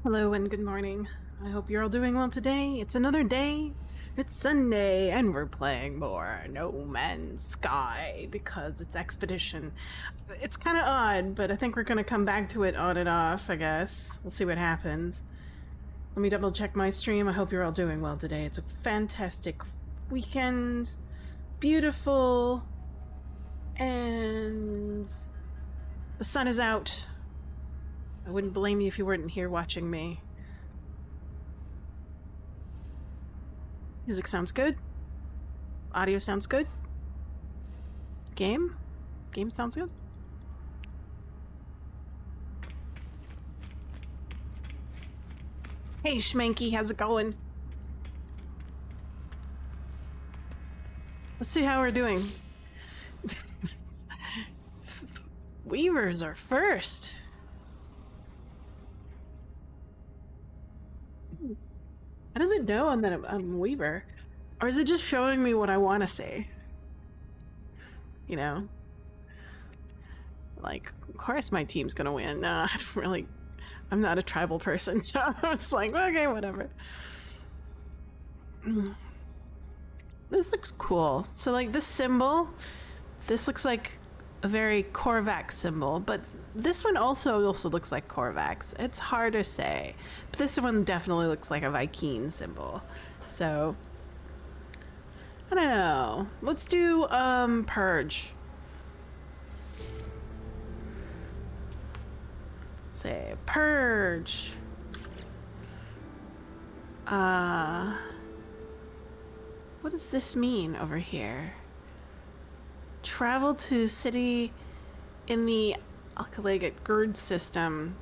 Hello and good morning. I hope you're all doing well today. It's another day. It's Sunday and we're playing more No Man's Sky because it's Expedition. It's kind of odd, but I think we're going to come back to it on and off, I guess. We'll see what happens. Let me double check my stream. I hope you're all doing well today. It's a fantastic weekend. Beautiful. And the sun is out. I wouldn't blame you if you weren't here watching me. Music sounds good. Audio sounds good. Game? Game sounds good. Hey Schmanky, how's it going? Let's see how we're doing. Weavers are first. How does it know that I'm a Weaver? Or is it just showing me what I want to say? You know? Like, of course my team's gonna win. No, I don't really... I'm not a tribal person, so I was like, okay, whatever. This looks cool. So, like, this symbol, this looks like a very Korvax symbol, but this one also looks like Korvax. It's hard to say, but this one definitely looks like a Viking symbol. So, I don't know. Let's do, Purge. Say, Purge. What does this mean over here? Travel to city in the Alkaligate Gird system.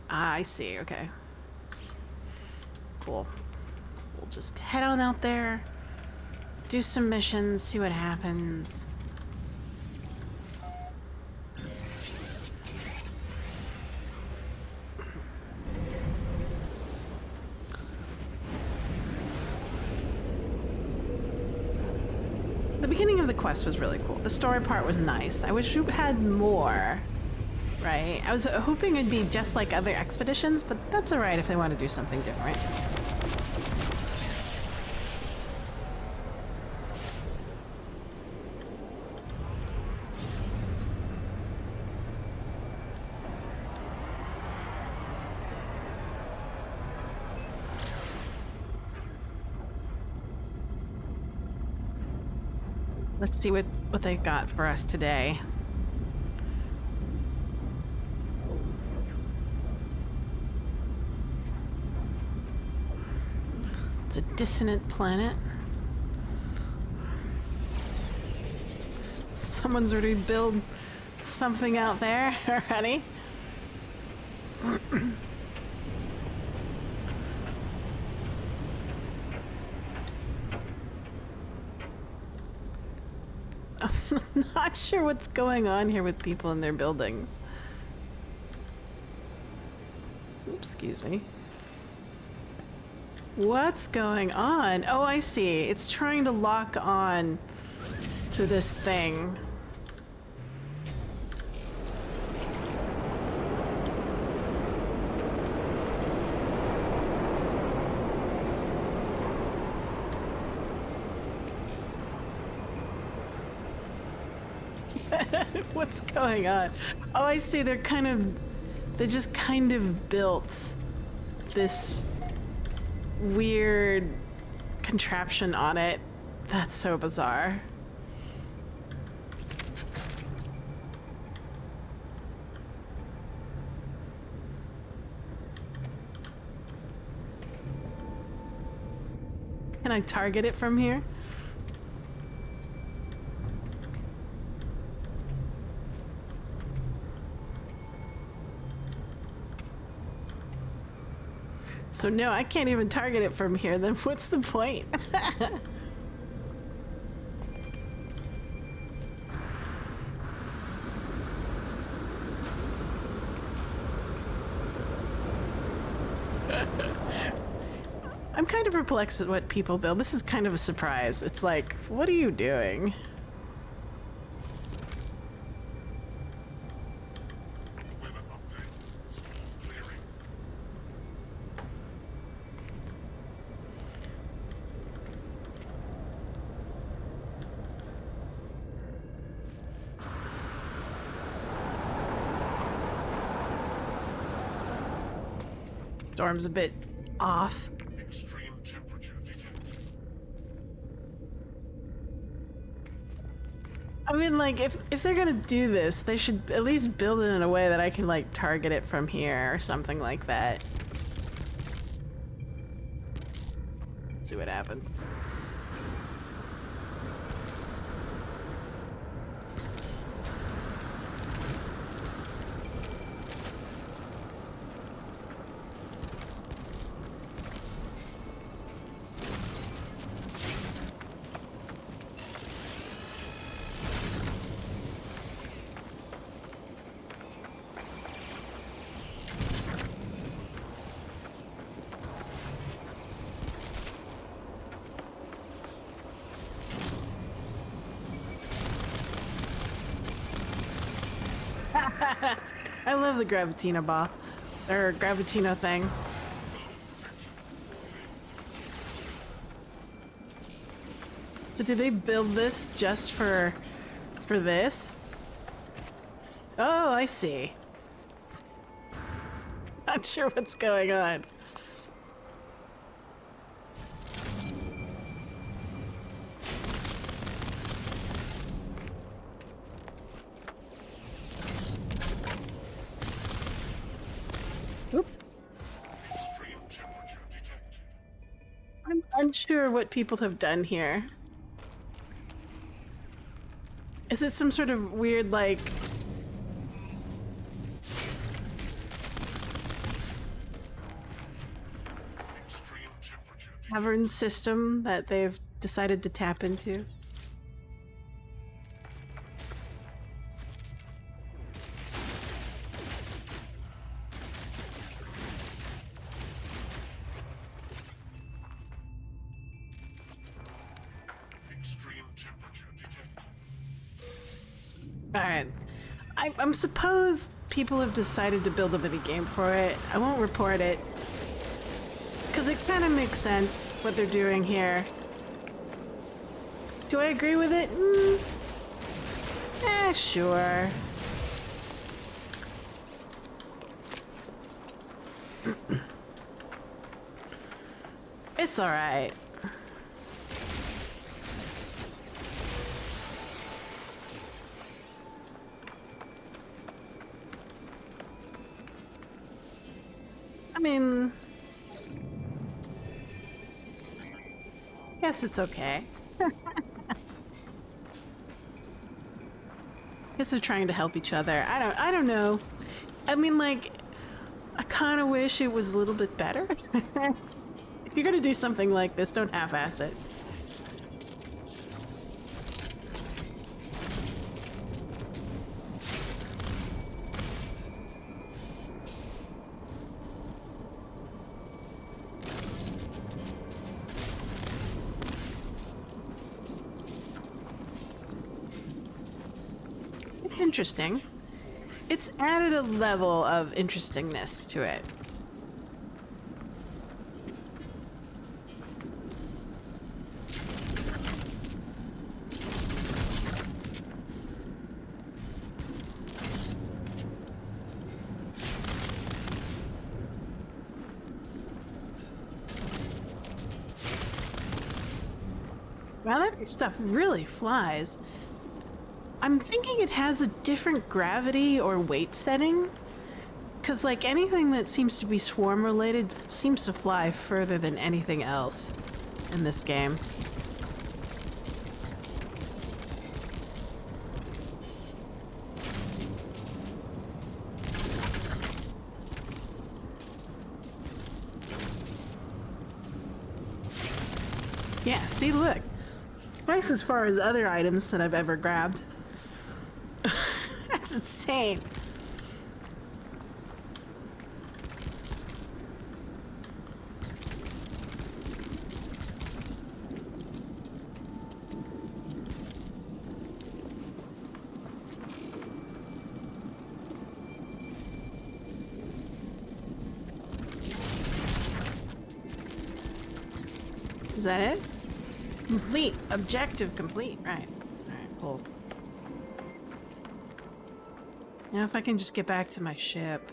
Ah, I see, okay. Cool. We'll just head on out there, do some missions, see what happens. The beginning of the quest was really cool. The story part was nice. I wish you had more, right? I was hoping it'd be just like other expeditions, but that's alright if they want to do something different. Let's see what they got for us today. It's a dissonant planet. Someone's already built something out there already. I'm not sure what's going on here with people in their buildings. Oops, excuse me. What's going on? Oh, I see. It's trying to lock on to this thing. What's going on? Oh, I see. They just kind of built this weird contraption on it. That's so bizarre. Can I target it from here? So no, I can't even target it from here, then what's the point? I'm kind of perplexed at what people build. This is kind of a surprise. It's like, what are you doing? Storm's a bit off. Extreme temperature detected. I mean, like, if they're gonna do this, they should at least build it in a way that I can, like, target it from here or something like that. Let's see what happens. I love the Gravitino ball. Or Gravitino thing. So did they build this just for this? Oh, I see. Not sure what's going on. Oop. Extreme temperature detected. I'm unsure what people have done here. Is it some sort of weird, like... Extreme temperature detected. cavern system that they've decided to tap into? Extreme temperature detected. Alright. I'm suppose people have decided to build a minigame for it. I won't report it. Because it kind of makes sense what they're doing here. Do I agree with it? Sure. It's alright. I mean... guess it's okay. Guess they're trying to help each other. I don't know. I mean, like, I kind of wish it was a little bit better. If you're gonna do something like this, don't half-ass it. Interesting. It's added a level of interestingness to it. Wow, that stuff really flies. I'm thinking it has a different gravity or weight setting. Because, like, anything that seems to be swarm related seems to fly further than anything else in this game. Yeah, see, look. Twice as far as other items that I've ever grabbed. That's insane. Is that it? Complete. Objective complete. Right. Alright, cool. Now if I can just get back to my ship.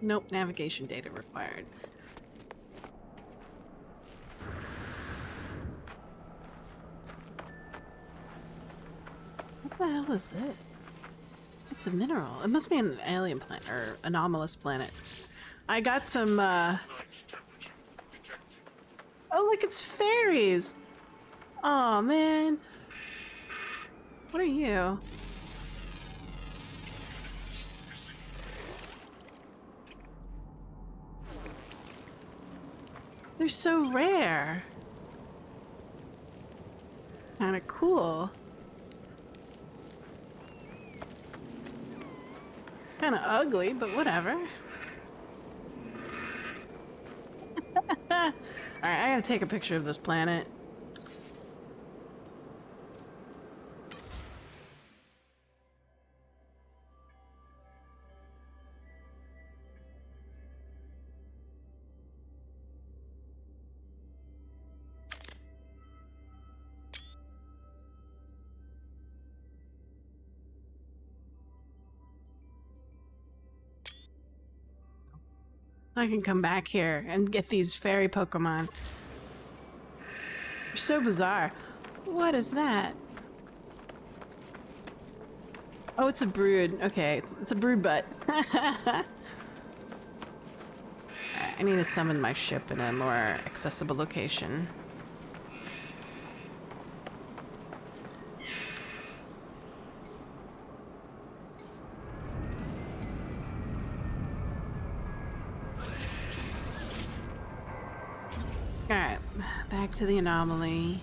Nope, navigation data required. What the hell is this? It's a mineral. It must be an alien planet or anomalous planet. I got some, Night temperature detected. Oh, look, it's fairies! Aw, man. What are you? They're so rare. Kinda cool. Kinda ugly, but whatever. Alright, I gotta take a picture of this planet. I can come back here and get these fairy Pokemon. They're so bizarre. What is that? Oh, it's a brood. Okay, it's a brood butt. Alright, I need to summon my ship in a more accessible location. Alright, back to the anomaly.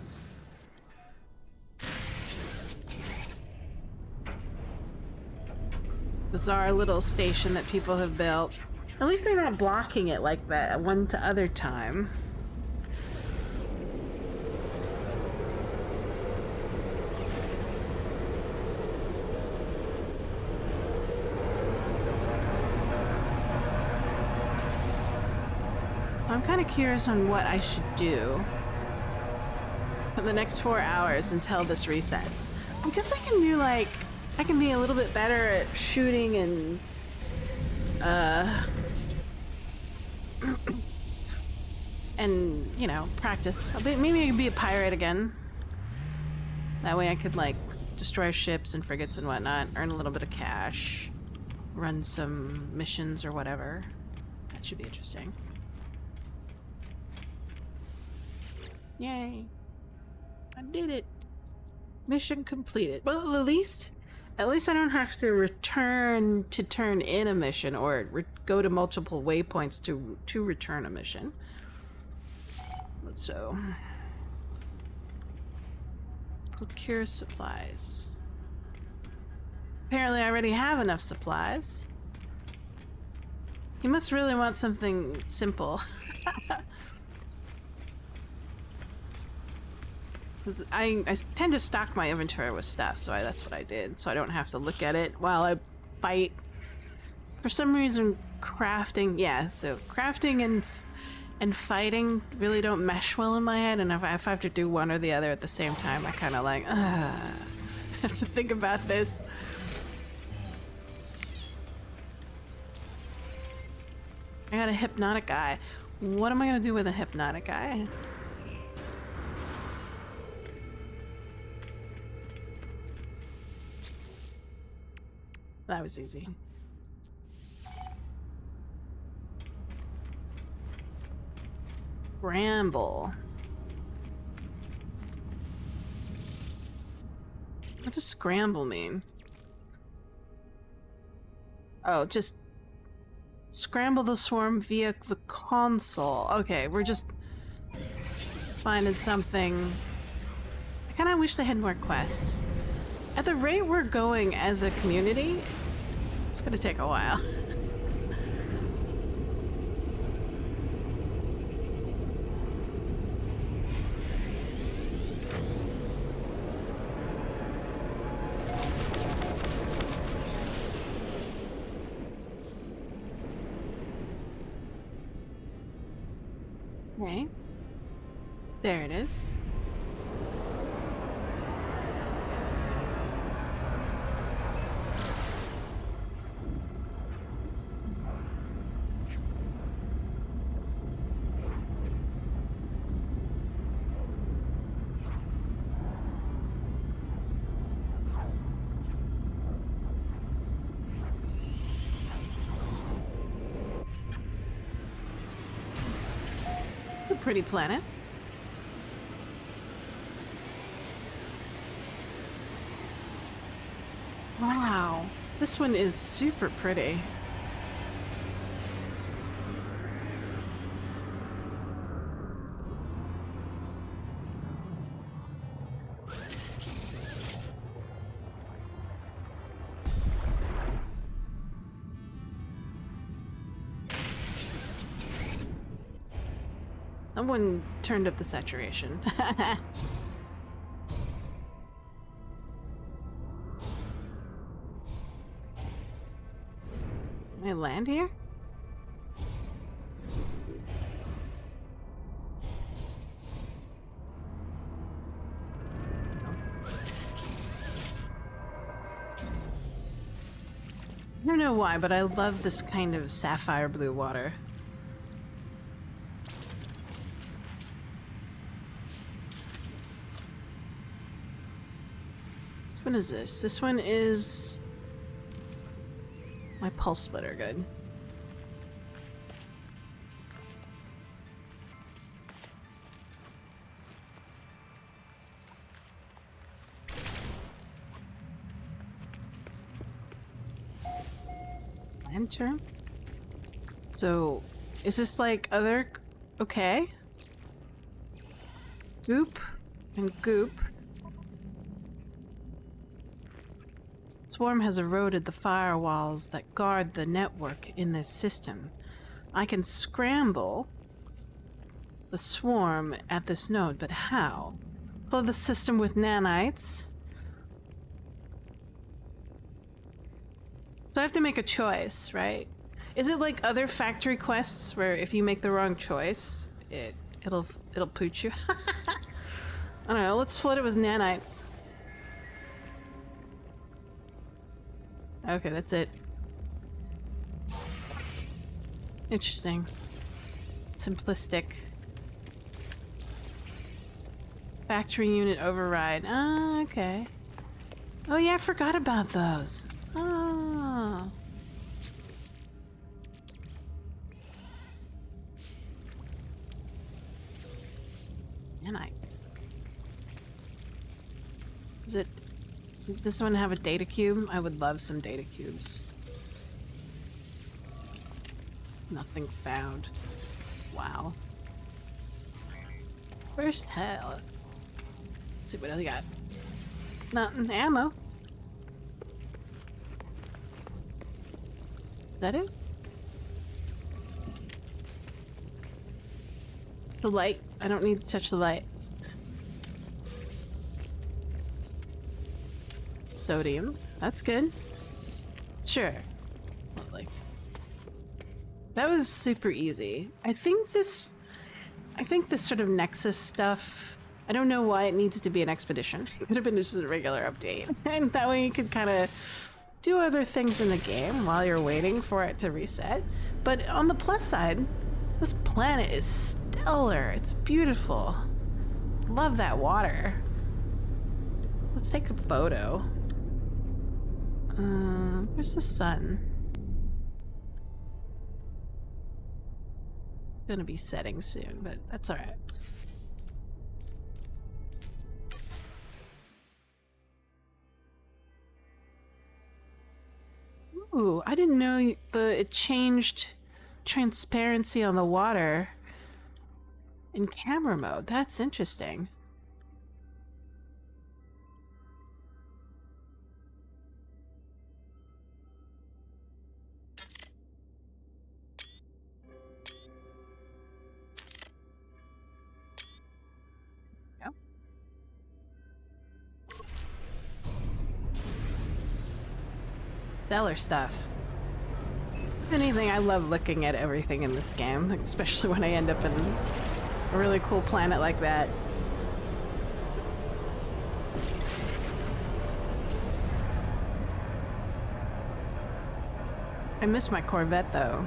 Bizarre little station that people have built. At least they're not blocking it like that one to other time. I'm kind of curious on what I should do for the next 4 hours until this resets. I guess I can do like, I can be a little bit better at shooting and and, you know, practice. Maybe I could be a pirate again. That way I could like destroy ships and frigates and whatnot, earn a little bit of cash, run some missions or whatever. That should be interesting. Yay. I did it. Mission completed. Well, at least I don't have to return to turn in a mission or go to multiple waypoints to return a mission. So, procure supplies. Apparently I already have enough supplies. He must really want something simple. Because I tend to stock my inventory with stuff, so that's what I did. So I don't have to look at it while I fight. For some reason, crafting... Yeah, so crafting and fighting really don't mesh well in my head, and if I have to do one or the other at the same time, I kind of like, I have to think about this. I got a hypnotic eye. What am I gonna do with a hypnotic eye? That was easy. Bramble. What does scramble mean? Oh, just scramble the swarm via the console. Okay, we're just finding something. I kind of wish they had more quests. At the rate we're going as a community, it's gonna take a while. Okay. There it is. pretty planet. Wow, this one is super pretty. Someone turned up the saturation. Can I land here? I don't know why, but I love this kind of sapphire blue water. Which one is this? This one is my pulse splitter. Good. Lantern? So, is this like other... Okay. Goop and goop. Swarm has eroded the firewalls that guard the network in this system. I can scramble the swarm at this node, but how? Flood the system with nanites. So I have to make a choice, right? Is it like other factory quests where if you make the wrong choice, it'll pooch you? I don't know, let's flood it with nanites. Okay, that's it. Interesting. Simplistic. Factory unit override. Ah, okay. Oh yeah, I forgot about those. Oh. Nanites. Does this one have a data cube? I would love some data cubes. Nothing found. Wow. First hell. Let's see what else I got. Nothing. Ammo. Is that it? The light. I don't need to touch the light. Sodium. That's good. Sure. Lovely. That was super easy. I think this sort of Nexus stuff, I don't know why it needs to be an expedition. It could have been just a regular update. And that way you could kind of do other things in the game while you're waiting for it to reset. But on the plus side, this planet is stellar. It's beautiful. Love that water. Let's take a photo. Where's the sun? Gonna be setting soon, but that's alright. Ooh, I didn't know it changed transparency on the water in camera mode. That's interesting. Stellar stuff. If anything, I love looking at everything in this game, especially when I end up in a really cool planet like that. I miss my Corvette though.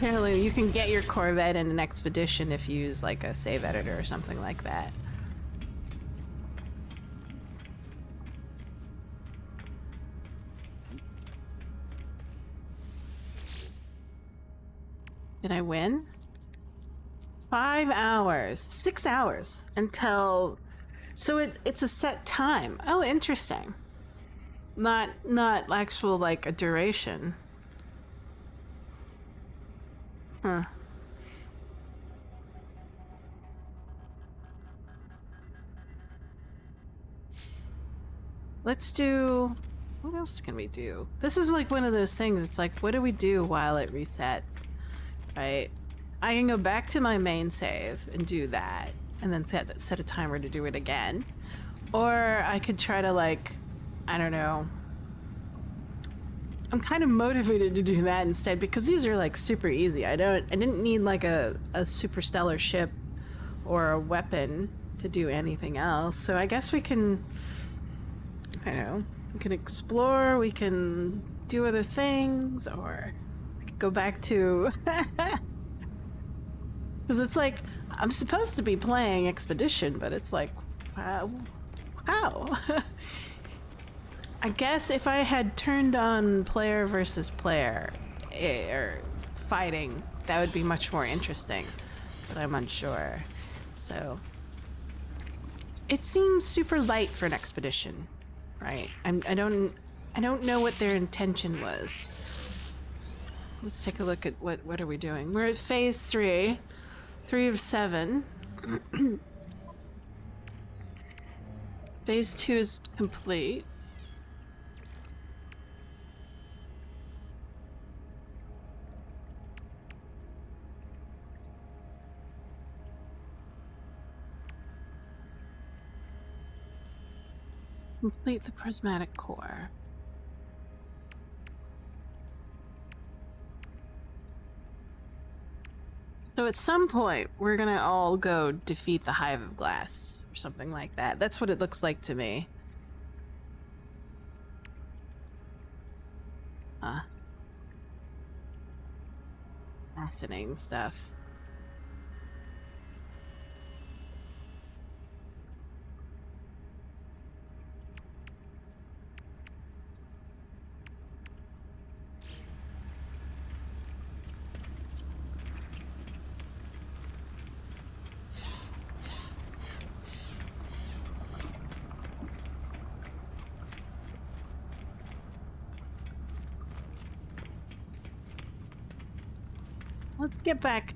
Apparently you can get your Corvette in an expedition if you use like a save editor or something like that. Did I win? 5 hours, 6 hours until, so it's a set time. Oh, interesting. Not actual like a duration. Huh. Let's do, what else can we do? This is like one of those things, it's like, what do we do while it resets? Right? I can go back to my main save and do that, and then set a timer to do it again. Or I could try to like, I don't know. I'm kind of motivated to do that instead because these are like super easy. I didn't need like a super stellar ship or a weapon to do anything else. So I guess we can, I don't know, we can explore, we can do other things, or I could go back to because it's like I'm supposed to be playing Expedition, but it's like how? I guess if I had turned on player versus player or fighting, that would be much more interesting, but I'm unsure. So it seems super light for an expedition, right? I don't know what their intention was. Let's take a look at what are we doing. We're at phase 3 of 7. Phase 2 is complete. Complete the prismatic core. So at some point, we're gonna all go defeat the Hive of Glass, or something like that. That's what it looks like to me. Huh. Fascinating stuff. Let's get back.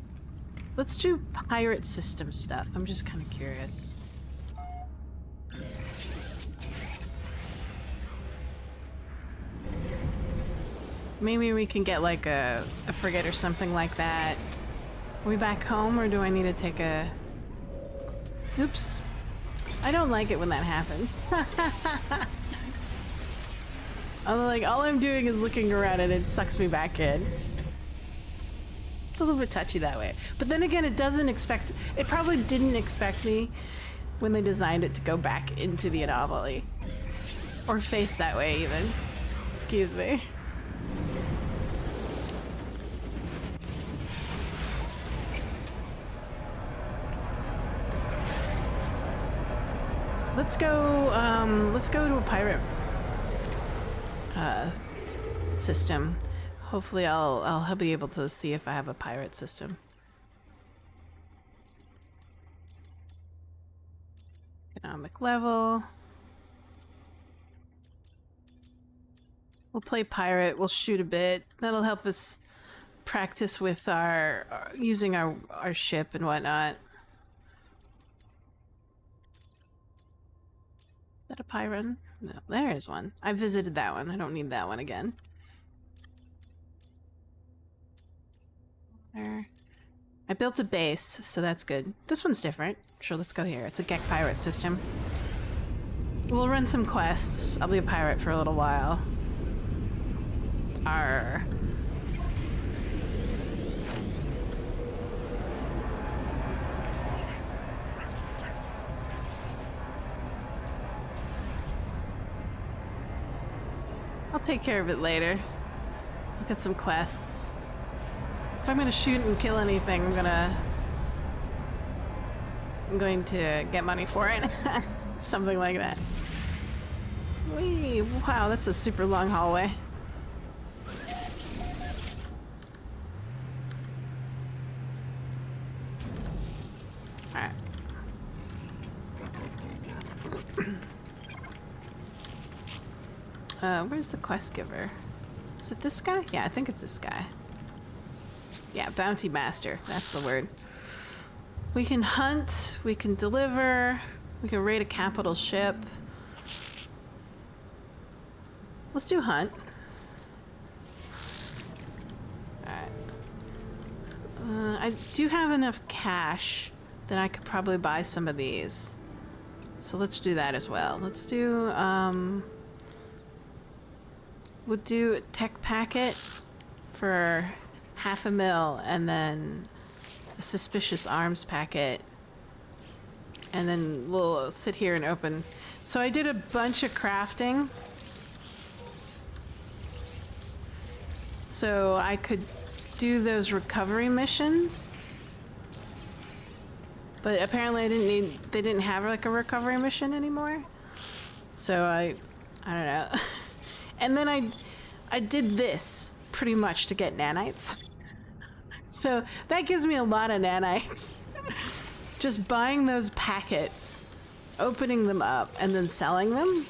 Let's do pirate system stuff. I'm just kind of curious. Maybe we can get like a frigate or something like that. Are we back home, or do I need to take a... Oops. I don't like it when that happens. I'm like, all I'm doing is looking around and it sucks me back in. It's a little bit touchy that way. But then again, it probably didn't expect me when they designed it to go back into the anomaly. Or face that way, even. Excuse me. Let's go to a pirate system. Hopefully I'll be able to see if I have a pirate system. Economic level. We'll play pirate, we'll shoot a bit. That'll help us practice with using our ship and whatnot. Is that a Pyron? No, there is one. I visited that one. I don't need that one again. There. I built a base, so that's good. This one's different. Sure, let's go here. It's a Gek pirate system. We'll run some quests. I'll be a pirate for a little while. Arr. I'll take care of it later. Look at some quests. if I'm gonna shoot and kill anything, I'm going to get money for it. Something like that. Whee! Wow, that's a super long hallway. Alright. Where's the quest giver? Is it this guy? Yeah, I think it's this guy. Yeah, bounty master. That's the word. We can hunt, we can deliver, we can raid a capital ship. Let's do hunt. Alright. I do have enough cash that I could probably buy some of these. So let's do that as well. Let's do, we'll do a tech packet for $500,000 and then a suspicious arms packet. And then we'll sit here and open. So I did a bunch of crafting. So I could do those recovery missions. But apparently they didn't have like a recovery mission anymore. So I don't know. And then I did this pretty much to get nanites. So that gives me a lot of nanites. Just buying those packets, opening them up, and then selling them.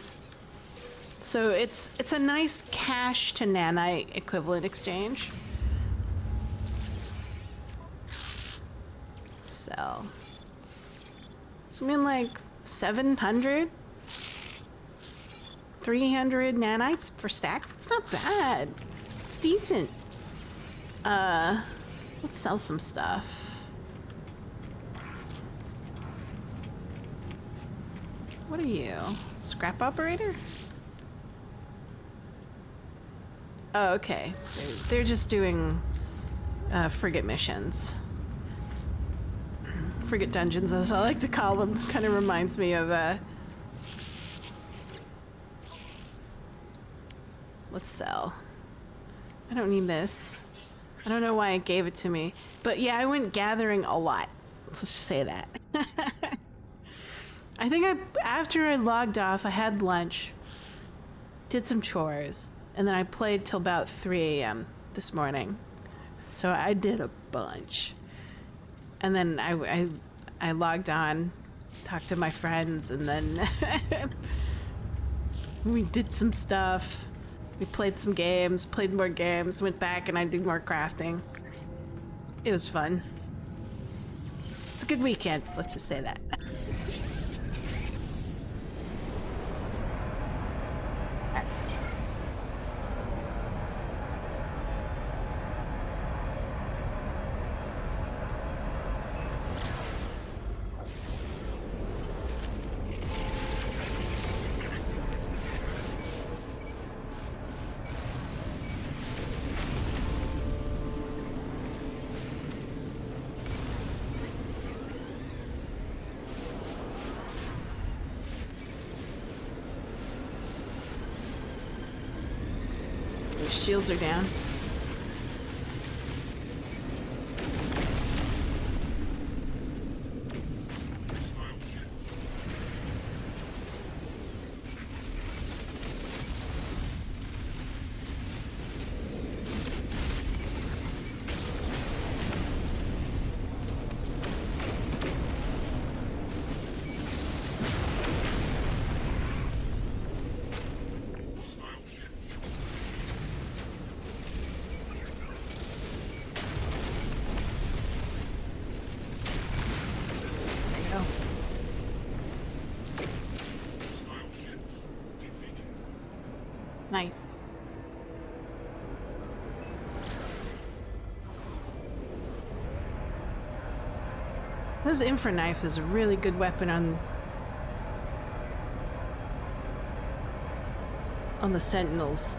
So it's a nice cash to nanite equivalent exchange. Sell. So I mean like 700, 300 nanites for stack. It's not bad. It's decent. Let's sell some stuff. What are you? Scrap operator? Oh, okay. They're just doing frigate missions. Frigate dungeons, as I like to call them. Kind of reminds me of let's sell. I don't need this. I don't know why it gave it to me. But yeah, I went gathering a lot. Let's just say that. I think after I logged off, I had lunch, did some chores, and then I played till about 3 a.m. this morning. So I did a bunch. And then I logged on, talked to my friends, and then we did some stuff. We played some games, played more games, went back and I did more crafting. It was fun. It's a good weekend, let's just say that. Shields are down. Nice. This infra knife is a really good weapon on the sentinels.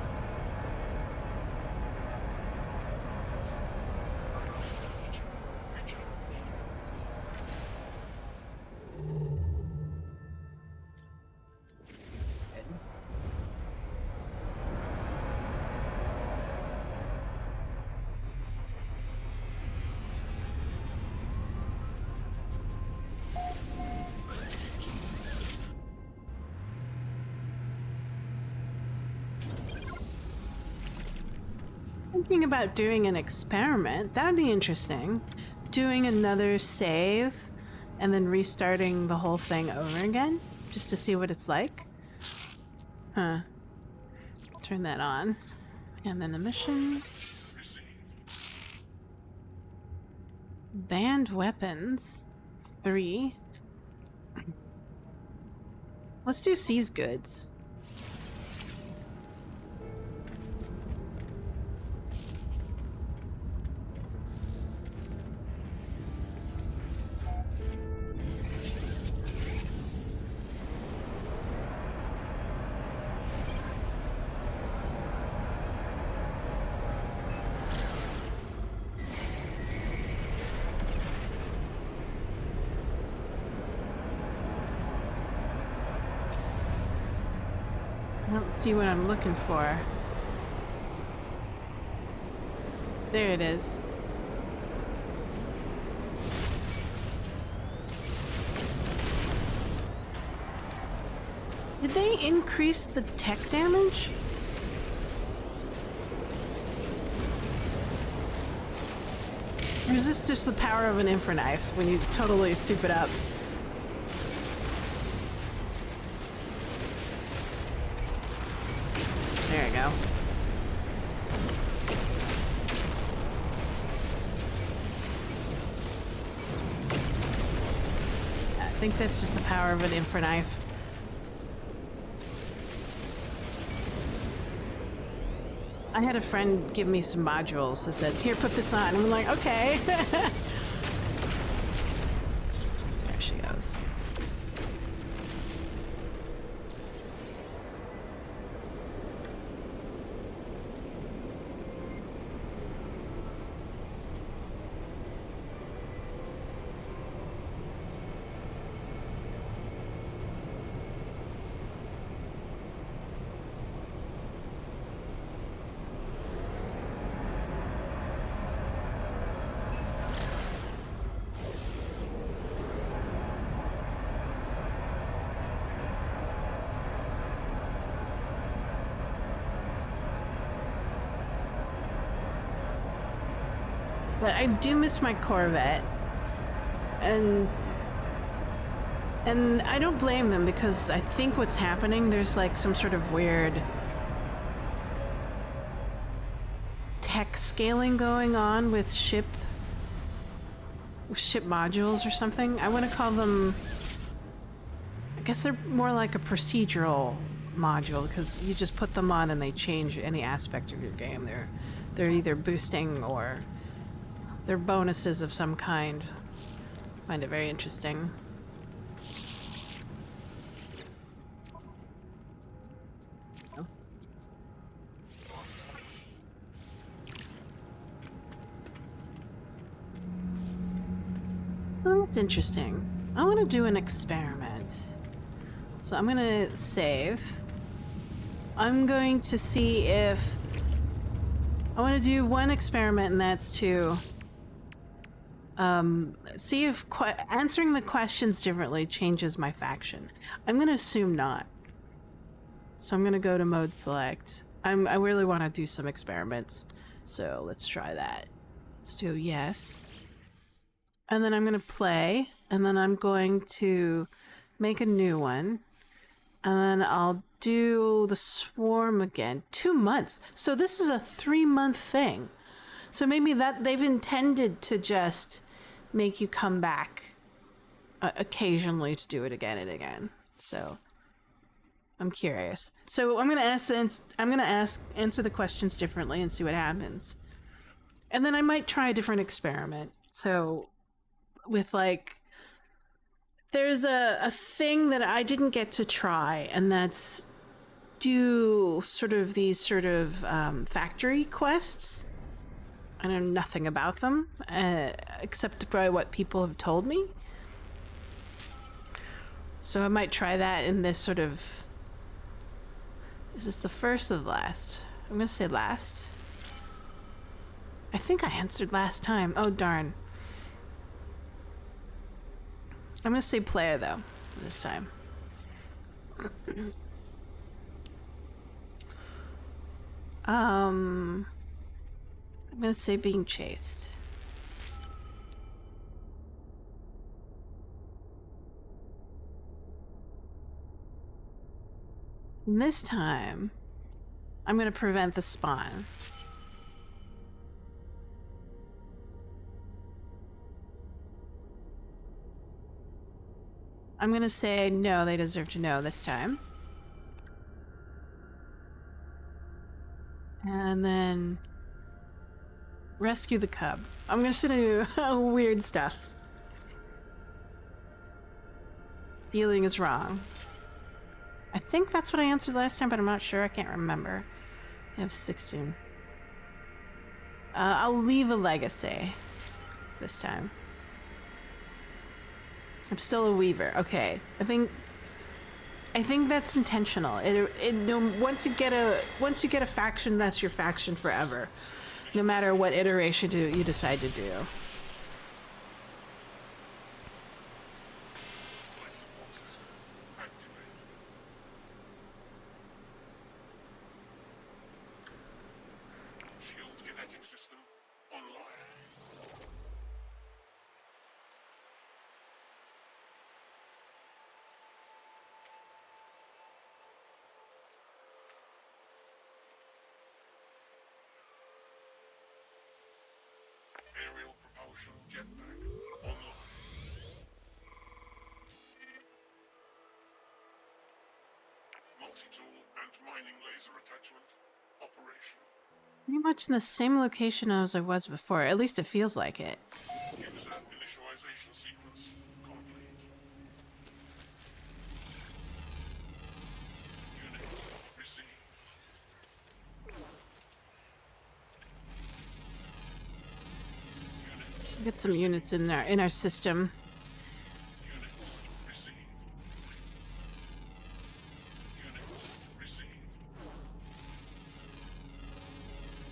Thinking about doing an experiment. That'd be interesting. Doing another save and then restarting the whole thing over again just to see what it's like. Huh. Turn that on. And then the mission. Banned weapons. 3. Let's do Seize Goods. I don't see what I'm looking for. There it is. Did they increase the tech damage? Or is this just the power of an infra knife when you totally soup it up? There we go. I think that's just the power of an infra knife. I had a friend give me some modules that said, here, put this on. And I'm like, okay. There she goes. But I do miss my Corvette, and I don't blame them because I think what's happening, there's like some sort of weird tech scaling going on with ship modules or something. I want to call them, I guess they're more like a procedural module because you just put them on and they change any aspect of your game. They're either boosting or they're bonuses of some kind. Find it very interesting. Oh, that's interesting. I want to do an experiment. So I'm gonna save. I'm going to see if I want to do one experiment, and that's to see if answering the questions differently changes my faction. I'm gonna assume not. So I'm gonna go to mode select. I really want to do some experiments, so let's try that. Let's do yes. And then I'm gonna play, and then I'm going to make a new one, and then I'll do the swarm again. 2 months. So this is a 3-month thing. So maybe that they've intended to just make you come back occasionally to do it again and again. So I'm curious. So I'm gonna answer the questions differently and see what happens. And then I might try a different experiment. So with like, there's a thing that I didn't get to try, and that's do sort of these factory quests. I know nothing about them, except by what people have told me. So I might try that in this sort of... Is this the first or the last? I'm gonna say last. I think I answered last time. Oh, darn. I'm gonna say player, though, this time. I'm gonna say being chased. And this time, I'm gonna prevent the spawn. I'm gonna say no, they deserve to know this time. And then rescue the cub. I'm gonna do weird stuff. Stealing is wrong. I think that's what I answered last time, but I'm not sure. I can't remember. I have 16. I'll leave a legacy this time. I'm still a weaver. Okay, I think that's intentional. Once you get a faction, that's your faction forever, no matter what iteration you decide to do. Life support systems activated. Shield kinetic system online. Aerial propulsion jetpack online. Multi-tool and mining laser attachment operational. Pretty much in the same location as I was before. At least it feels like it. User initialization sequence complete. Units received. Units Get some units in there in our system. Units received. Units received.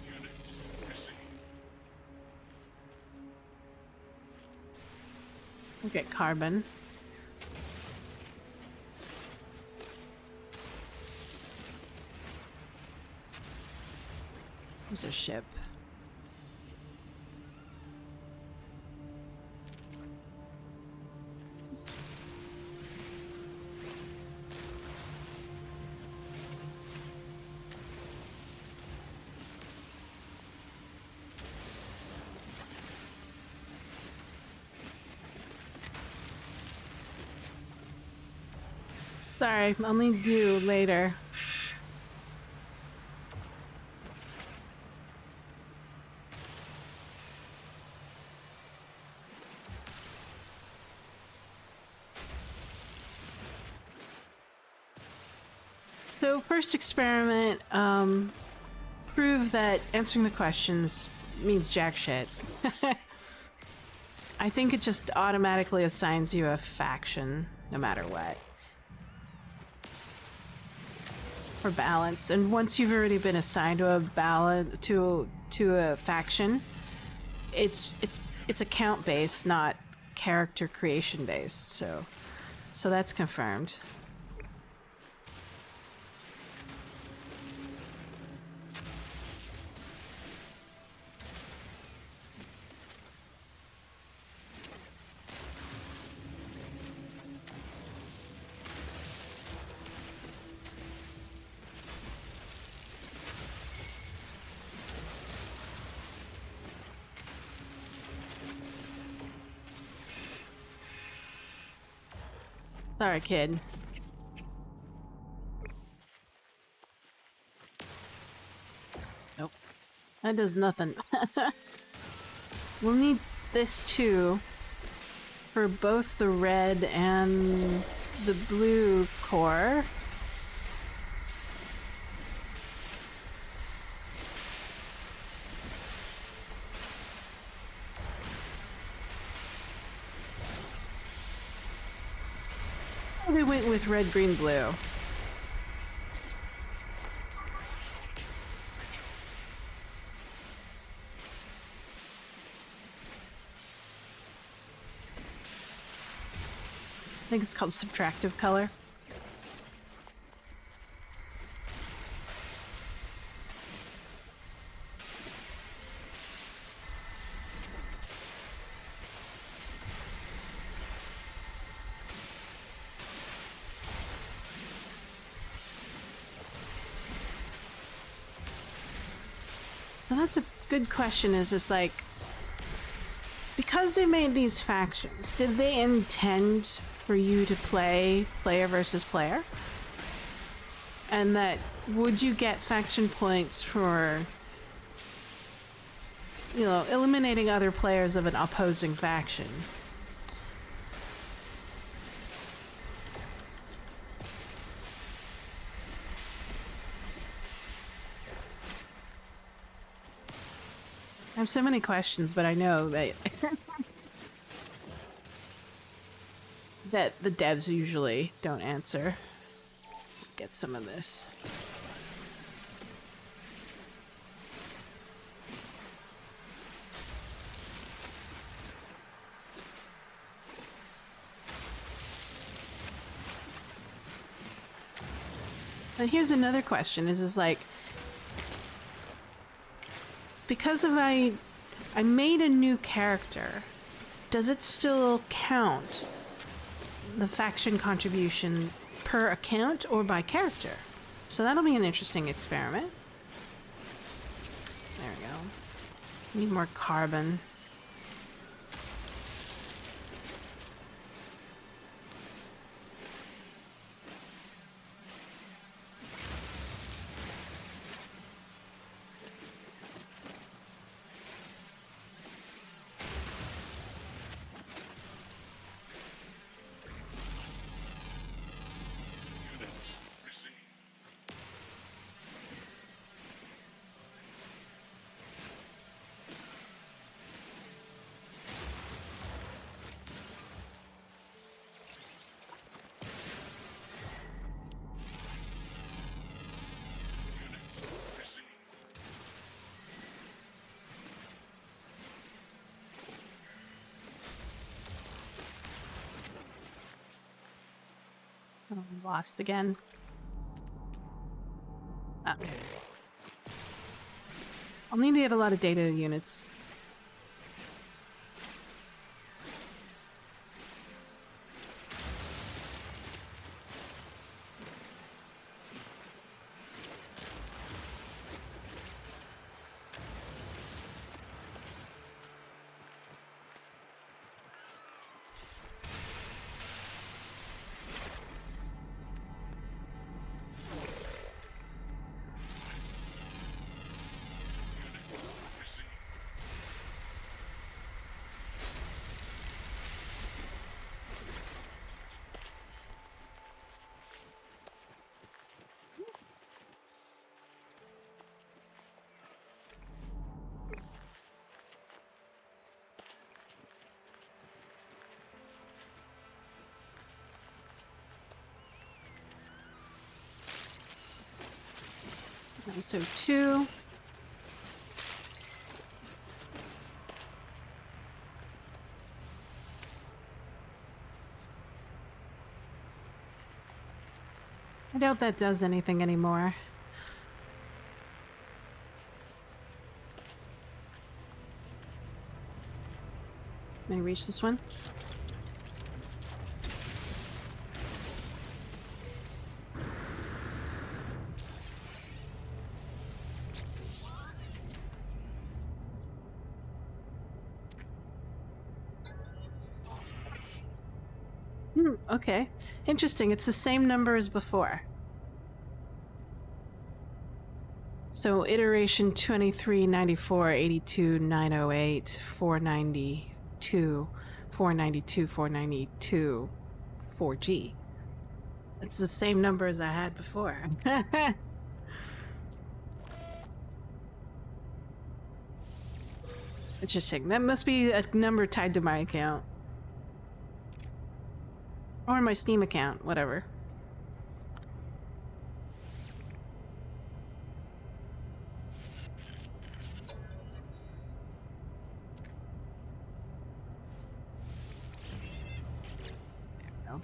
Units received. We'll get carbon. There's a ship. Sorry, I'll need you later. So first experiment, prove that answering the questions means jack shit. I think it just automatically assigns you a faction, no matter what. For balance, and once you've already been assigned to a faction, it's account based, not character creation based. So that's confirmed. Sorry, kid. Nope. That does nothing. We'll need this too for both the red and the blue core. They went with red, green, blue. I think it's called subtractive color. So that's a good question, is just like, because they made these factions, did they intend for you to play player versus player? And that would you get faction points for, you know, eliminating other players of an opposing faction? I have so many questions, but I know that that the devs usually don't answer. Get some of this. And here's another question, is like, because of I made a new character, does it still count the faction contribution per account or by character? So that'll be an interesting experiment. There we go. Need more carbon. Units received. Units received. Oh, I'm lost again. Ah, there it is. I'll need to get a lot of data units. Received. Okay, so 2. I doubt that does anything anymore. Can I reach this one? Okay. Interesting. It's the same number as before. So iteration 23, 94, 82, 908, 492, 492, 492, 4G. It's the same number as I had before. Interesting. That must be a number tied to my account. Or my Steam account, whatever. There we go.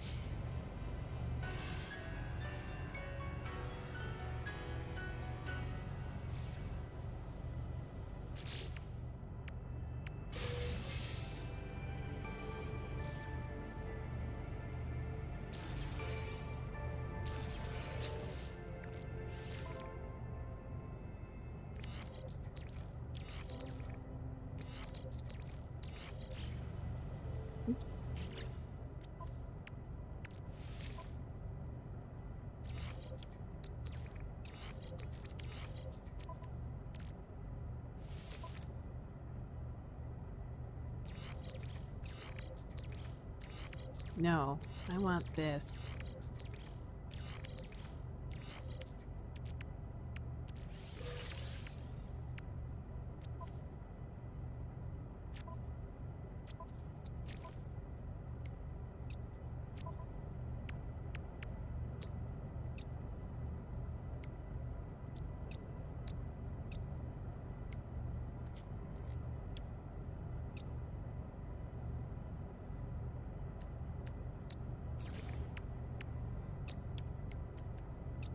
No, I want this.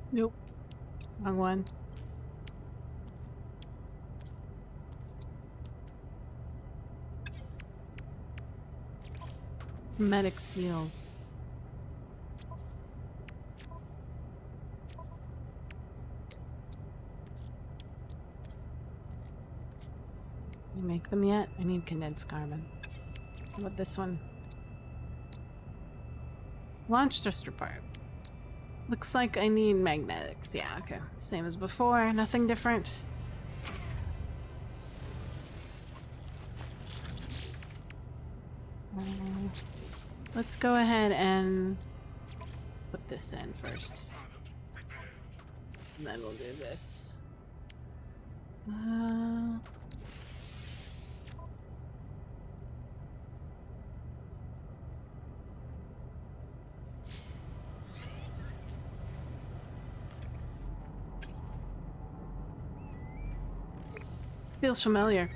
Nope. Wrong one. Medic seals. You make them yet? I need condensed carbon. How about this one? Launch thruster part. Looks like I need magnetics. Yeah, okay. Same as before, nothing different. Let's go ahead and put this in first. And then we'll do this. Feels familiar.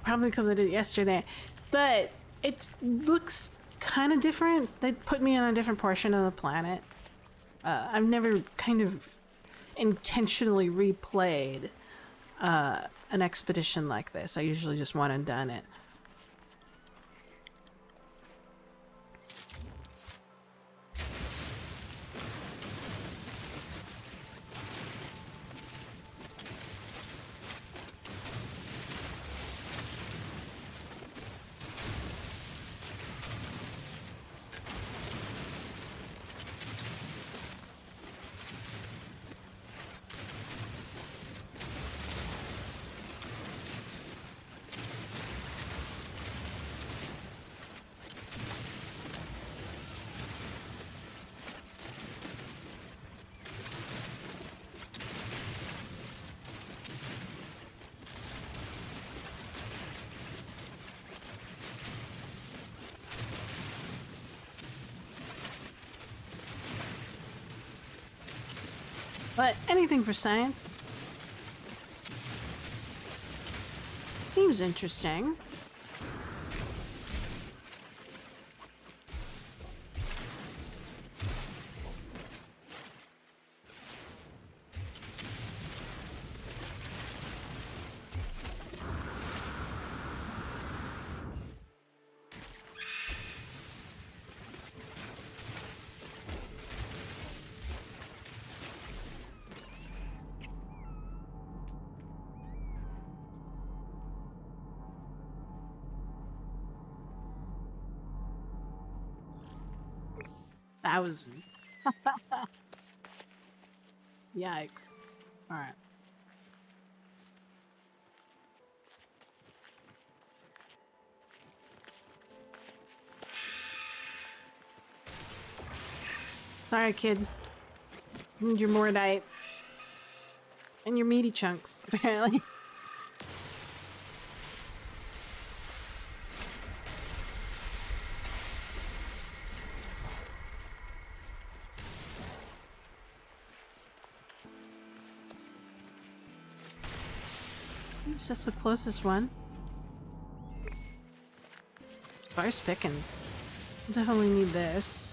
Probably because I did it yesterday. But it looks kind of different. They put me on a different portion of the planet. I've never kind of intentionally replayed an expedition like this. I usually just went and done it. But anything for science. Seems interesting. That was... Yikes. Alright. Sorry, kid. Need your Mordite. And your meaty chunks, apparently. That's the closest one. Sparse pickings. Definitely need this.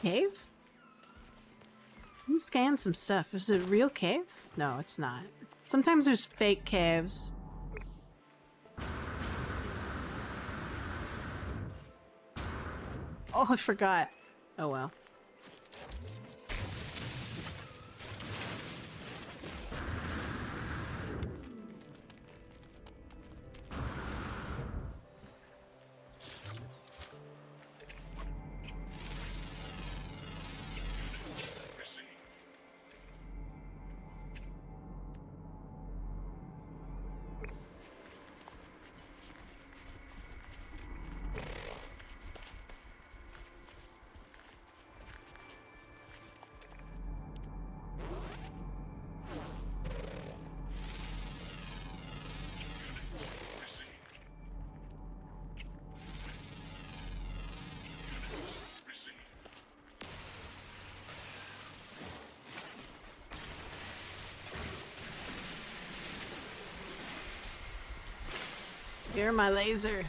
Cave? Let me scan some stuff. Is it a real cave? No, it's not. Sometimes there's fake caves. Oh, I forgot. Oh well. You're my laser.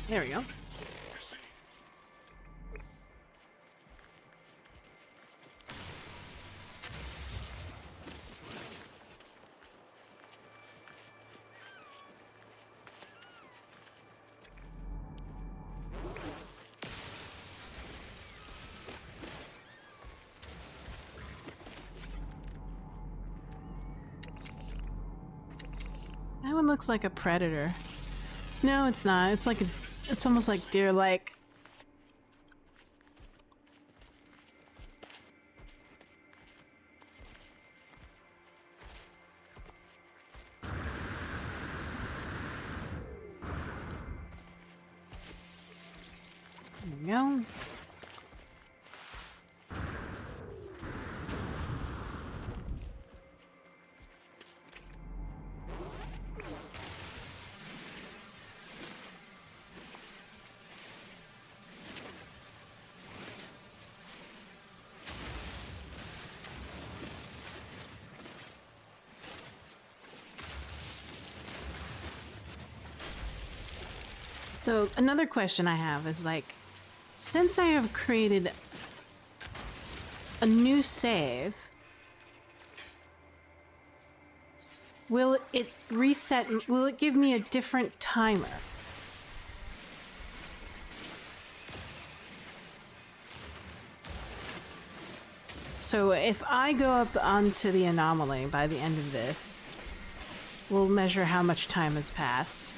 There we go. That one looks like a predator. No, it's not. It's like a, it's almost like deer-like. There we go. So another question I have is like, since I have created a new save, will it reset, will it give me a different timer? So if I go up onto the anomaly by the end of this, we'll measure how much time has passed.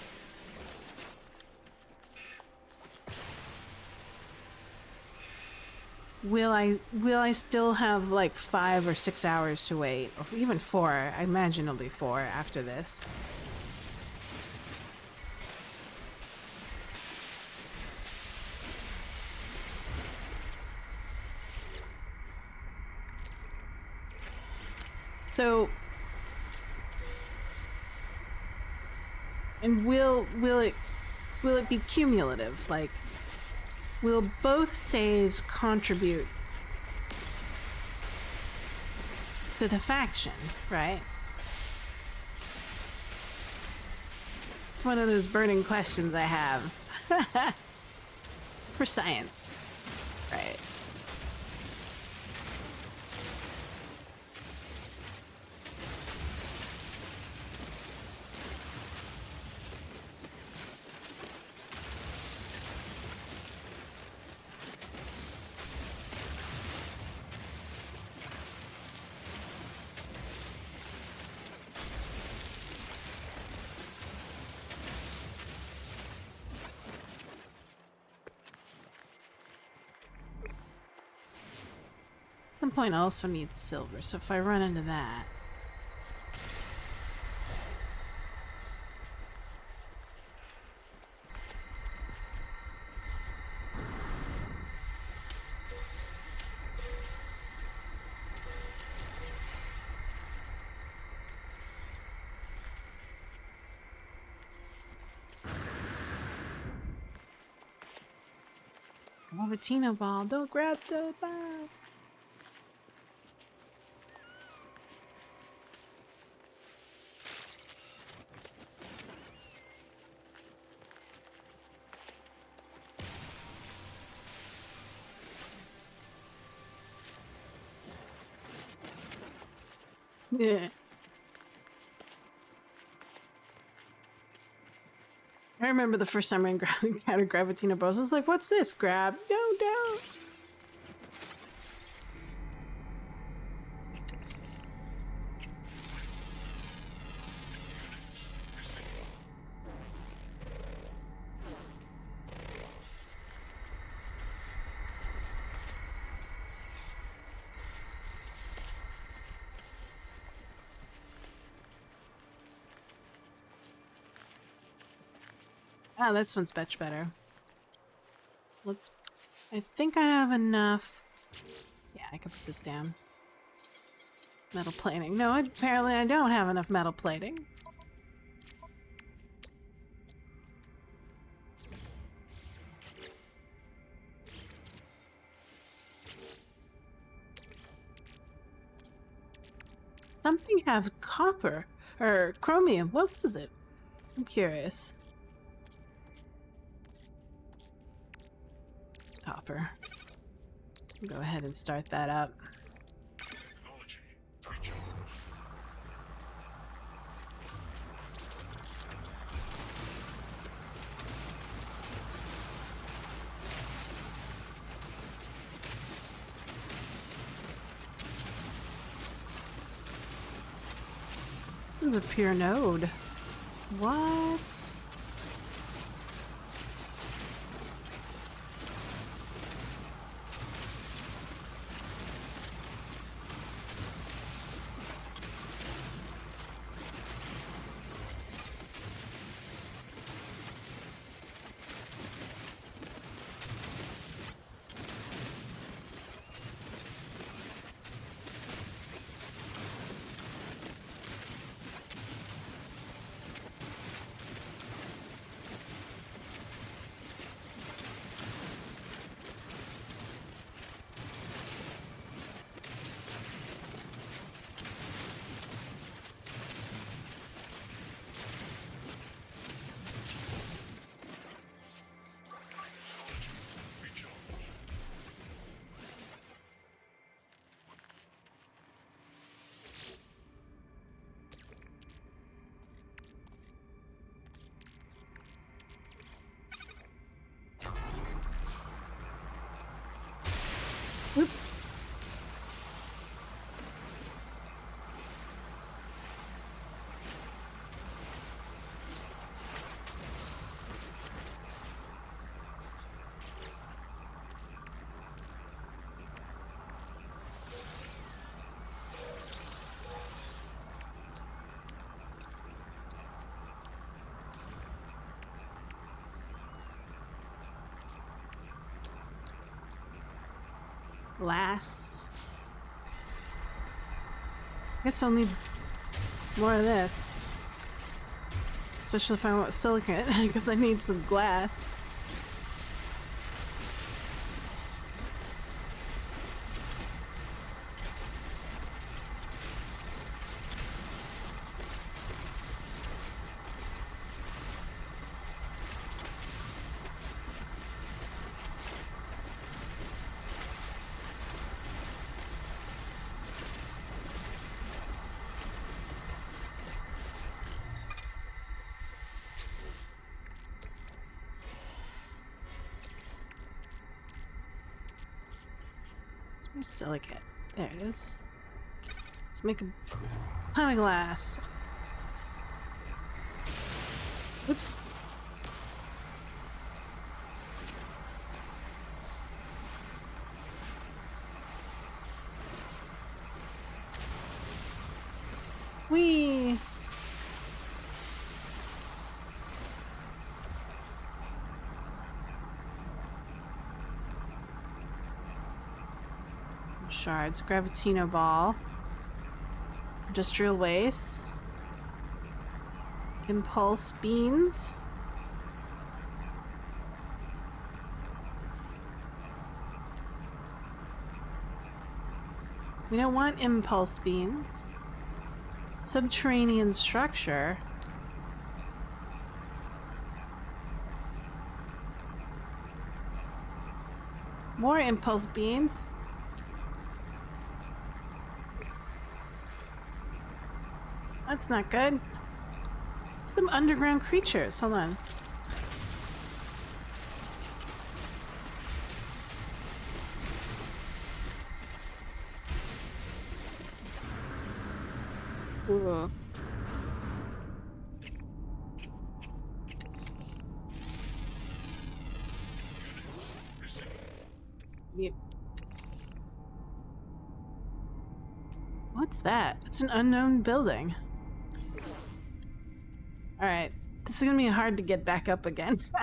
Will I still have like 5 or 6 hours to wait, or even 4? I imagine it'll be 4 after this. So, and will it be cumulative? Like, will both saves contribute to the faction, right? It's one of those burning questions I have. For science, right? At some point I also need silver, so if I run into that... Gravitino ball, don't grab the ball! Yeah. I remember the first time I encountered Gravitino Bros. I was like, what's this? Grab? No, don't! Ah, this one's much better. Let's... I think I have enough... Yeah, I can put this down. Metal plating. No, apparently I don't have enough metal plating. Something have copper or chromium. What was it? I'm curious. It's copper. Go ahead and start that up. Technology recharge. This is a pure node. What? Oops. Glass. Guess I'll need more of this. Especially if I want silicate, because I need some glass. Where's silicate? There it is. Let's make a ton of glass. Oops. Whee! Shards, Gravitino ball, industrial waste, impulse beans, we don't want impulse beans, subterranean structure, more impulse beans. That's not good. Some underground creatures. Hold on. Ooh. Yep. What's that? It's an unknown building. Alright, This is gonna be hard to get back up again. Technology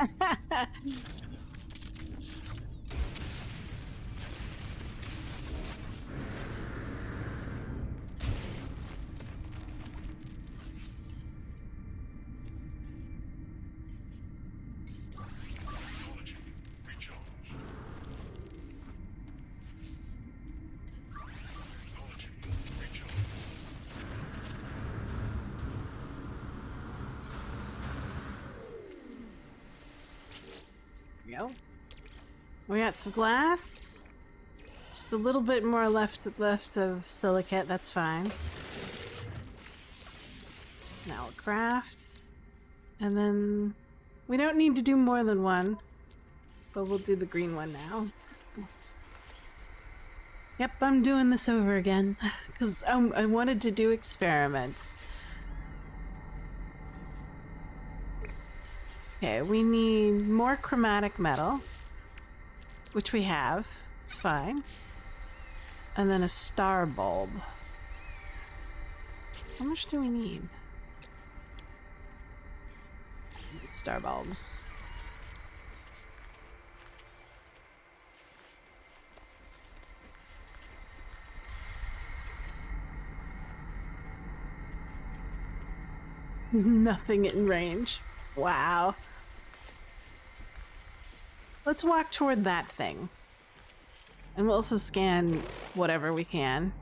recharged. Technology recharged. There we go. We got some glass. Just a little bit more left of silicate, that's fine. Now we'll craft. And then we don't need to do more than one, but we'll do the green one now. Yep, I'm doing this over again because I wanted to do experiments. Okay, we need more chromatic metal, which we have. It's fine. And then a star bulb. How much do we need? Star bulbs. There's nothing in range. Wow. Let's walk toward that thing. And we'll also scan whatever we can.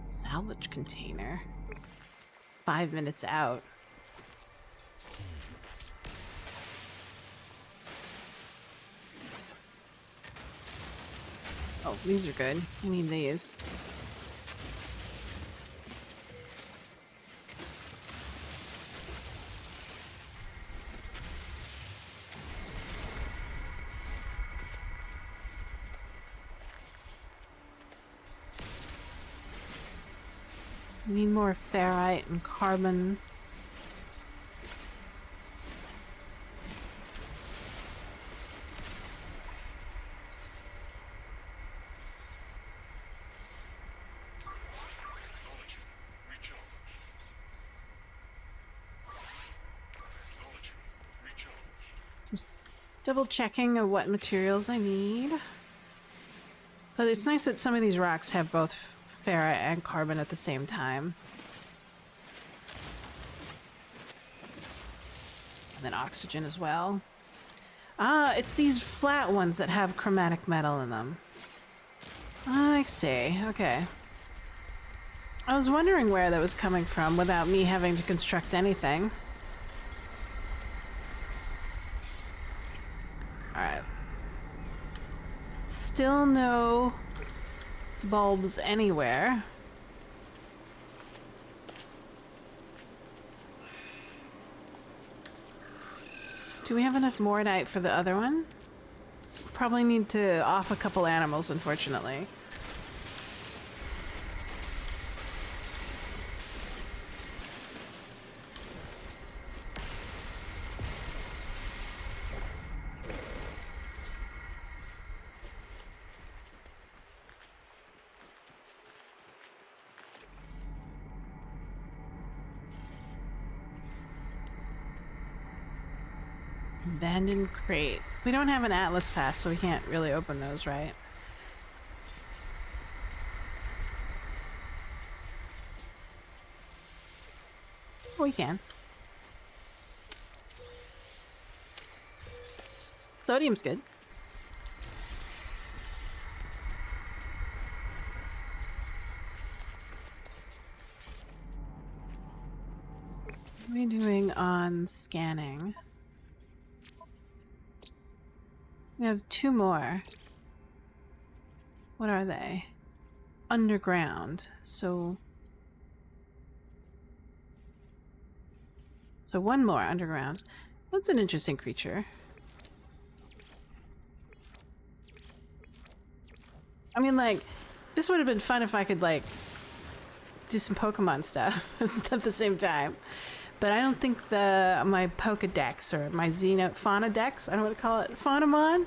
Salvage container. 5 minutes out. Oh, these are good. I need these. Need more ferrite and carbon. Technology recharged. Technology recharged. Just double checking of what materials I need. But it's nice that some of these rocks have both ferrite and carbon at the same time. And then oxygen as well. Ah, it's these flat ones that have chromatic metal in them. I see. Okay. I was wondering where that was coming from without me having to construct anything. Alright. Still no bulbs anywhere. Do we have enough mortite for the other one? Probably need to off a couple animals, unfortunately. Abandoned crate. We don't have an Atlas pass, so we can't really open those, right? We can. Sodium's good. What are we doing on scanning? We have 2 more. What are they? Underground. So 1 more underground. That's an interesting creature. I mean, like, this would have been fun if I could, like, do some Pokemon stuff at the same time. But I don't think my Pokedex or my Faunadex, I don't know what to call it, Faunamon?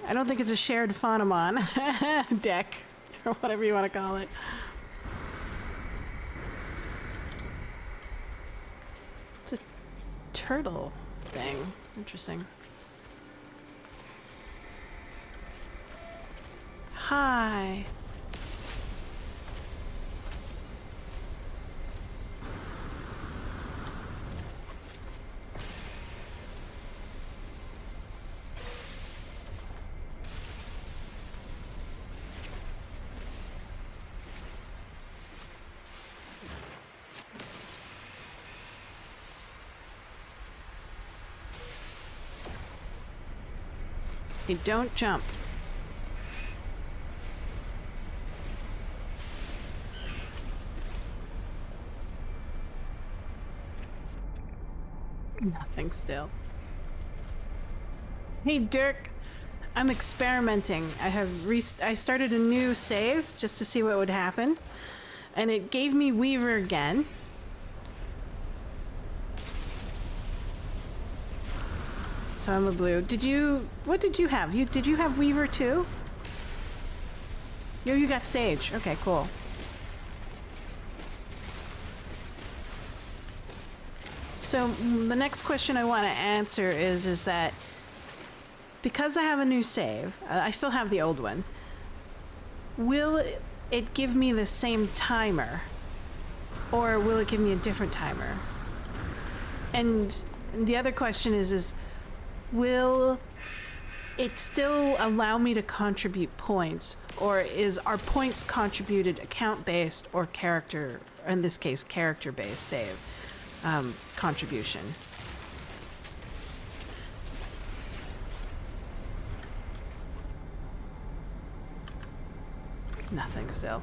I don't think it's a shared Faunamon deck or whatever you want to call it. It's a turtle thing. Interesting. Hi. Hey, don't jump. Nothing still. Hey, Dirk. I'm experimenting. I started a new save just to see what would happen. And it gave me Weaver again. So I'm a blue. What did you have? Did you have Weaver too? Yo, you got Sage. Okay, cool. So the next question I want to answer is that because I have a new save, I still have the old one, will it give me the same timer? Or will it give me a different timer? And the other question is will it still allow me to contribute points? Or are points contributed account-based or character, in this case, character-based save contribution? Nothing still.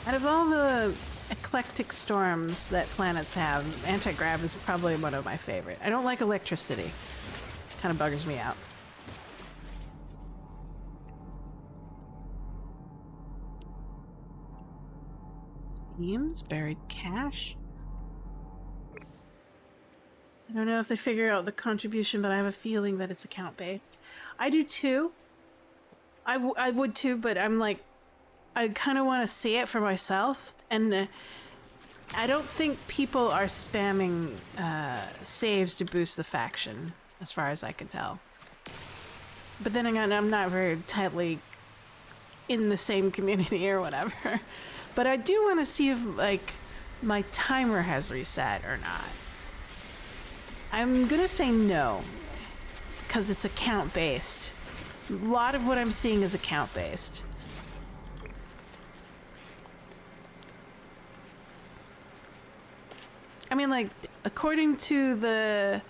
Out of all the eclectic storms that planets have, anti-grav is probably one of my favorite. I don't like electricity. Kind of buggers me out. Beams, buried cash. I don't know if they figure out the contribution, but I have a feeling that it's account-based. I do too. I would too, but I'm like, I kind of want to see it for myself, and I don't think people are spamming saves to boost the faction, as far as I can tell. But then again, I'm not very tightly in the same community or whatever. But I do want to see if, like, my timer has reset or not. I'm gonna say no, because it's account-based. A lot of what I'm seeing is account-based. I mean, like, according to the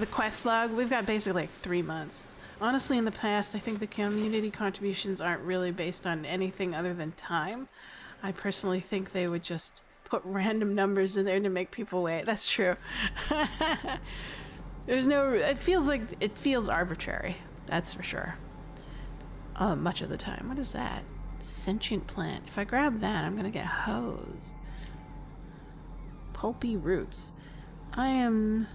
quest log, we've got basically like 3 months. Honestly, in the past, I think the community contributions aren't really based on anything other than time. I personally think they would just put random numbers in there to make people wait. That's true. It feels arbitrary. That's for sure. Much of the time. What is that? Sentient plant. If I grab that, I'm gonna get hosed. Pulpy roots. I am...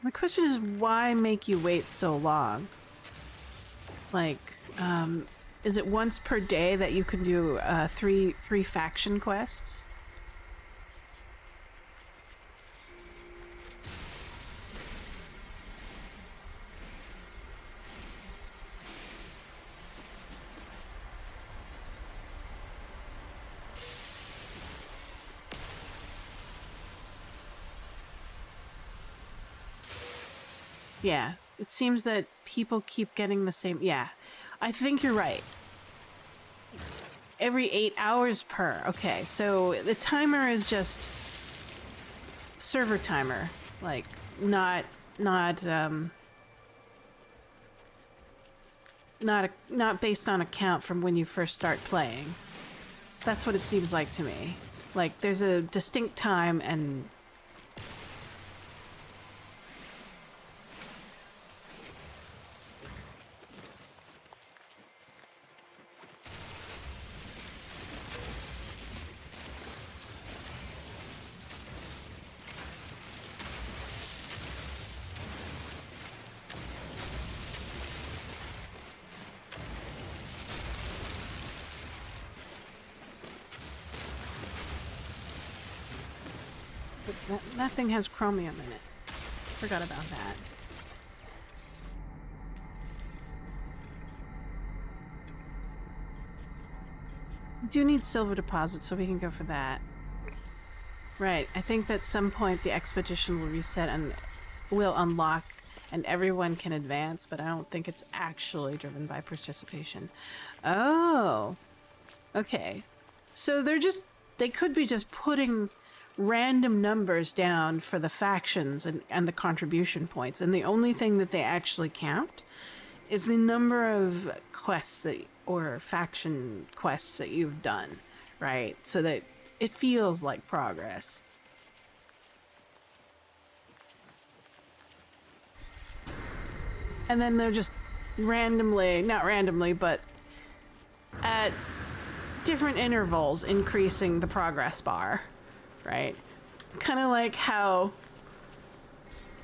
My question is, why make you wait so long? Like, is it once per day that you can do three faction quests? Yeah, it seems that people keep getting the same... Yeah, I think you're right. Every 8 hours per. Okay, so the timer is just server timer, like not not based on a count from when you first start playing. That's what it seems like to me. Like there's a distinct time and nothing has chromium in it. Forgot about that. We do need silver deposits, so we can go for that. Right, I think that at some point the expedition will reset and will unlock and everyone can advance, but I don't think it's actually driven by participation. Oh, okay. So they could be just putting random numbers down for the factions and the contribution points, and the only thing that they actually count is the number of quests or faction quests that you've done, right? So that it feels like progress. And then they're just randomly, not randomly, but at different intervals increasing the progress bar, right? Kind of like how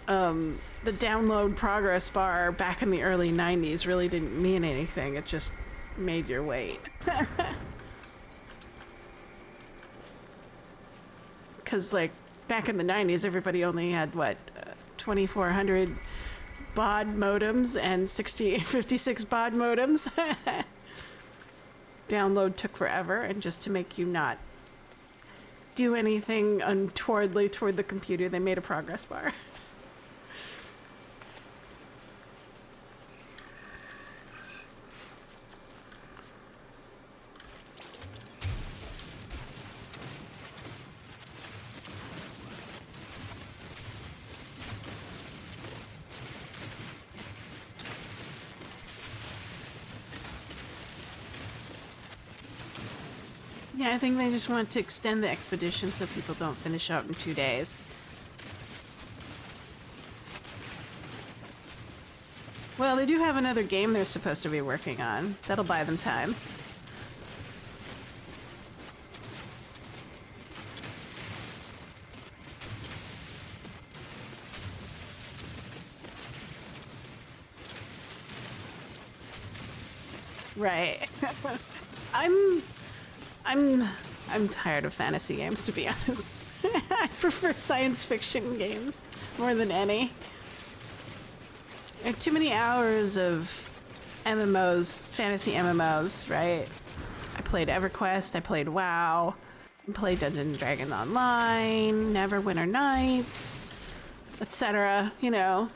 the download progress bar back in the early 90s really didn't mean anything. It just made your wait. Because, like, back in the 90s, everybody only had, what, 2,400 baud modems and 56 baud modems. Download took forever, and just to make you not do anything untowardly toward the computer, they made a progress bar. Yeah, I think they just want to extend the expedition so people don't finish out in 2 days. Well, they do have another game they're supposed to be working on. That'll buy them time. Right. I'm tired of fantasy games, to be honest. I prefer science fiction games more than any. There are too many hours of MMOs, fantasy MMOs, right? I played EverQuest, I played WoW, I played Dungeons & Dragons Online, Neverwinter Nights, etc., you know.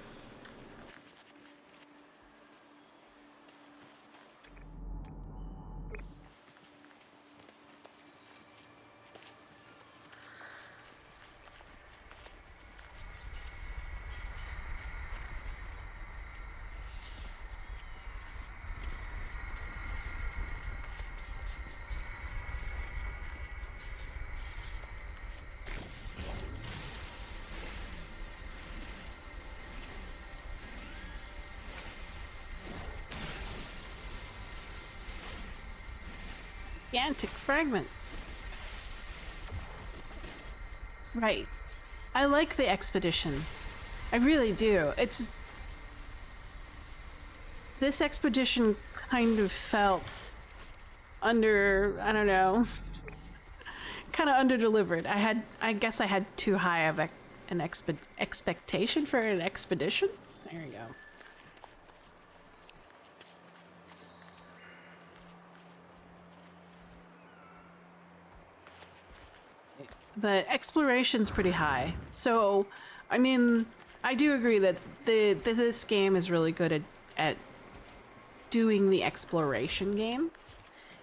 Gigantic fragments. Right. I like the expedition. I really do. This expedition kind of felt I don't know, kind of under-delivered. I guess I had too high of an expectation for an expedition. There you go. But exploration's pretty high. So, I mean, I do agree that this game is really good at doing the exploration game.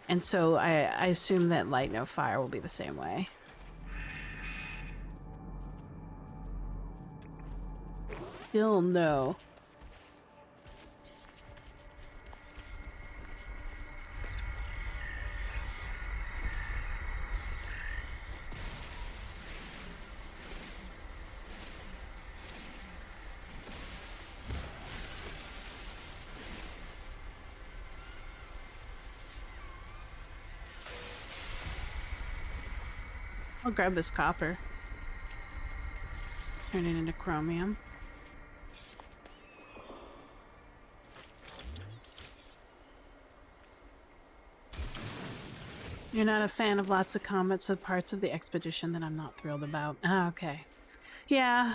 And so I assume that Light No Fire will be the same way. Still no. I'll grab this copper. Turn it into chromium. You're not a fan of lots of comets or parts of the expedition that I'm not thrilled about. Ah, okay. Yeah.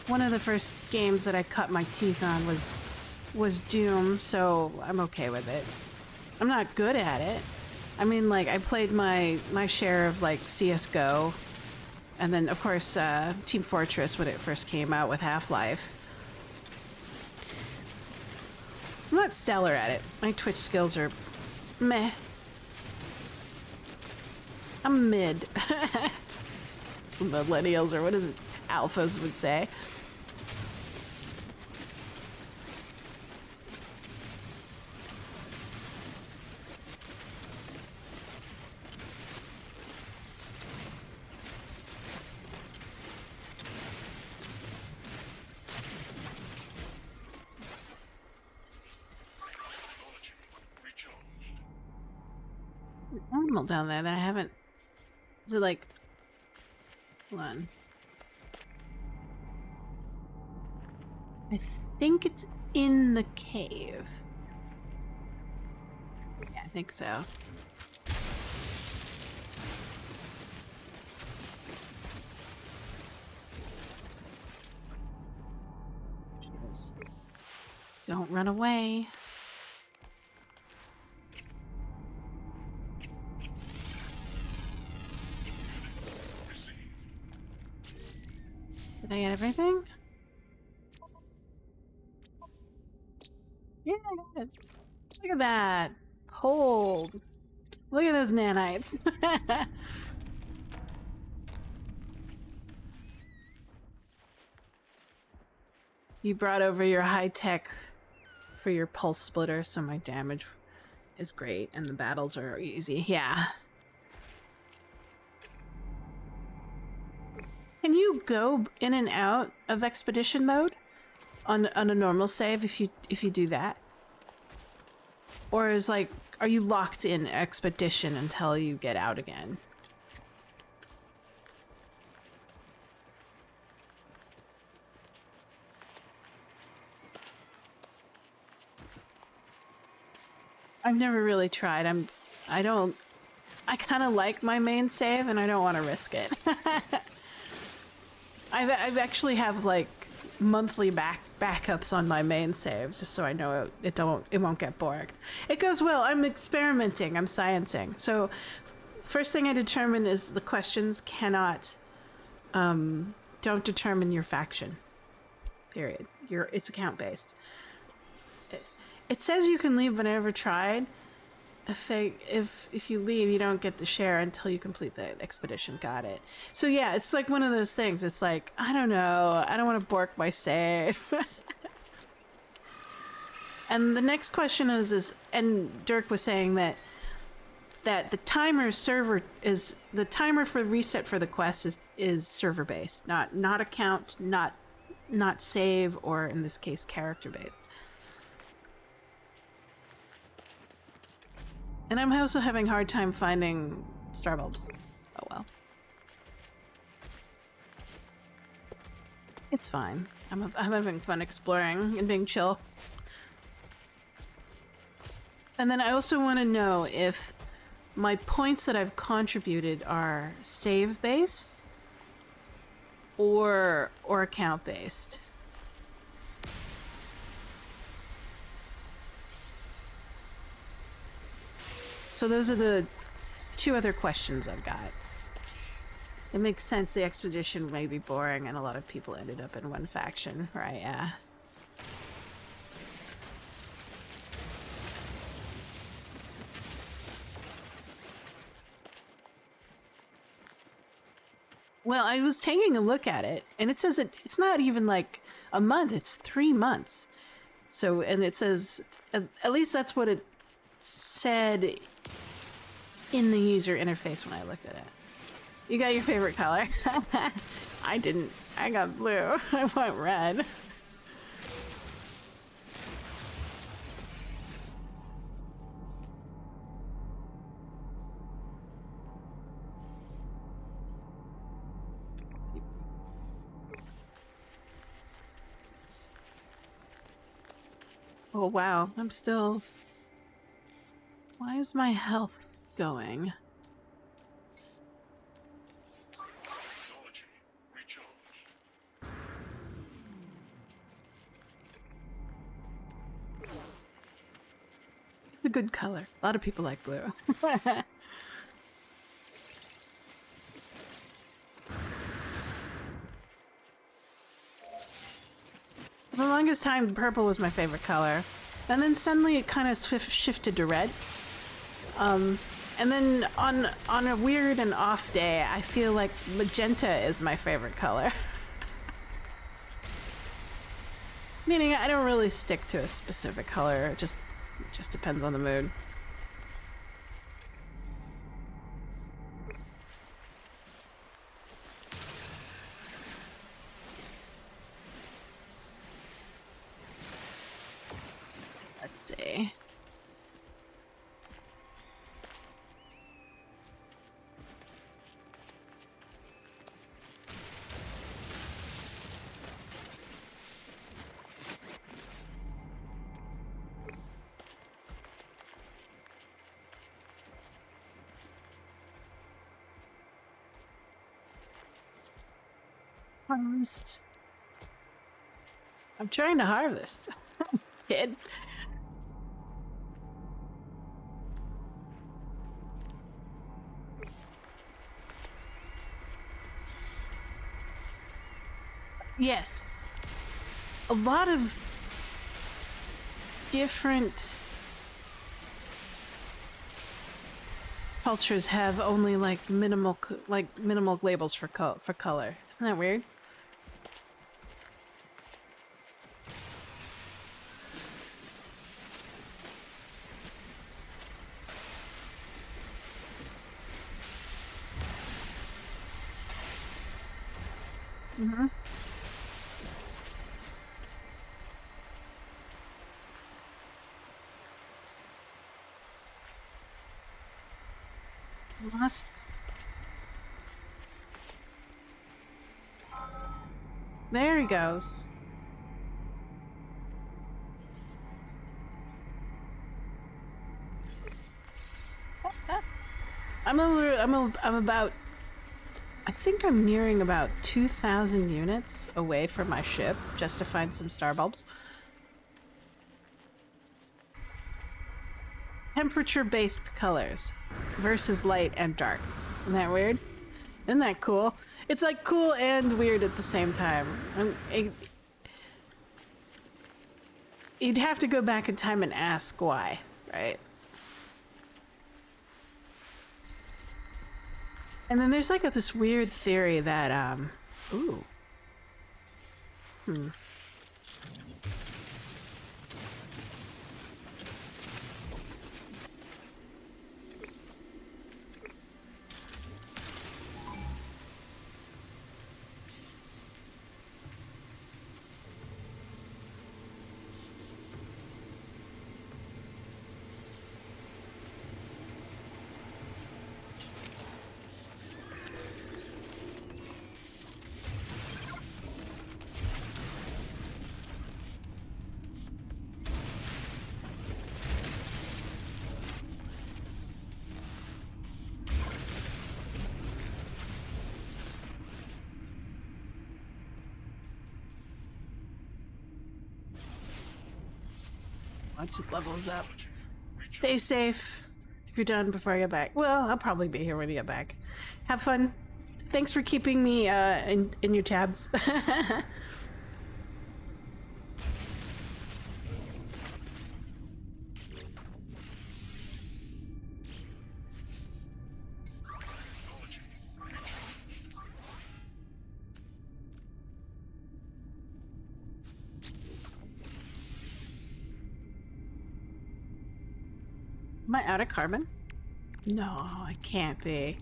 One of the first games that I cut my teeth on was Doom, so I'm okay with it. I'm not good at it. I mean, like, I played my share of, like, CSGO, and then, of course, Team Fortress when it first came out with Half-Life. I'm not stellar at it. My Twitch skills are meh. I'm mid. Some millennials, or what is it, alphas would say. Animal down there that I haven't. Is it like? Hold on. I think it's in the cave. Yeah, I think so. Don't run away. Did I get everything? Yeah, I got it. Look at that. Hold. Look at those nanites. You brought over your high tech for your pulse splitter, so my damage is great and the battles are easy. Yeah. Can you go in and out of expedition mode on a normal save if you do that? Or is like, are you locked in expedition until you get out again? I've never really tried. I kind of like my main save and I don't want to risk it. I've actually have like monthly backups on my main saves just so I know it won't get borked. It goes well. I'm experimenting. I'm sciencing. So first thing I determine is the questions cannot don't determine your faction. Period. It's account based. It says you can leave, but I never tried. If you leave, you don't get the share until you complete the expedition. Got it. So yeah, it's like one of those things. It's like, I don't know. I don't want to bork my save. And the next question is, and Dirk was saying that the timer for reset for the quest is server based, not account, not save, or in this case, character based. And I'm also having a hard time finding star bulbs. Oh well. It's fine. I'm having fun exploring and being chill. And then I also want to know if my points that I've contributed are save based or account based. So those are the two other questions I've got. It makes sense the expedition may be boring and a lot of people ended up in one faction, right? Yeah. Well, I was taking a look at it, and it says it's not even like a month, it's 3 months. So, and it says, at least that's what it said in the user interface when I looked at it. You got your favorite color? I didn't. I got blue. I went red. Oh wow, I'm still... Why is my health going? Technology recharged. It's a good color. A lot of people like blue. For the longest time, purple was my favorite color. And then suddenly it kind of shifted to red. And then on a weird and off day, I feel like magenta is my favorite color. Meaning I don't really stick to a specific color, it just depends on the mood. Let's see. Harvest. I'm trying to harvest, kid. Yes. A lot of different cultures have only like minimal labels for color. Isn't that weird? Mm-hmm. Lost. There he goes. I'm about, I think I'm nearing about 2,000 units away from my ship just to find some star bulbs. Temperature-based colors versus light and dark. Isn't that weird? Isn't that cool? It's like cool and weird at the same time. You'd have to go back in time and ask why, right? And then there's like this weird theory that, ooh. Watch it levels up. Stay safe if you're done before I get back. Well, I'll probably be here when you get back. Have fun. Thanks for keeping me in your tabs. Technology recharged. Am I out of carbon? No, I can't be.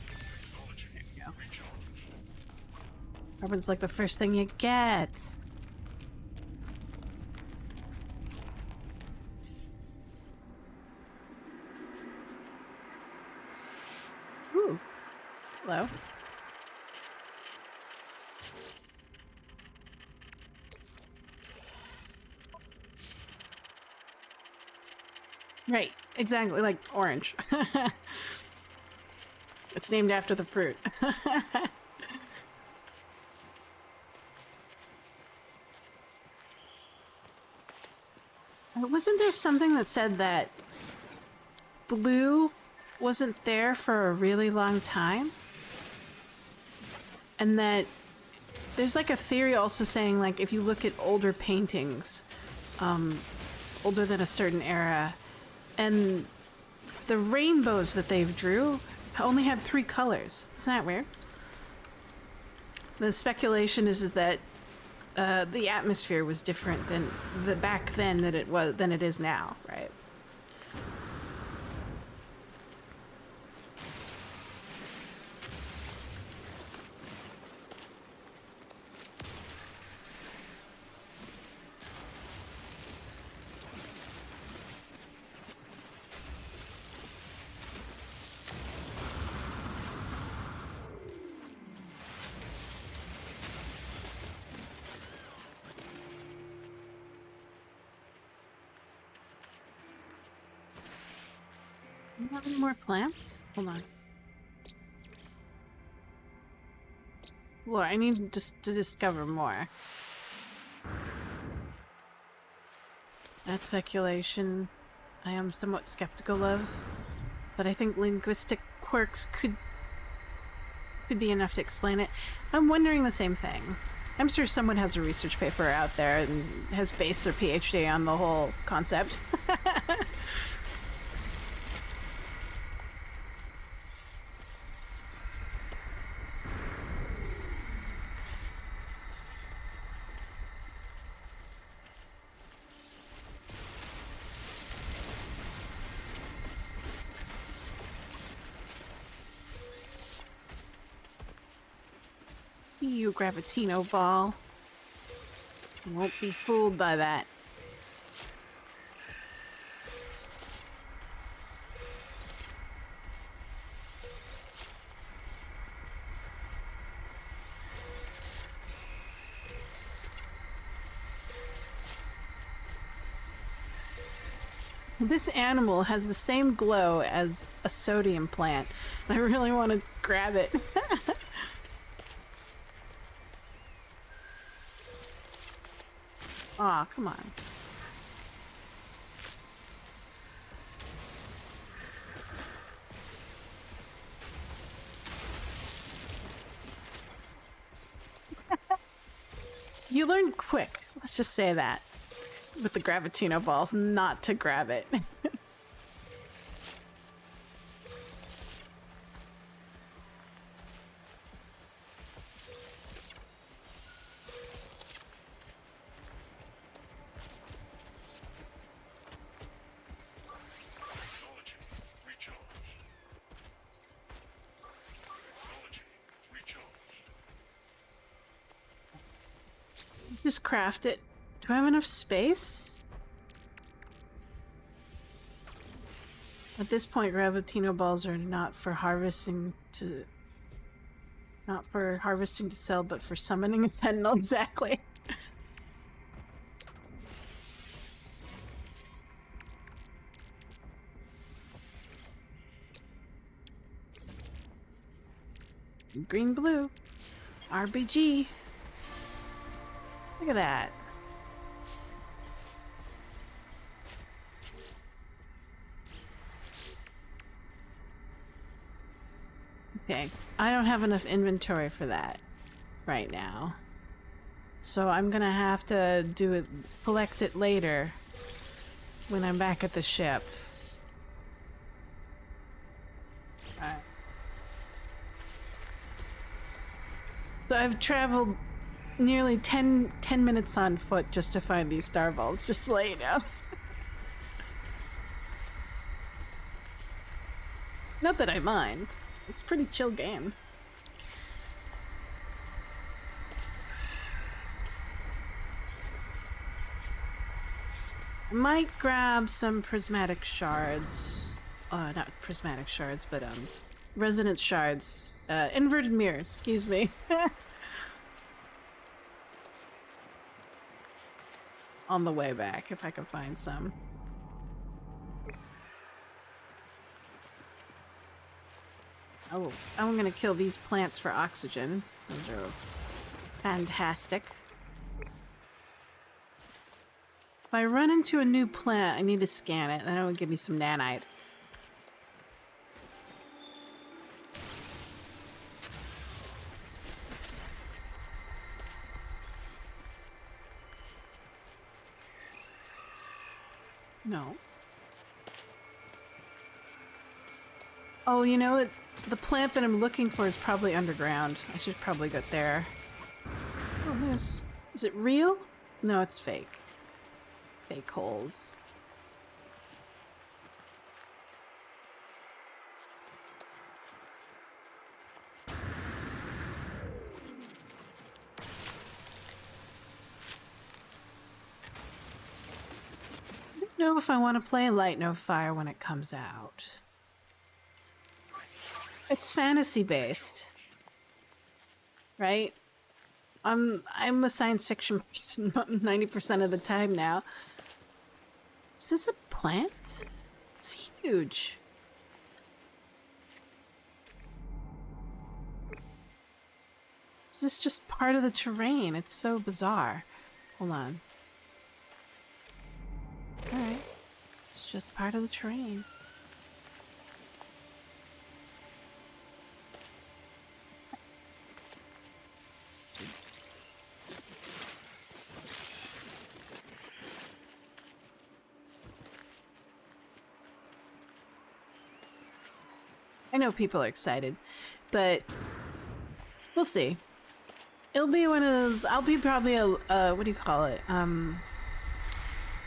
Technology recharged. Carbon's like the first thing you get. Ooh. Hello. Right, exactly, like orange. It's named after the fruit. Wasn't there something that said that blue wasn't there for a really long time? And that there's like a theory also saying, like, if you look at older paintings, older than a certain era, and the rainbows that they've drew only had 3 colors. Isn't that weird? The speculation is that the atmosphere was different than back then than it is now, right? Do you have any more plants? Hold on. Laura, I need just to discover more. That speculation I am somewhat skeptical of, but I think linguistic quirks could be enough to explain it. I'm wondering the same thing. I'm sure someone has a research paper out there and has based their PhD on the whole concept. You Gravitino ball. You won't be fooled by that. This animal has the same glow as a sodium plant. I really want to grab it. Aw, come on. You learned quick, let's just say that, with the Gravitino balls, not to grab it. Technology recharged. Technology recharged. Let's just craft it. Do I have enough space? At this point, Gravitino balls are not for harvesting to... Not for harvesting to sell, but for summoning a sentinel, exactly. Green, blue. RBG. Look at that. Okay, I don't have enough inventory for that right now. So I'm gonna have to do it, collect it later when I'm back at the ship. Alright. So I've traveled nearly 10 minutes on foot just to find these star vaults, just to let you know. Not that I mind. It's a pretty chill game. I might grab some prismatic shards. Not prismatic shards, but resonance shards. Inverted mirrors, excuse me. On the way back, if I can find some. Oh, I'm gonna kill these plants for oxygen. Those are fantastic. If I run into a new plant, I need to scan it, and then it will give me some nanites. No. Oh, you know what? The plant that I'm looking for is probably underground. I should probably get there. Oh, there's... Is it real? No, it's fake. Fake holes. I don't know if I want to play Light No Fire when it comes out. It's fantasy based, right? I'm a science fiction person 90% of the time now. Is this a plant? It's huge. Is this just part of the terrain? It's so bizarre. Hold on. Alright. It's just part of the terrain. I know people are excited, but we'll see. It'll be one of those. I'll be probably a what do you call it?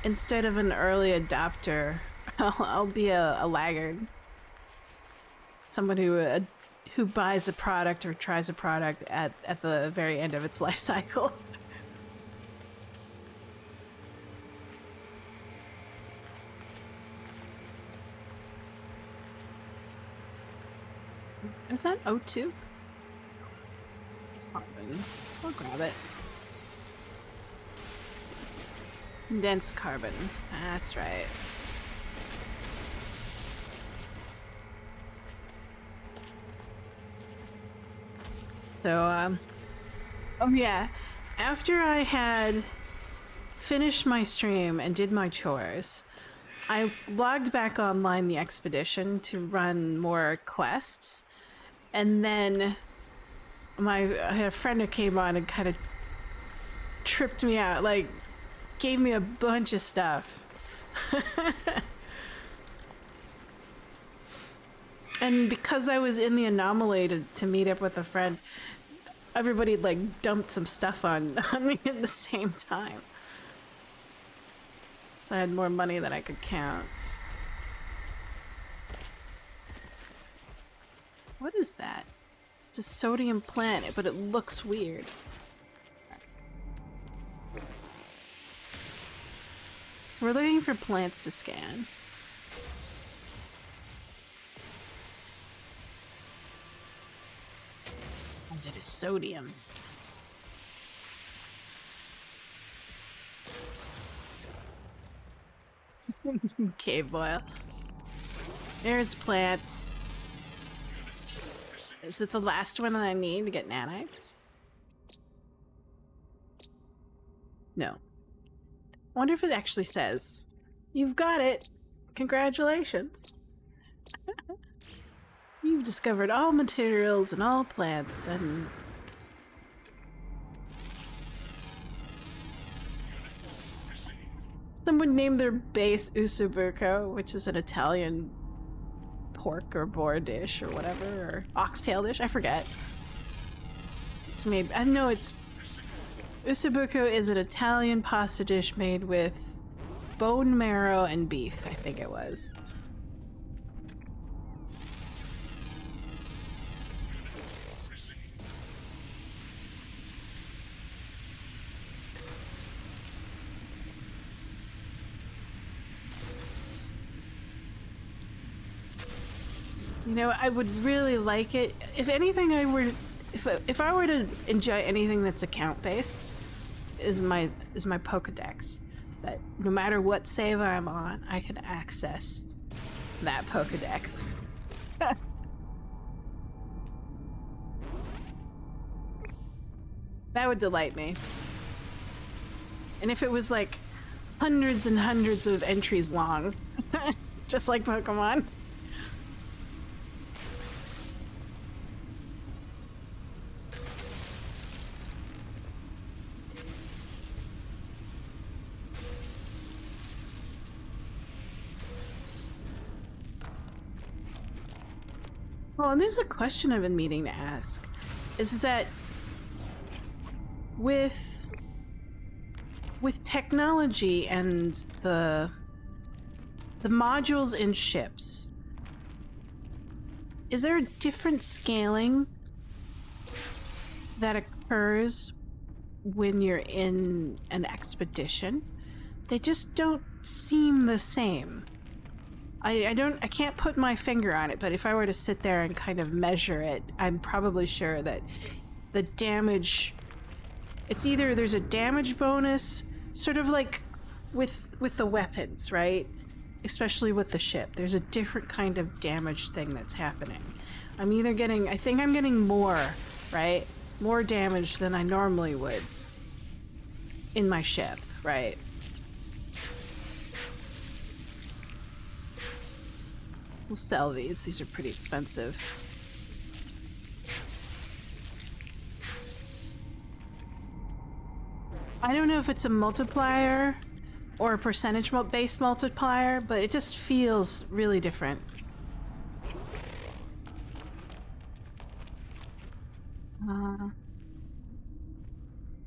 Instead of an early adopter, I'll be a laggard. Someone who buys a product or tries a product at the very end of its life cycle. Is that O2? It's carbon. I'll grab it. Condensed carbon. That's right. So, oh yeah. After I had finished my stream and did my chores, I logged back online the expedition to run more quests. And then I had a friend who came on and kind of tripped me out, like gave me a bunch of stuff. And because I was in the anomaly to meet up with a friend, everybody like dumped some stuff on me at the same time. So I had more money than I could count. What is that? It's a sodium plant, but it looks weird. So we're looking for plants to scan. Is it a sodium? Cave oil. There's plants. Is it the last one that I need to get nanites? No. I wonder if it actually says, "You've got it. Congratulations." You've discovered all materials and all plants, and someone named their base Usuburco, which is an Italian pork or boar dish or whatever, or oxtail dish, I forget. It's made, I know it's, Usuburco is an Italian pasta dish made with bone marrow and beef, I think it was. You know, I would really like it. If anything, if I were to enjoy anything that's account based, is my Pokedex. That no matter what save I'm on, I can access that Pokedex. That would delight me. And if it was like hundreds and hundreds of entries long, just like Pokemon. Well, and there's a question I've been meaning to ask, is that with technology and the modules in ships, is there a different scaling that occurs when you're in an expedition? They just don't seem the same. I can't put my finger on it, but if I were to sit there and kind of measure it, I'm probably sure that the damage, it's either there's a damage bonus, sort of like with the weapons, right? Especially with the ship. There's a different kind of damage thing that's happening. I'm either getting, I think I'm getting more, right? More damage than I normally would in my ship, right? We'll sell these. These are pretty expensive. I don't know if it's a multiplier or a percentage-based multiplier, but it just feels really different.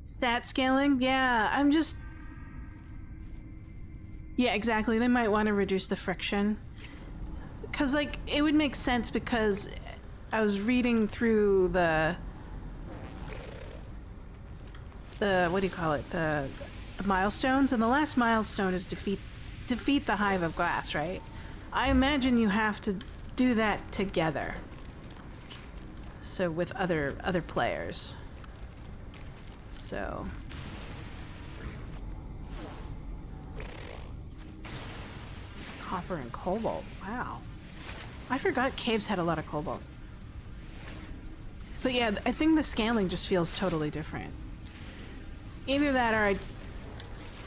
Stat scaling? Yeah, I'm just... Yeah, exactly. They might want to reduce the friction. Because, like, it would make sense because I was reading through the what do you call it? The milestones, and the last milestone is defeat the Hive of Glass, right? I imagine you have to do that together. So with other players. So copper and cobalt. Wow. I forgot caves had a lot of cobalt. But yeah, I think the scaling just feels totally different. Either that or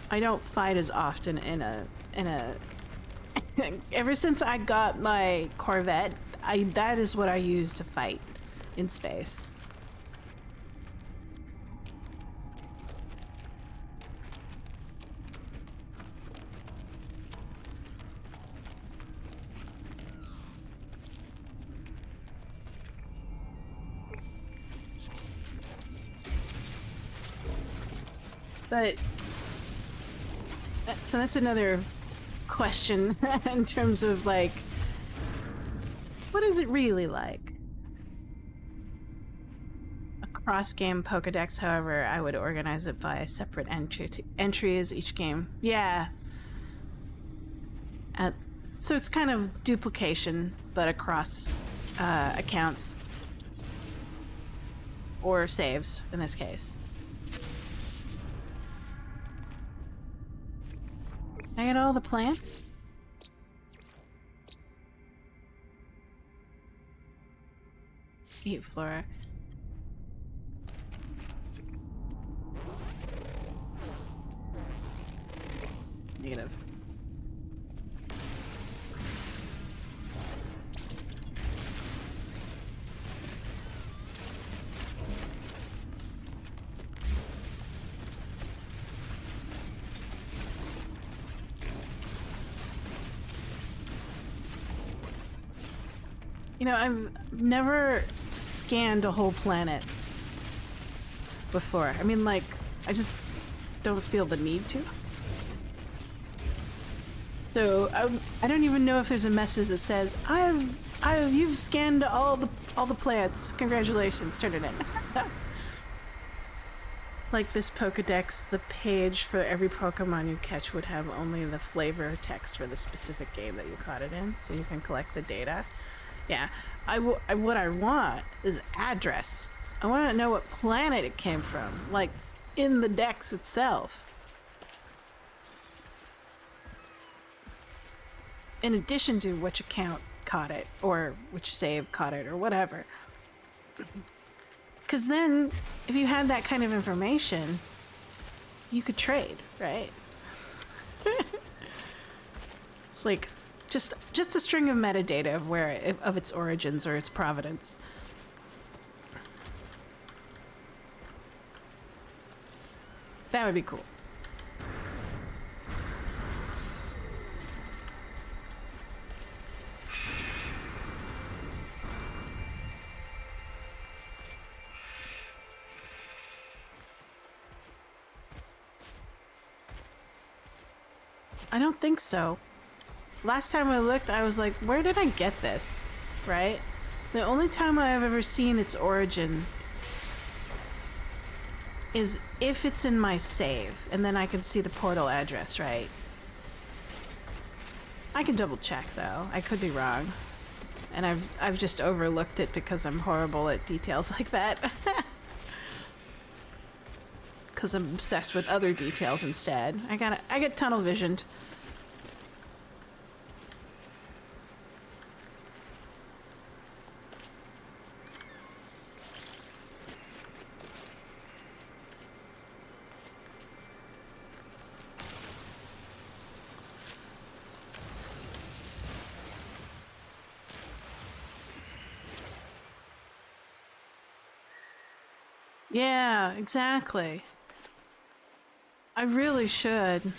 I don't fight as often in a ever since I got my Corvette, that is what I use to fight in space. But so that's another question in terms of like, what is it really like? A cross-game Pokedex, however, I would organize it by separate entries each game. Yeah. So it's kind of duplication, but across accounts. Or saves, in this case. Can I get all the plants? Eat flora. Negative. You know, I've never scanned a whole planet before. I mean, like, I just don't feel the need to. So I don't even know if there's a message that says you've scanned all the plants. Congratulations, turn it in. Like this Pokedex, the page for every Pokemon you catch would have only the flavor text for the specific game that you caught it in, so you can collect the data. Yeah, what I want is address. I want to know what planet it came from, like in the dex itself. In addition to which account caught it, or which save caught it, or whatever. Because then, if you had that kind of information, you could trade, right? It's like just a string of metadata of of its origins or its provenance. That would be cool. I don't think so. Last time I looked, I was like, where did I get this? Right? The only time I've ever seen its origin is if it's in my save, and then I can see the portal address, right? I can double check though. I could be wrong. And I've just overlooked it because I'm horrible at details like that. Because I'm obsessed with other details instead. I get tunnel visioned. Yeah, exactly. I really should.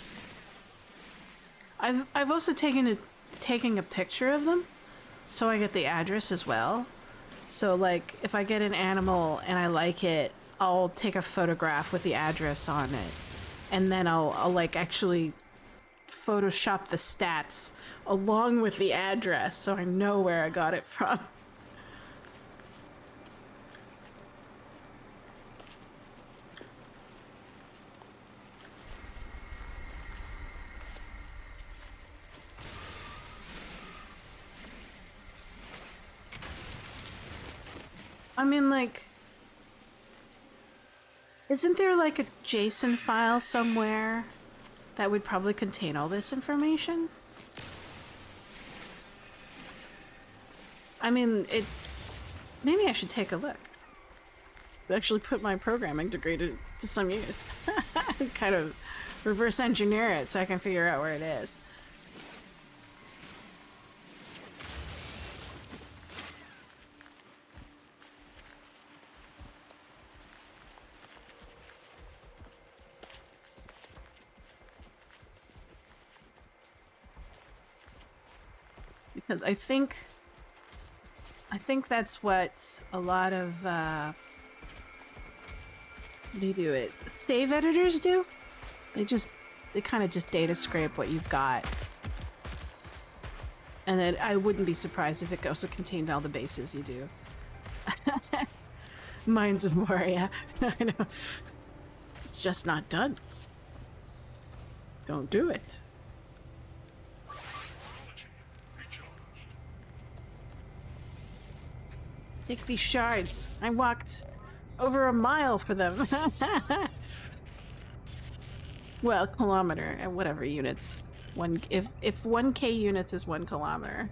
I've also taking a picture of them, so I get the address as well. So like, if I get an animal and I like it, I'll take a photograph with the address on it, and then I'll like actually Photoshop the stats along with the address, so I know where I got it from. I mean, like, isn't there like a JSON file somewhere that would probably contain all this information? I mean, maybe I should take a look. Actually put my programming degree to some use. Kind of reverse engineer it so I can figure out where it is. Because I think that's what a lot of what do you do it? Save editors do? They kind of just data scrape what you've got. And then I wouldn't be surprised if it also contained all the bases you do. Mines of Moria. I know. It's just not done. Don't do it. Take these shards. I walked over a mile for them. Well, kilometer and whatever units. If 1K units is 1 kilometer.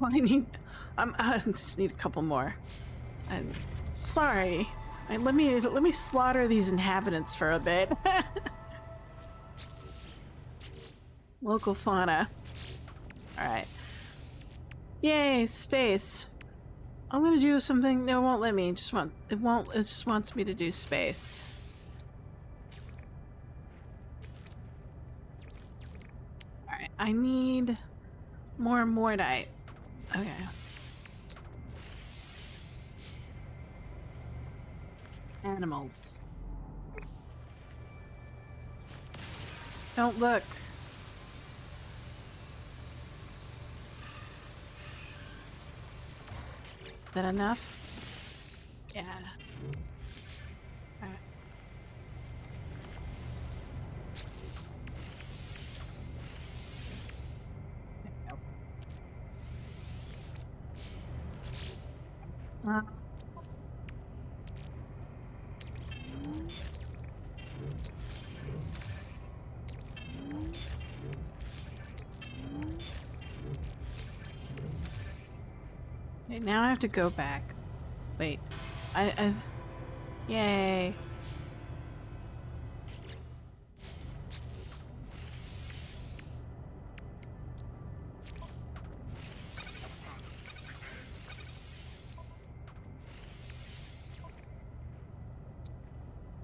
I just need a couple more. And sorry. Let me slaughter these inhabitants for a bit. Local fauna. Alright. Yay, space. I'm gonna do something. No, it won't let me. It just wants me to do space. All right. I need more mortite. Okay. Animals. Don't look. Is that enough? Yeah. Alright. Okay, now I have to go back. Wait. Yay.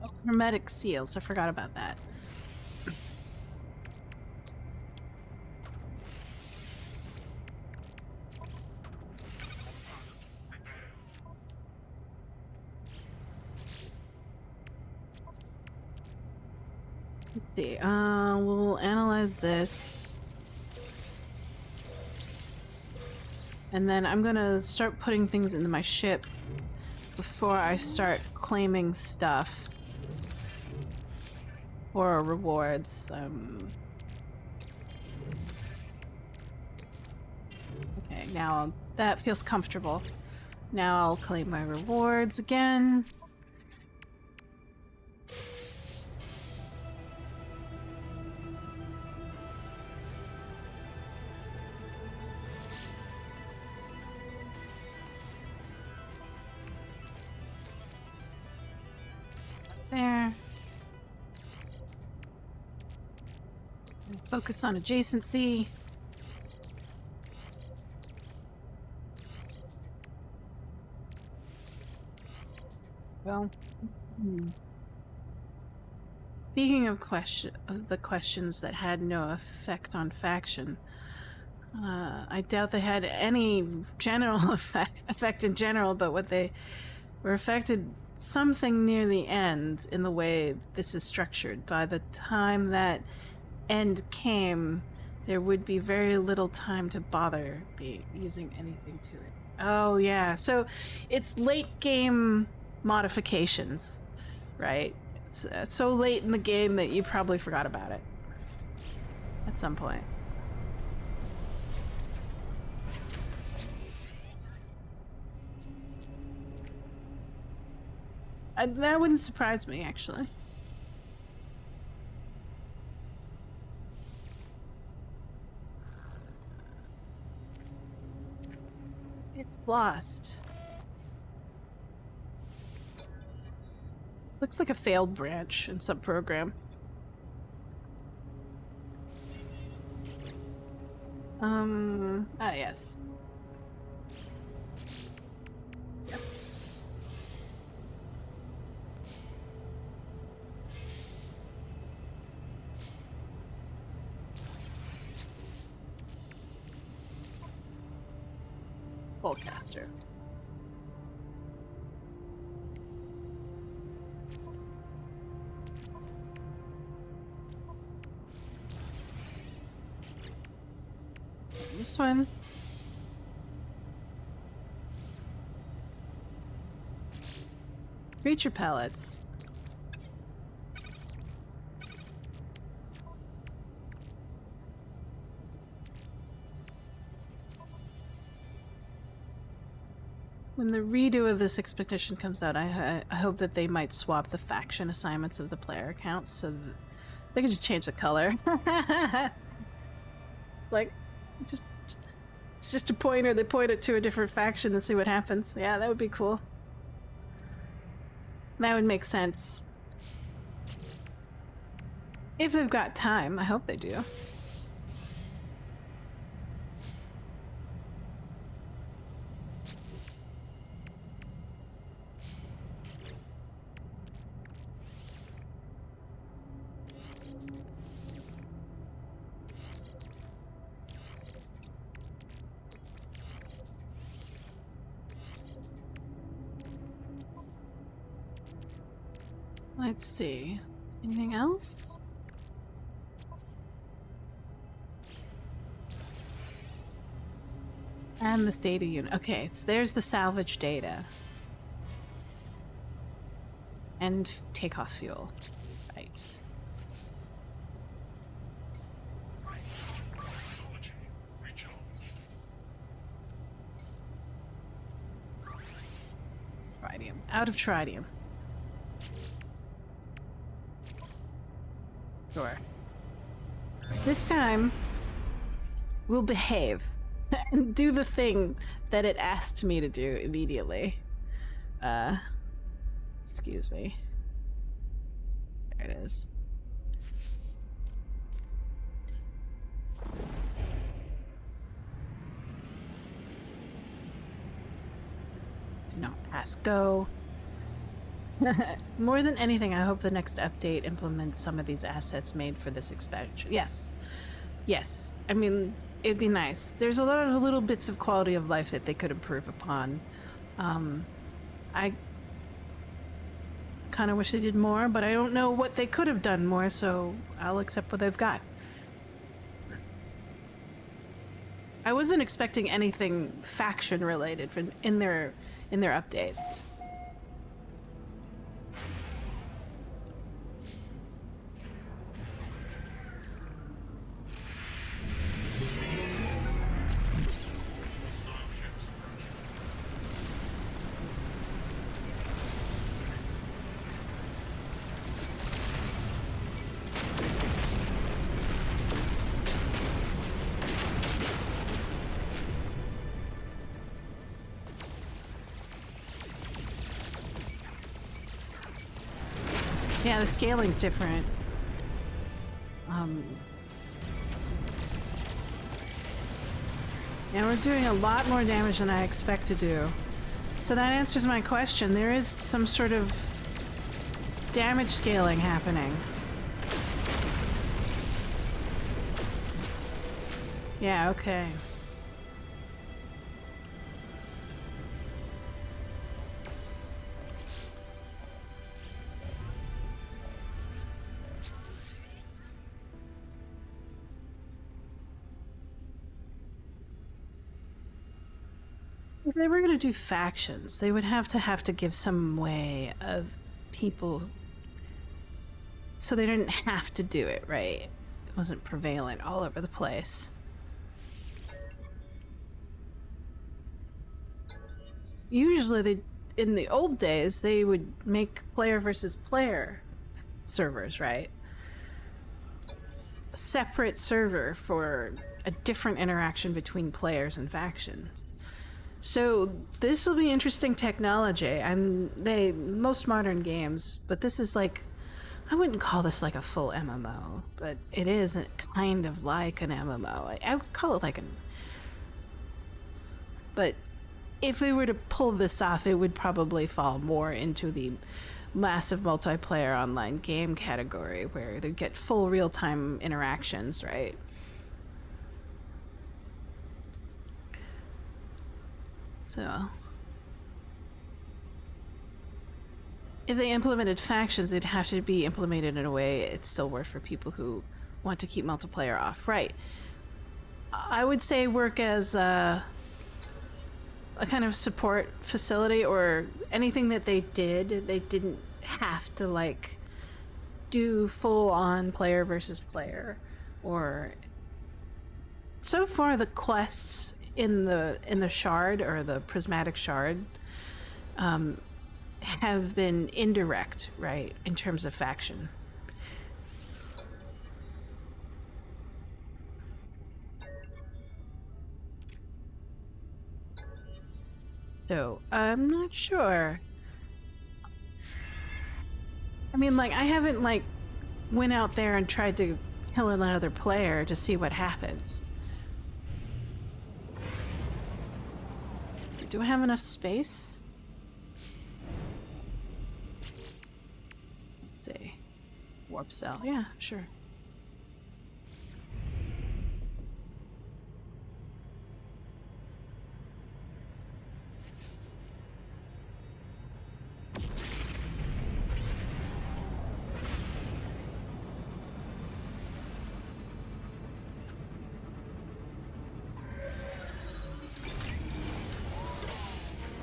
Oh, hermetic seals. I forgot about that. Let's see. We'll analyze this. And then I'm gonna start putting things into my ship before I start claiming stuff for rewards. Okay, now that feels comfortable. Now I'll claim my rewards again. There. And focus on adjacency. Well, speaking of the questions that had no effect on faction, I doubt they had any general effect in general, but what they were affected something near the end in the way this is structured. By the time that end came, there would be very little time to bother using anything to it. Oh yeah, so it's late game modifications, right? It's so late in the game that you probably forgot about it at some point. That wouldn't surprise me, actually. It's lost. Looks like a failed branch in some program. Yes. Yep. Bowlcaster. This one. Creature pellets. When the redo of this expedition comes out, I hope that they might swap the faction assignments of the player accounts so that they can just change the color. It's like, it's just a pointer. They point it to a different faction and see what happens. Yeah, that would be cool. That would make sense. If they've got time, I hope they do. Let's see. Anything else? And this data unit. Okay, so there's the salvage data. And takeoff fuel. Right. Technology recharged. Tritium. Out of tritium. Sure. This time, we'll behave and do the thing that it asked me to do immediately. Excuse me. There it is. Do not pass go. More than anything, I hope the next update implements some of these assets made for this expansion. Yes. Yes. I mean, it'd be nice. There's a lot of little bits of quality of life that they could improve upon. I kind of wish they did more, but I don't know what they could have done more, so I'll accept what they've got. I wasn't expecting anything faction related from in their updates. Yeah, the scaling's different. And we're doing a lot more damage than I expect to do. So that answers my question. There is some sort of damage scaling happening. Yeah, okay. If they were going to do factions, they would have to give some way of people so they didn't have to do it, right? It wasn't prevalent all over the place. Usually in the old days, they would make player versus player servers, right? A separate server for a different interaction between players and factions. So this will be interesting technology, and most modern games, but this is like, I wouldn't call this like a full MMO, but it is kind of like an MMO. I would call it like an, but if we were to pull this off, it would probably fall more into the massive multiplayer online game category where they get full real-time interactions, right? So if they implemented factions, they'd have to be implemented in a way it still works for people who want to keep multiplayer off. Right. I would say work as a kind of support facility, or anything that they didn't have to like do full on player versus player. Or so far the quests in the shard, or the prismatic shard, have been indirect, right, in terms of faction. So I'm not sure. I mean, like, I haven't like went out there and tried to kill another player to see what happens. So do I have enough space? Let's see. Warp cell. Yeah, sure.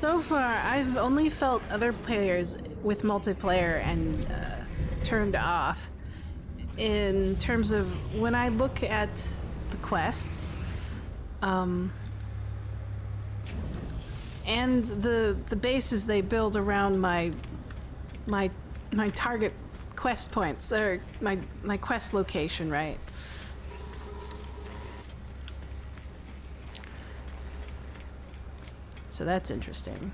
So far, I've only felt other players with multiplayer and turned off. In terms of when I look at the quests, and the bases they build around my target quest points, or my quest location, right? So that's interesting.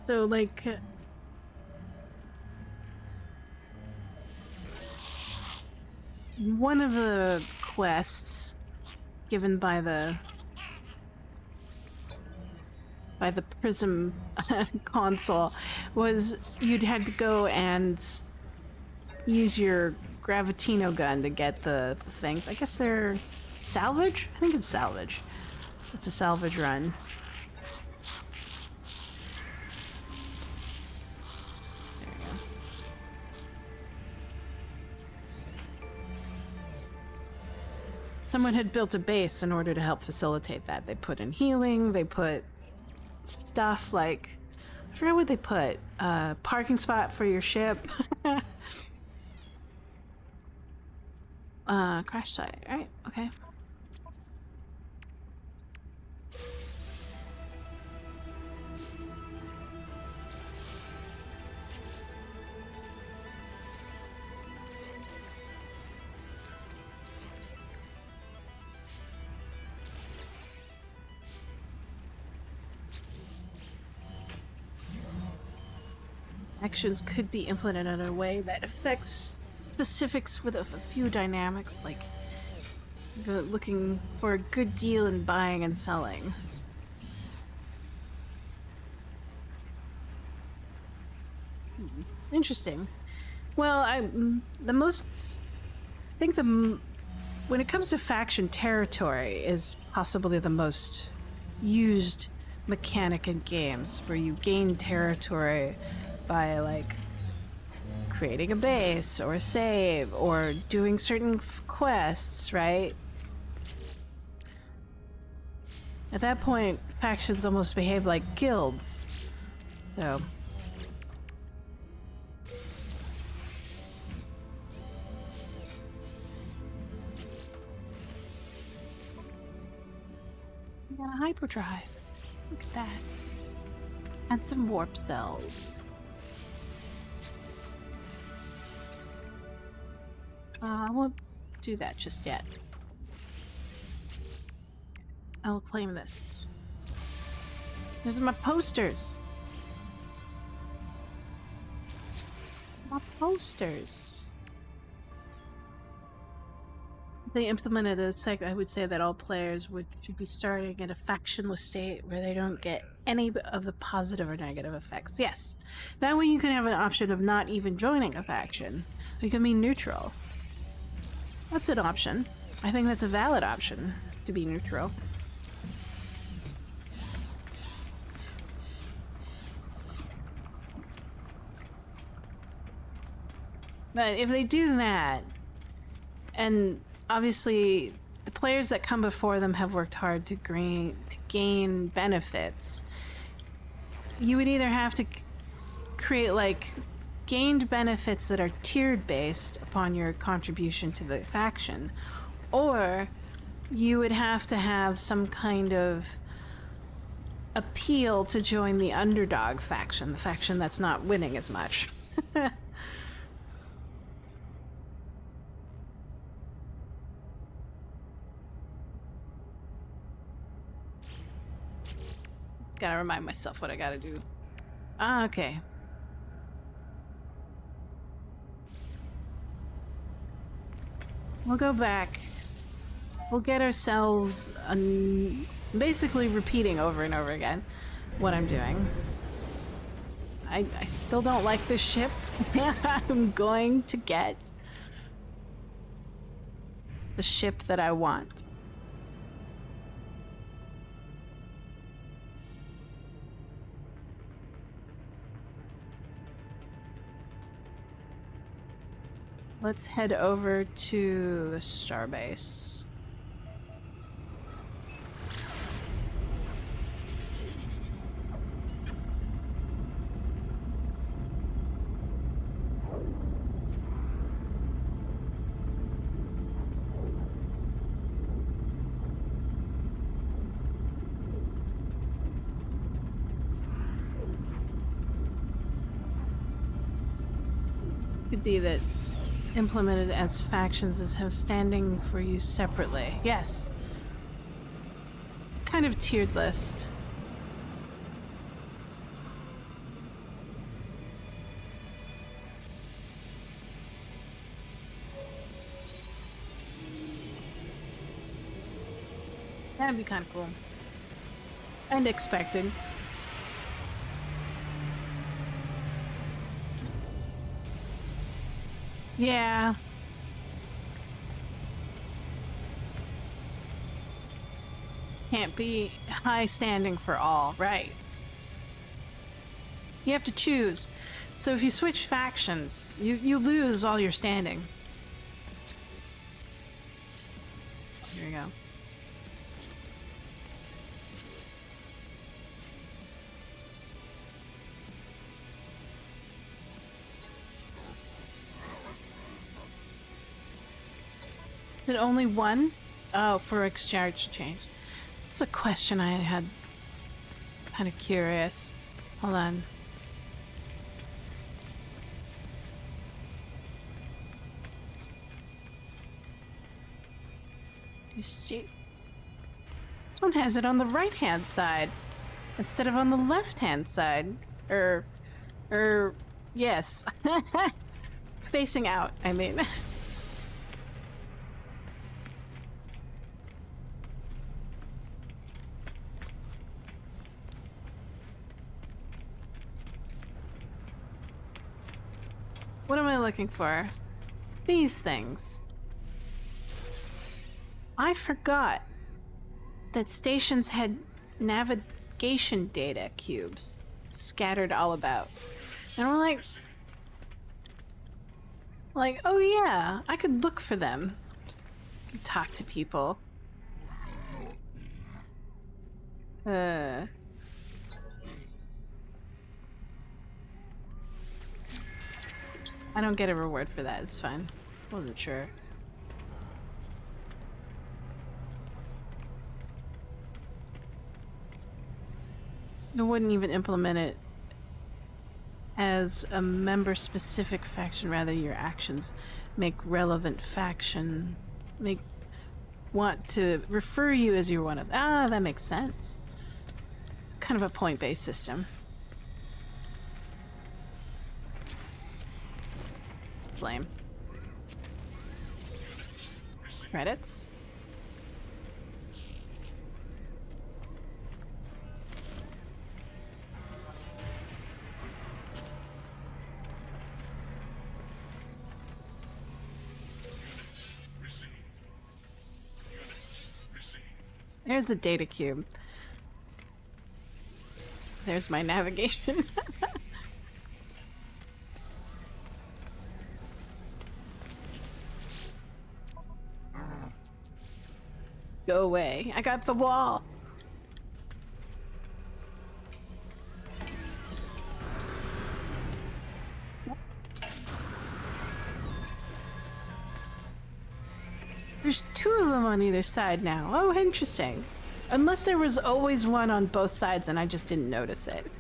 So, like, one of the quests given by the Prism console was you'd had to go and use your Gravitino gun to get the things. I guess they're salvage? I think it's salvage. It's a salvage run. There you go. Someone had built a base in order to help facilitate that. They put in healing, they put stuff like, I forgot what they put. Parking spot for your ship. Crash site, right? Okay. Actions could be implemented in a way that affects specifics with a few dynamics, like looking for a good deal in buying and selling. Interesting. Well, when it comes to faction, territory is possibly the most used mechanic in games, where you gain territory by, like, creating a base or a save or doing certain quests, right? At that point, factions almost behave like guilds. So we got a hyperdrive. Look at that. And some warp cells. I won't do that just yet. I'll claim this. These are my posters. My posters. If they implemented a sec, I would say that all players should be starting in a factionless state where they don't get any of the positive or negative effects. Yes. That way you can have an option of not even joining a faction. You can be neutral. That's an option. I think that's a valid option, to be neutral. But if they do that, and obviously the players that come before them have worked hard to gain benefits, you would either have to create, like, gained benefits that are tiered based upon your contribution to the faction, or you would have to have some kind of appeal to join the underdog faction, the faction that's not winning as much. Gotta remind myself what I gotta do. Ah, okay. We'll go back. We'll get ourselves basically repeating over and over again what I'm doing. I still don't like this ship. I'm going to get the ship that I want. Let's head over to the starbase. Could be that implemented as factions as have standing for use separately. Yes. Kind of tiered list. That'd be kind of cool. And expected. Yeah. Can't be high standing for all, right? You have to choose. So if you switch factions, you lose all your standing. Here we go. Is it only one? Oh, for exchange change. That's a question I had. Kind of curious. Hold on. You see? This one has it on the right-hand side instead of on the left-hand side. Yes. Facing out, I mean. What am I looking for? These things. I forgot that stations had navigation data cubes scattered all about. And we're like, oh yeah, I could look for them. Talk to people. I don't get a reward for that, it's fine. Wasn't sure. It wouldn't even implement it as a member-specific faction, rather your actions make relevant faction, want to refer you as you're one of. Ah, that makes sense. Kind of a point-based system. It's lame. Credits? There's a data cube. There's my navigation. Go away. I got the wall. There's two of them on either side now. Oh, interesting. Unless there was always one on both sides and I just didn't notice it.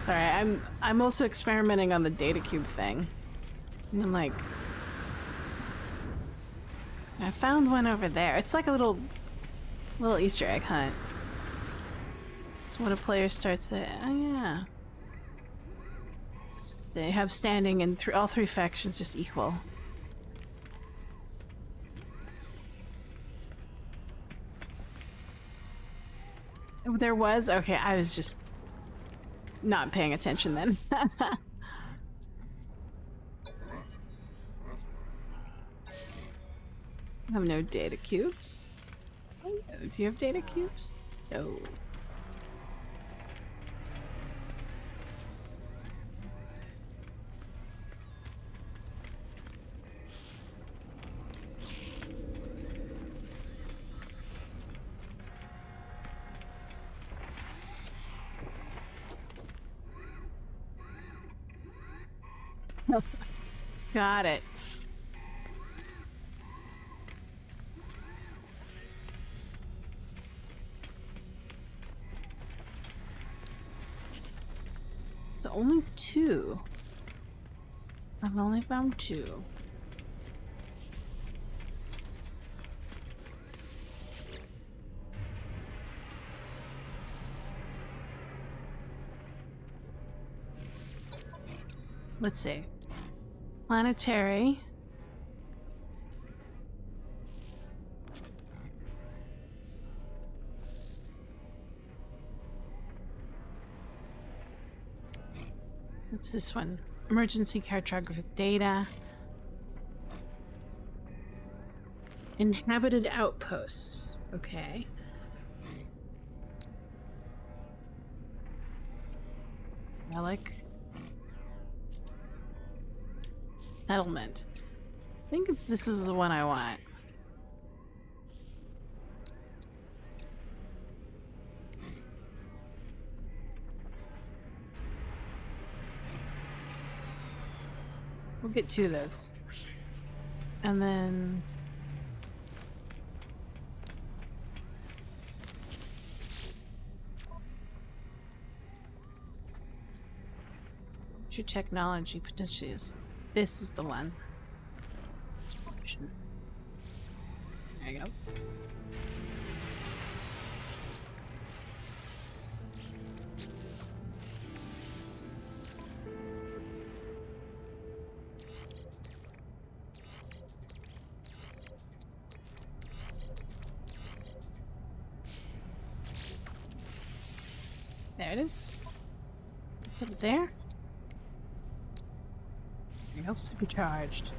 Alright, I'm also experimenting on the data cube thing. And I'm like, I found one over there. It's like a little Easter egg hunt. It's when a player starts to, oh yeah. They have standing in all three factions just equal. There was? Okay, I was just not paying attention then. I have no data cubes. Do you have data cubes? No. Got it. So only 2. I've only found 2. Let's see. Planetary. What's this one? Emergency cartographic data. Inhabited outposts. Okay. Relic. Settlement. I think this is the one I want. We'll get 2 of those. And then... Future technology potentially is... This is the one. There you go. There it is. Put it there. There you go, supercharged.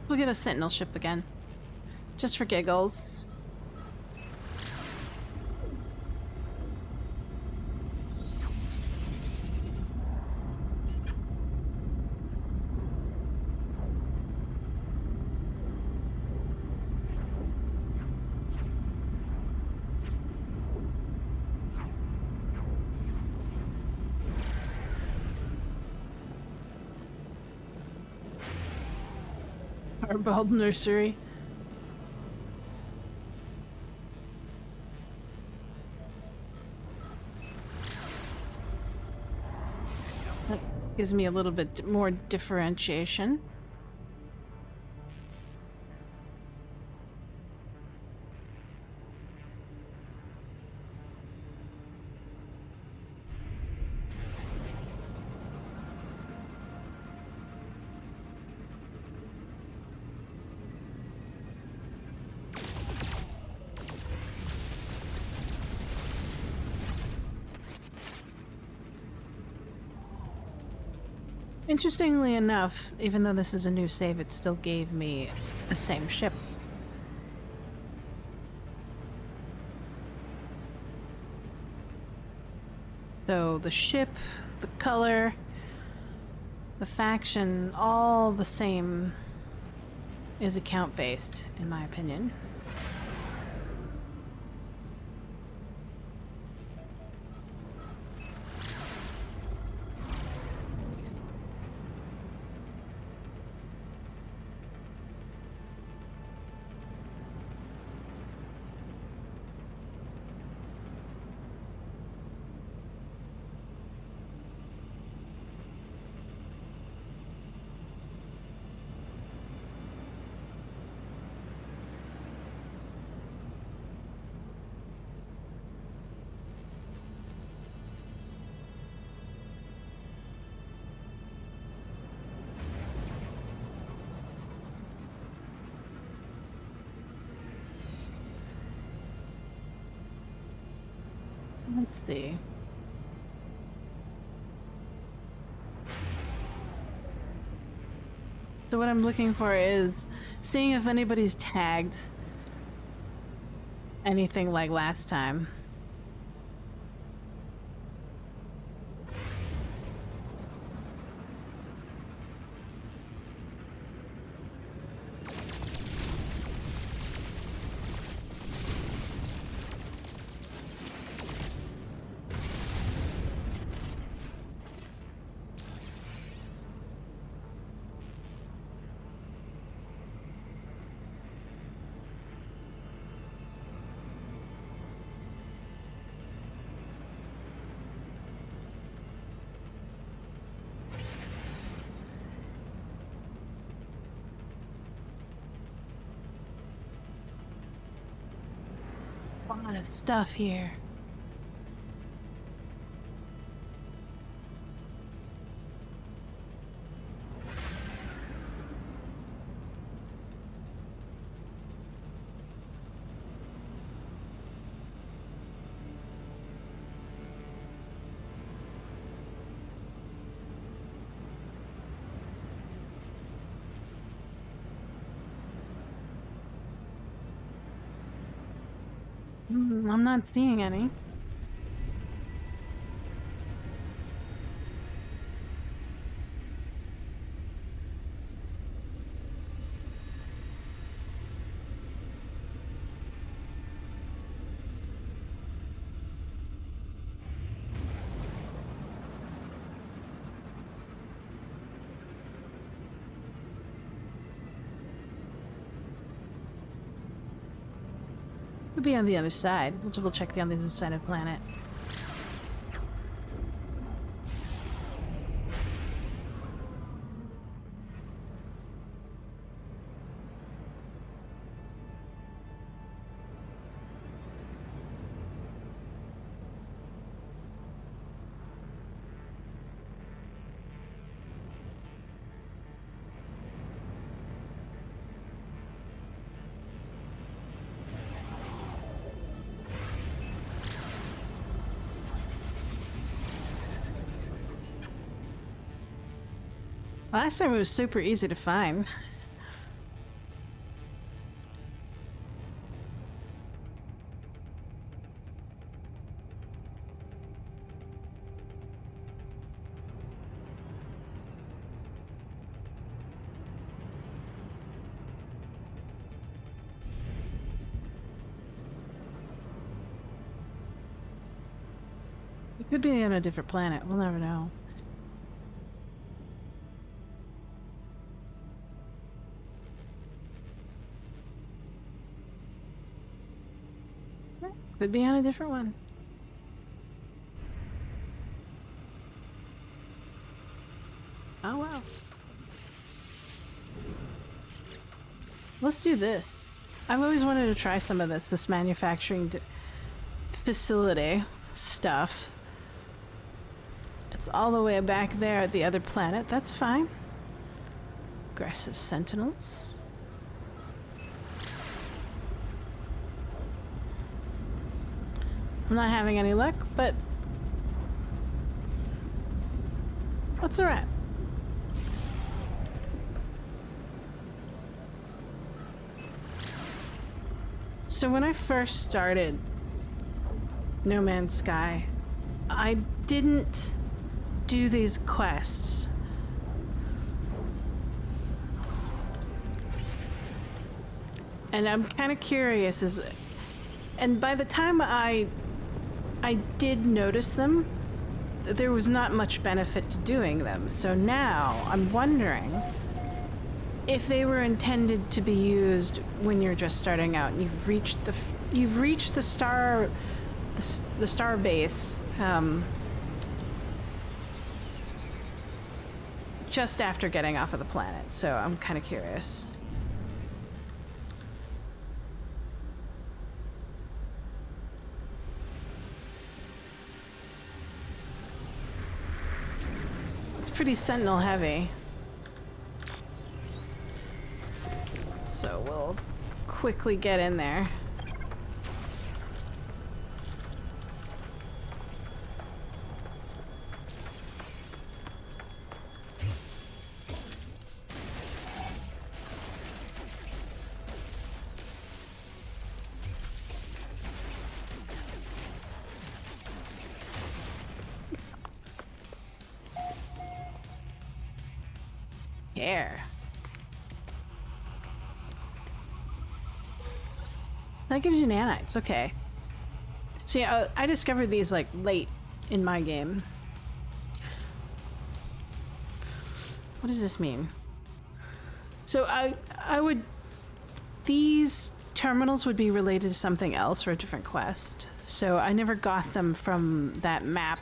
We'll get a sentinel ship again. Just for giggles. Our bulb nursery. That gives me a little bit more differentiation. Interestingly enough, even though this is a new save, it still gave me the same ship. So the ship, the color, the faction, all the same is account-based, in my opinion. Let's see. So what I'm looking for is seeing if anybody's tagged anything like last time. A lot of stuff here. I'm not seeing any. Could be on the other side. We'll double check the other side of the planet. Last time it was super easy to find. It could be on a different planet. We'll never know. Could be on a different one. Oh wow. Let's do this. I've always wanted to try some of this manufacturing facility stuff. It's all the way back there at the other planet. That's fine. Aggressive sentinels. I'm not having any luck, but what's a rat? So when I first started No Man's Sky, I didn't do these quests. And I'm kind of curious and by the time I did notice them, there was not much benefit to doing them. So now I'm wondering if they were intended to be used when you're just starting out and you've reached the star base just after getting off of the planet. So I'm kind of curious. Pretty sentinel heavy. So we'll quickly get in there. Here. That gives you nanites, okay. See, I discovered these like late in my game. What does this mean? So I would, these terminals would be related to something else or a different quest. So I never got them from that map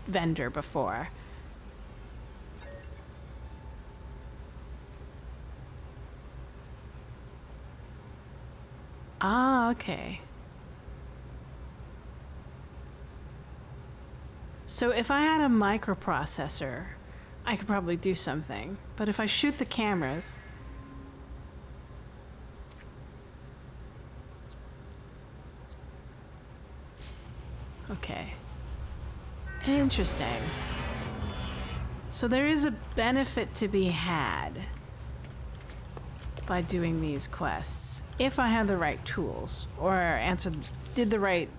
vendor before. Ah, okay. So if I had a microprocessor, I could probably do something. But if I shoot the cameras... Okay. Interesting. So there is a benefit to be had by doing these quests. If I have the right tools, or did the right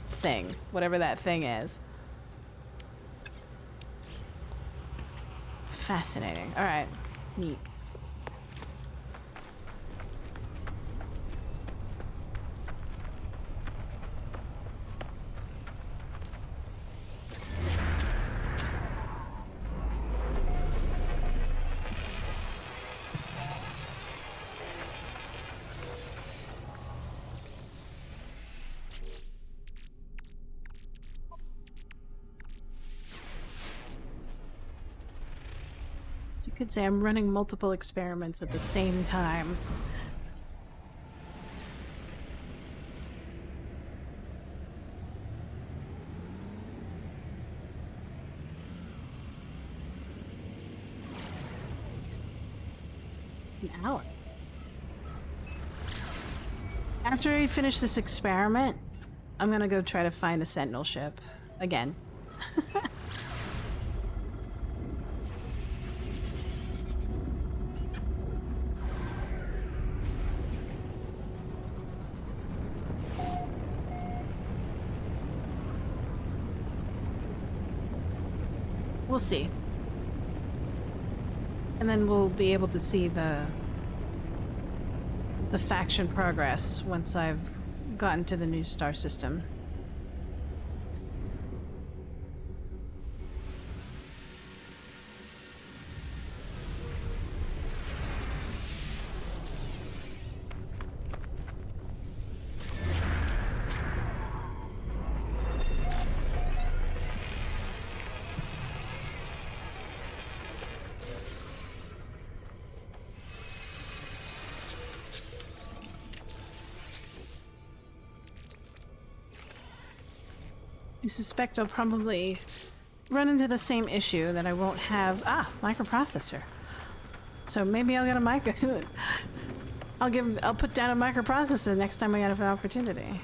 thing, whatever that thing is. Fascinating. Alright. Neat. So you could say I'm running multiple experiments at the same time. An hour. After I finish this experiment, I'm gonna go try to find a sentinel ship. Again. We'll see. And then we'll be able to see the faction progress once I've gotten to the new star system. I suspect I'll probably run into the same issue that I won't have... microprocessor. So maybe I'll get a micro... I'll put down a microprocessor next time I have an opportunity.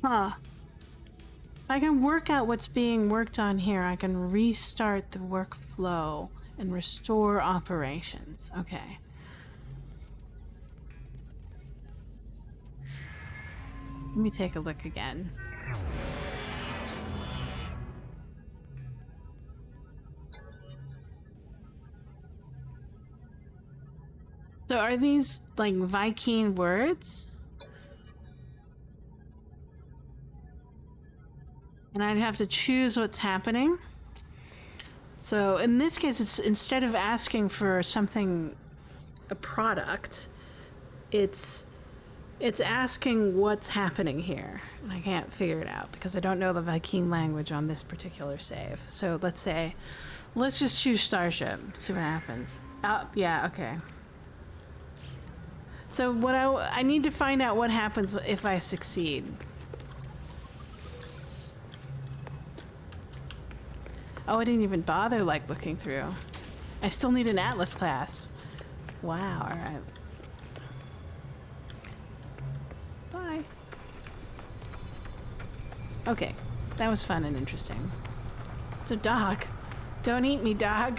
Huh. If I can work out what's being worked on here, I can restart the workflow and restore operations. Okay. Let me take a look again. So are these like Viking words? And I'd have to choose what's happening. So in this case, it's instead of asking for something, a product, it's asking what's happening here. And I can't figure it out because I don't know the Viking language on this particular save. So let's just choose Starship, see what happens. Oh, yeah, okay. So what I need to find out what happens if I succeed. Oh, I didn't even bother, like, looking through. I still need an Atlas pass. Wow, alright. Bye. Okay, that was fun and interesting. It's a dog. Don't eat me, dog.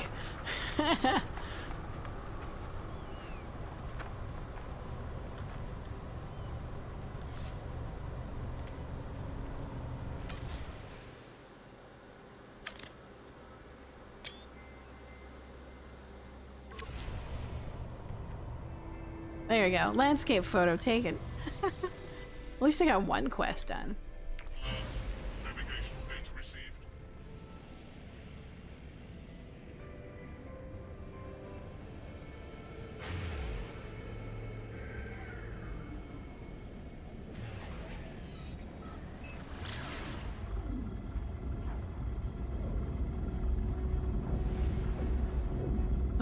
There you go. Landscape photo taken. At least I got one quest done. Navigational data received.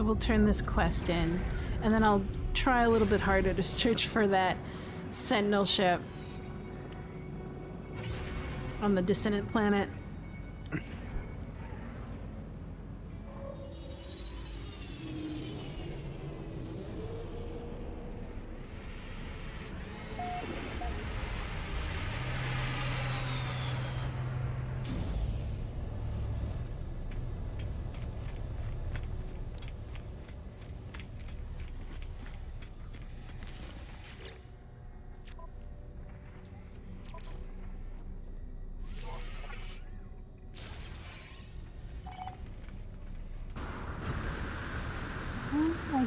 will turn this quest in, and then I'll try a little bit harder to search for that Sentinel ship on the dissonant planet.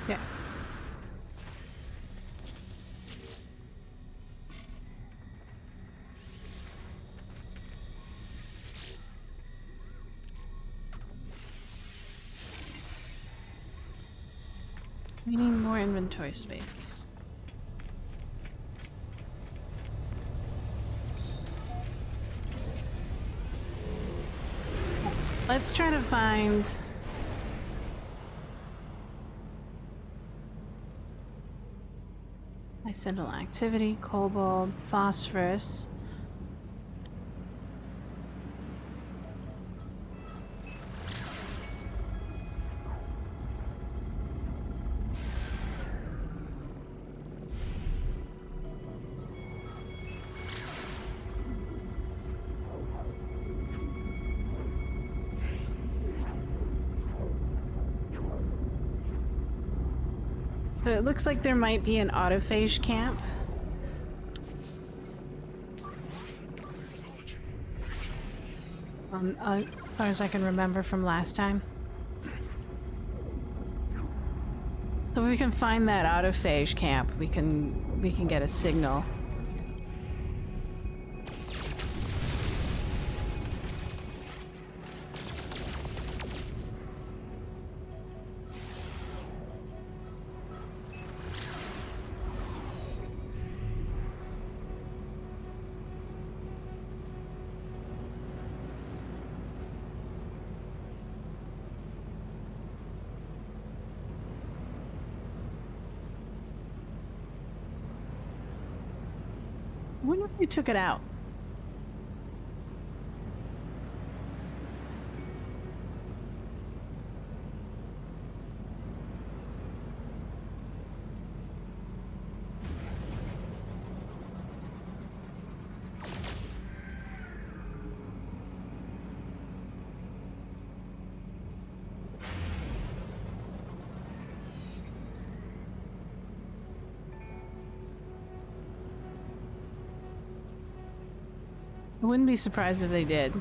Okay. We need more inventory space. Let's try to find... Sentinel activity, cobalt, phosphorus. But it looks like there might be an autophage camp. As far as I can remember from last time. So if we can find that autophage camp, we can get a signal. I wonder if we took it out. I wouldn't be surprised if they did.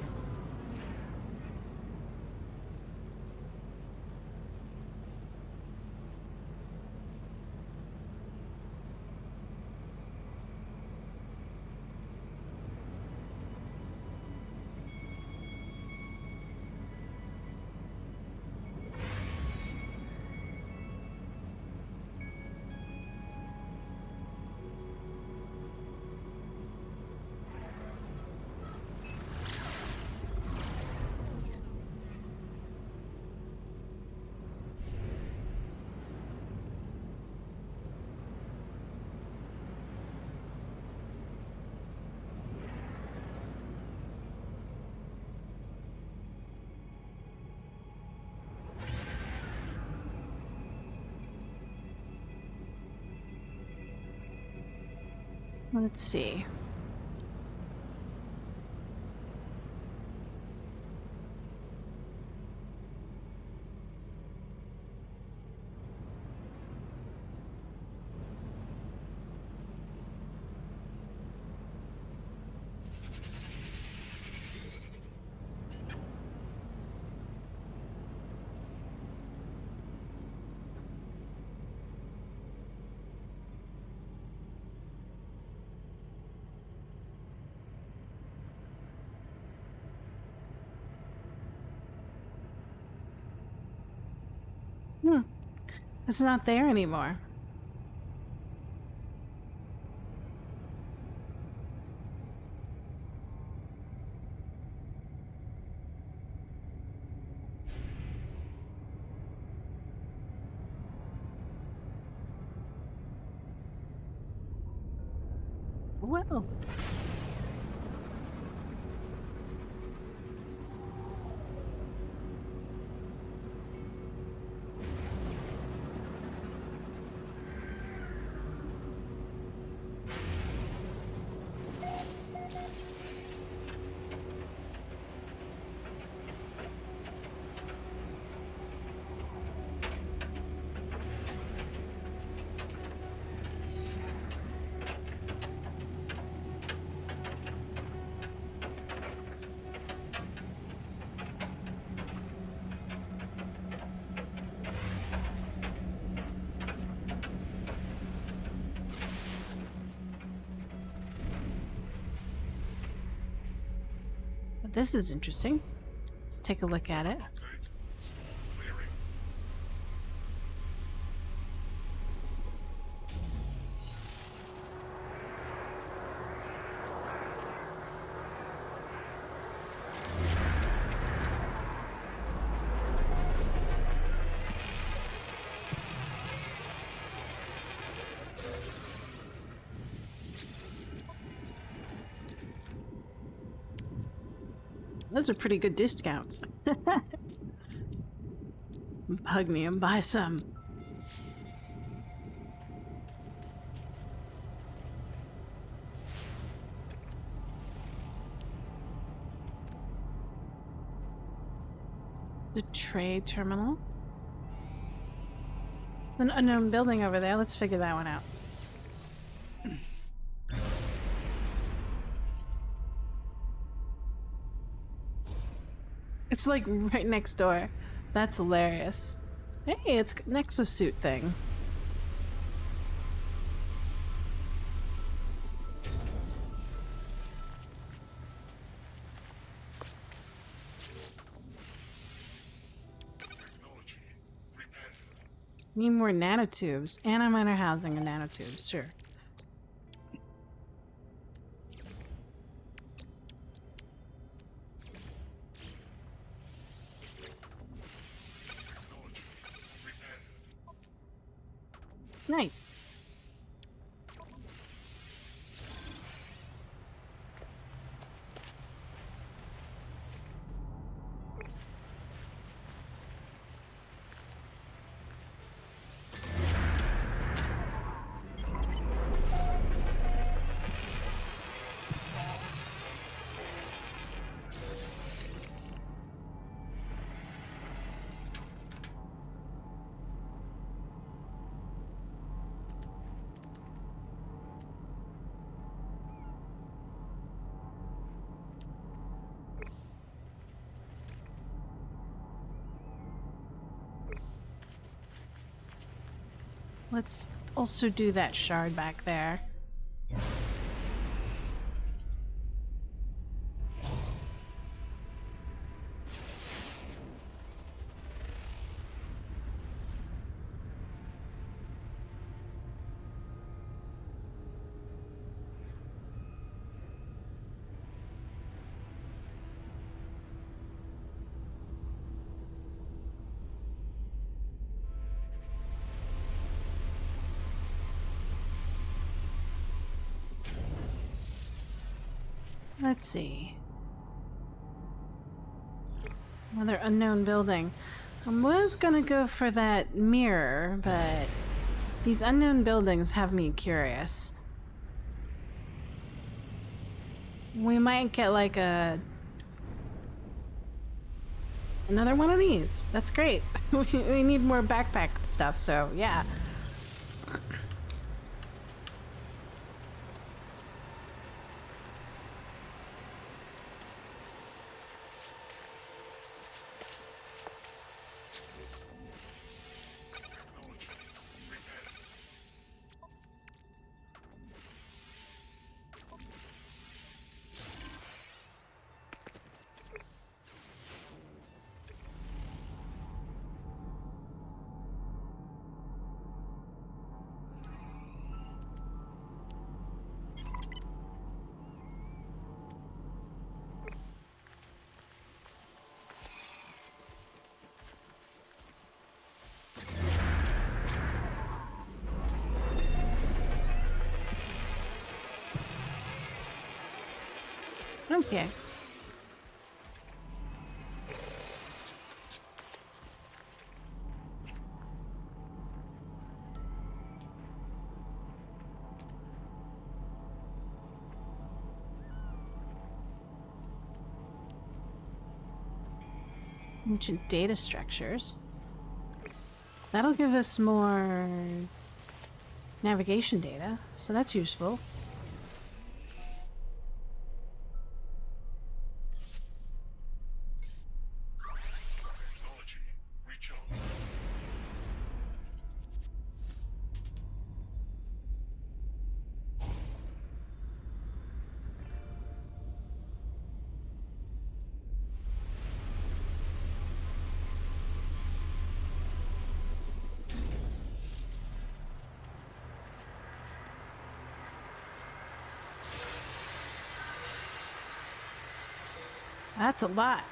Let's see. It's not there anymore. Well. This is interesting. Let's take a look at it. Update. Storm clearing. Those are pretty good discounts. Bug me and buy some. The trade terminal. An unknown building over there. Let's figure that one out. It's like right next door. That's hilarious. Hey, it's an exosuit thing. Technology repaired. Need more nanotubes. Antimatter housing and nanotubes, sure. Technology repaired. Nice. Let's also do that shard back there. Let's see. Another unknown building. I was gonna go for that mirror, but these unknown buildings have me curious. We might get like another one of these. That's great. We need more backpack stuff, so yeah. Technology repaired. Okay. Ancient data structures. That'll give us more navigation data, so that's useful. Technology recharged. That's a lot.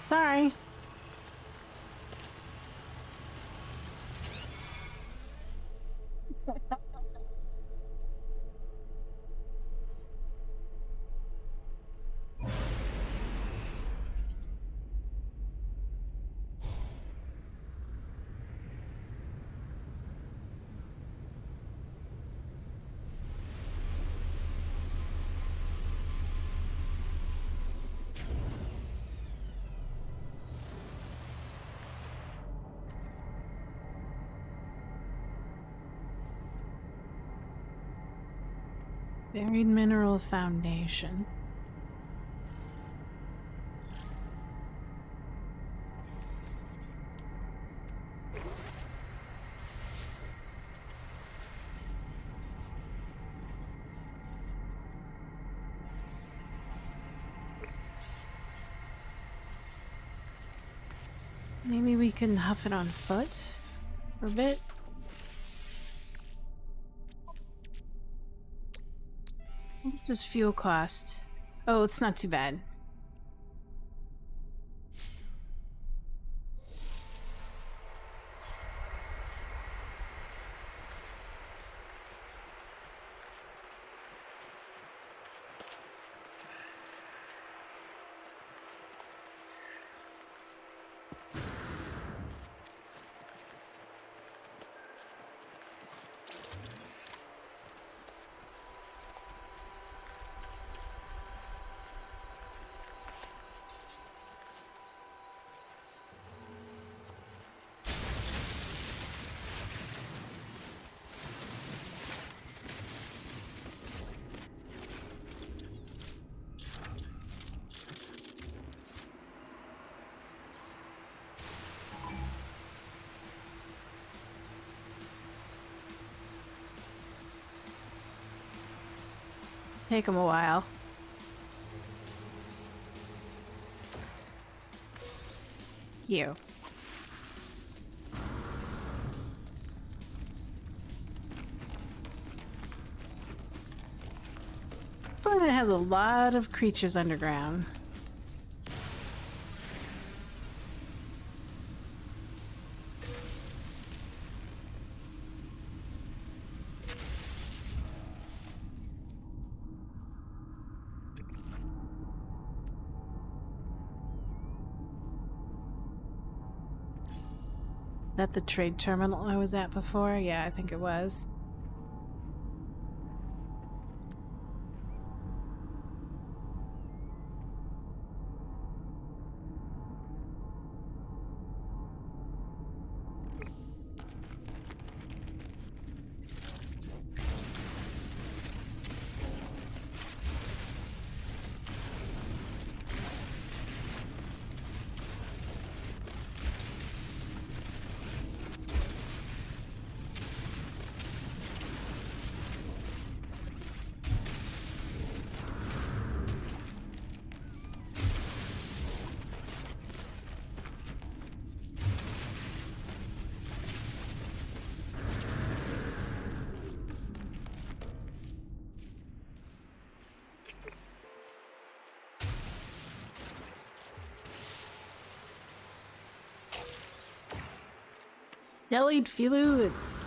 Sorry. Buried mineral foundation. Maybe we can huff it on foot for a bit. How much does fuel cost? Oh, it's not too bad. Take them a while. You. This planet has a lot of creatures underground. Is that the trade terminal I was at before? Yeah, I think it was. Jellied fluids.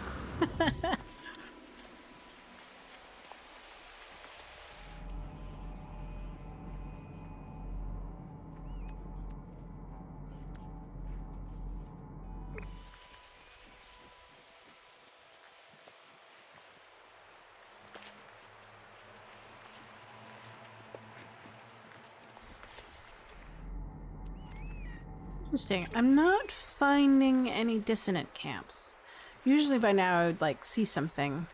Interesting. I'm not finding any dissonant camps. Usually by now I would, like, see something.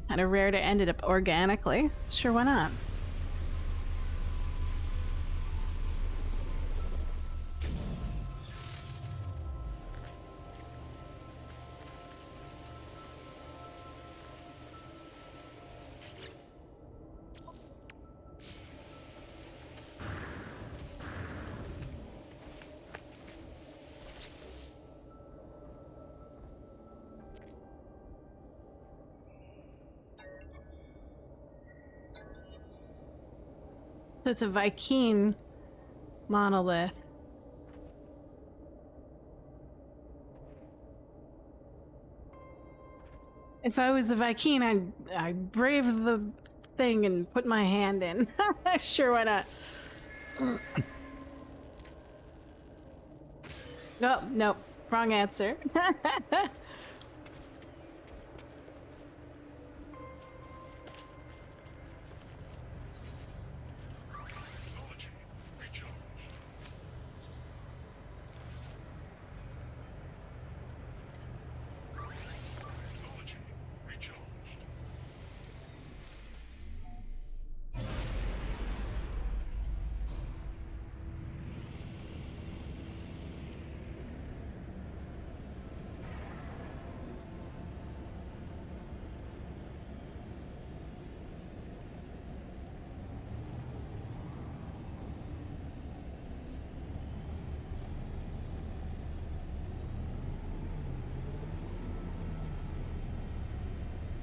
Kind of rare to end it up organically. Sure, why not? So it's a Vy'keen monolith. If I was a Vy'keen, I'd brave the thing and put my hand in. Sure, why not? Nope, nope. Wrong answer. Technology recharged. Technology recharged.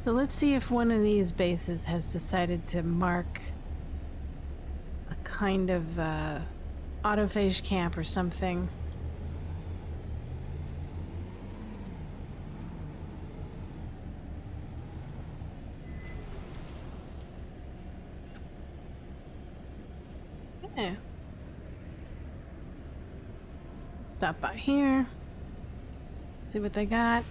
So let's see if one of these bases has decided to mark a kind of autophage camp or something. Yeah. Stop by here. See what they got.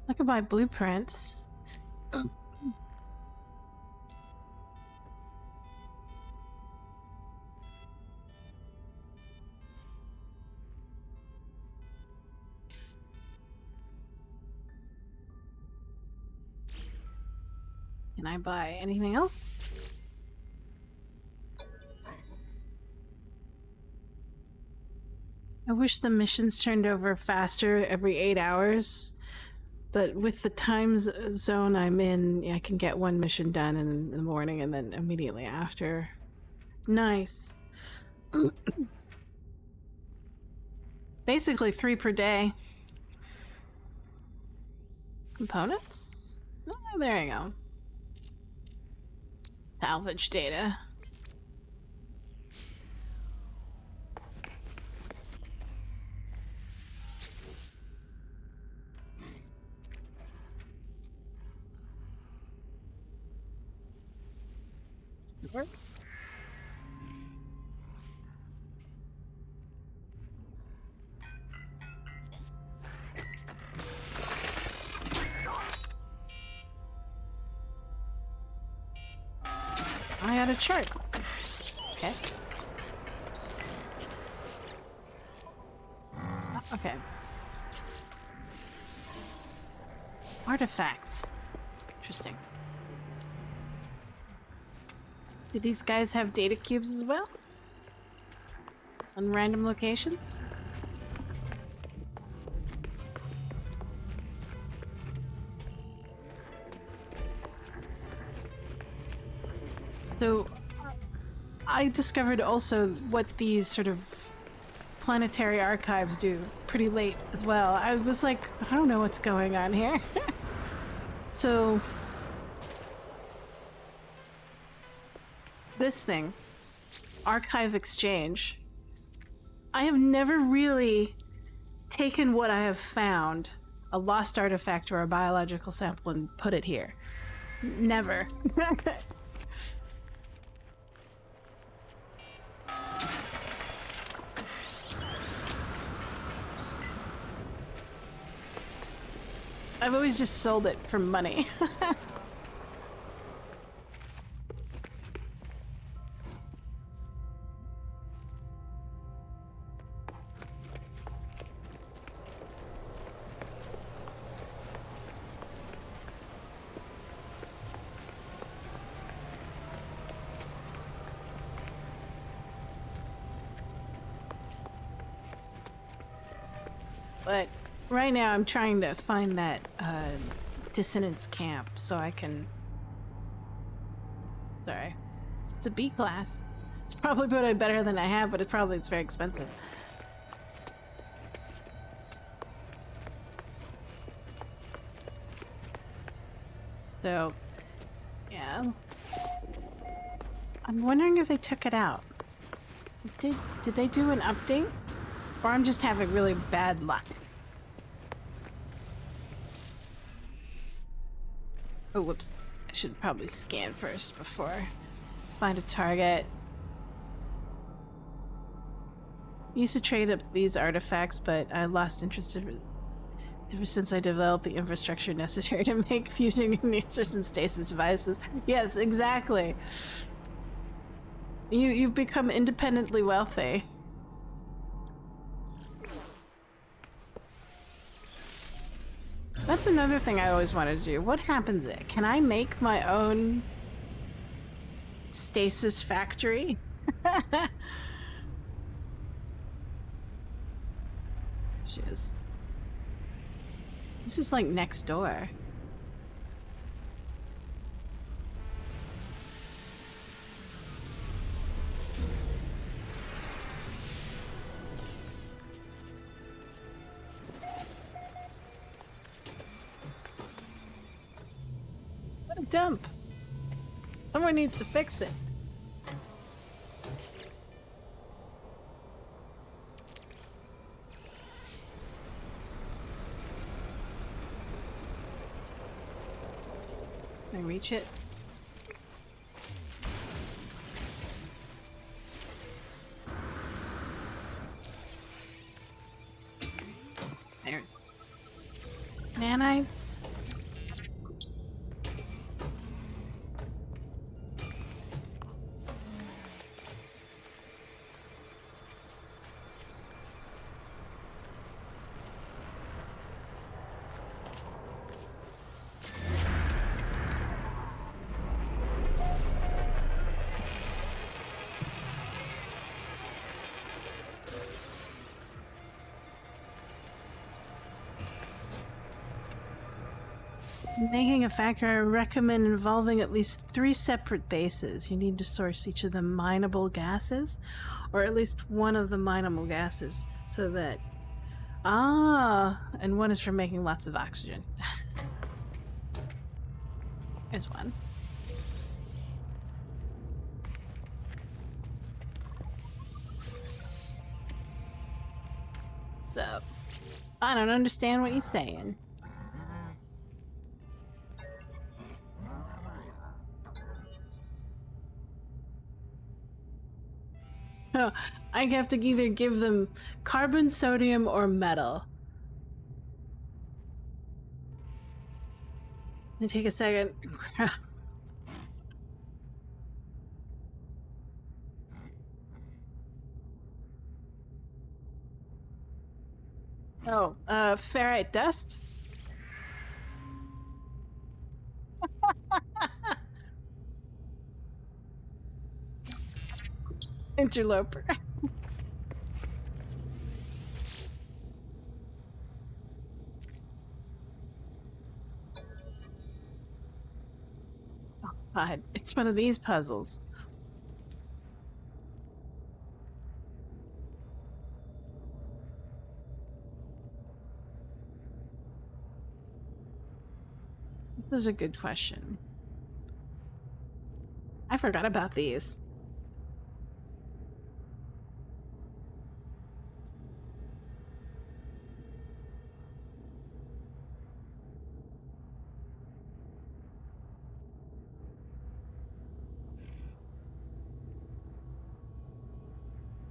I could buy blueprints. Can I buy anything else? I wish the missions turned over faster every 8 hours. But with the zone I'm in, I can get one mission done in the morning and then immediately after. Nice. Basically 3 per day. Components? Oh, there you go. Salvage data. Work. I got a chart. Okay. Okay. Artifacts. Interesting. Do these guys have data cubes as well? On random locations? So, I discovered also what these sort of planetary archives do pretty late as well. I was like, I don't know what's going on here. So, this thing, Archive Exchange, I have never really taken what I have found, a lost artifact or a biological sample, and put it here. Never. I've always just sold it for money. But right now I'm trying to find that dissonance camp so I can... Sorry. It's a B class. It's probably put better than I have, but it's very expensive. So, yeah. I'm wondering if they took it out. Did they do an update? Or I'm just having really bad luck. Oh, whoops. I should probably scan first before I find a target. I used to trade up these artifacts, but I lost interest ever since I developed the infrastructure necessary to make fusion ignitions and stasis devices. Yes, exactly. You've become independently wealthy. That's another thing I always wanted to do. What happens there? Can I make my own stasis factory? She is. This is like next door. What a dump. Someone needs to fix it. Can I reach it? There's this. Nanites. Making a factory, I recommend involving at least 3 separate bases. You need to source each of the mineable gases, or at least one of the mineable gases, so that... Ah! And one is for making lots of oxygen. There's one. So, I don't understand what you're saying. Oh, I have to either give them carbon, sodium, or metal. Let me take a second. Ferrite dust? Interloper. Oh, God, it's one of these puzzles. This is a good question. I forgot about these.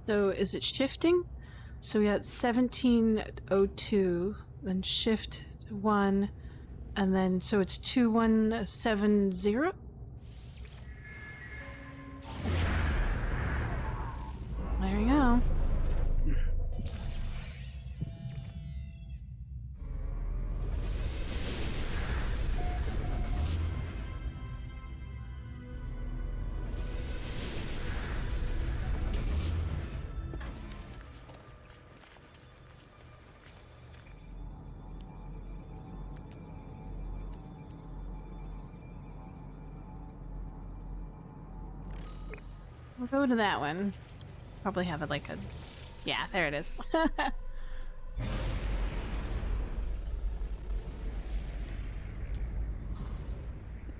So is it shifting? So we got 1702, then shift to 1, and then so it's 2170? There you go. We'll go to that one. Probably have it like a... Yeah, there it is.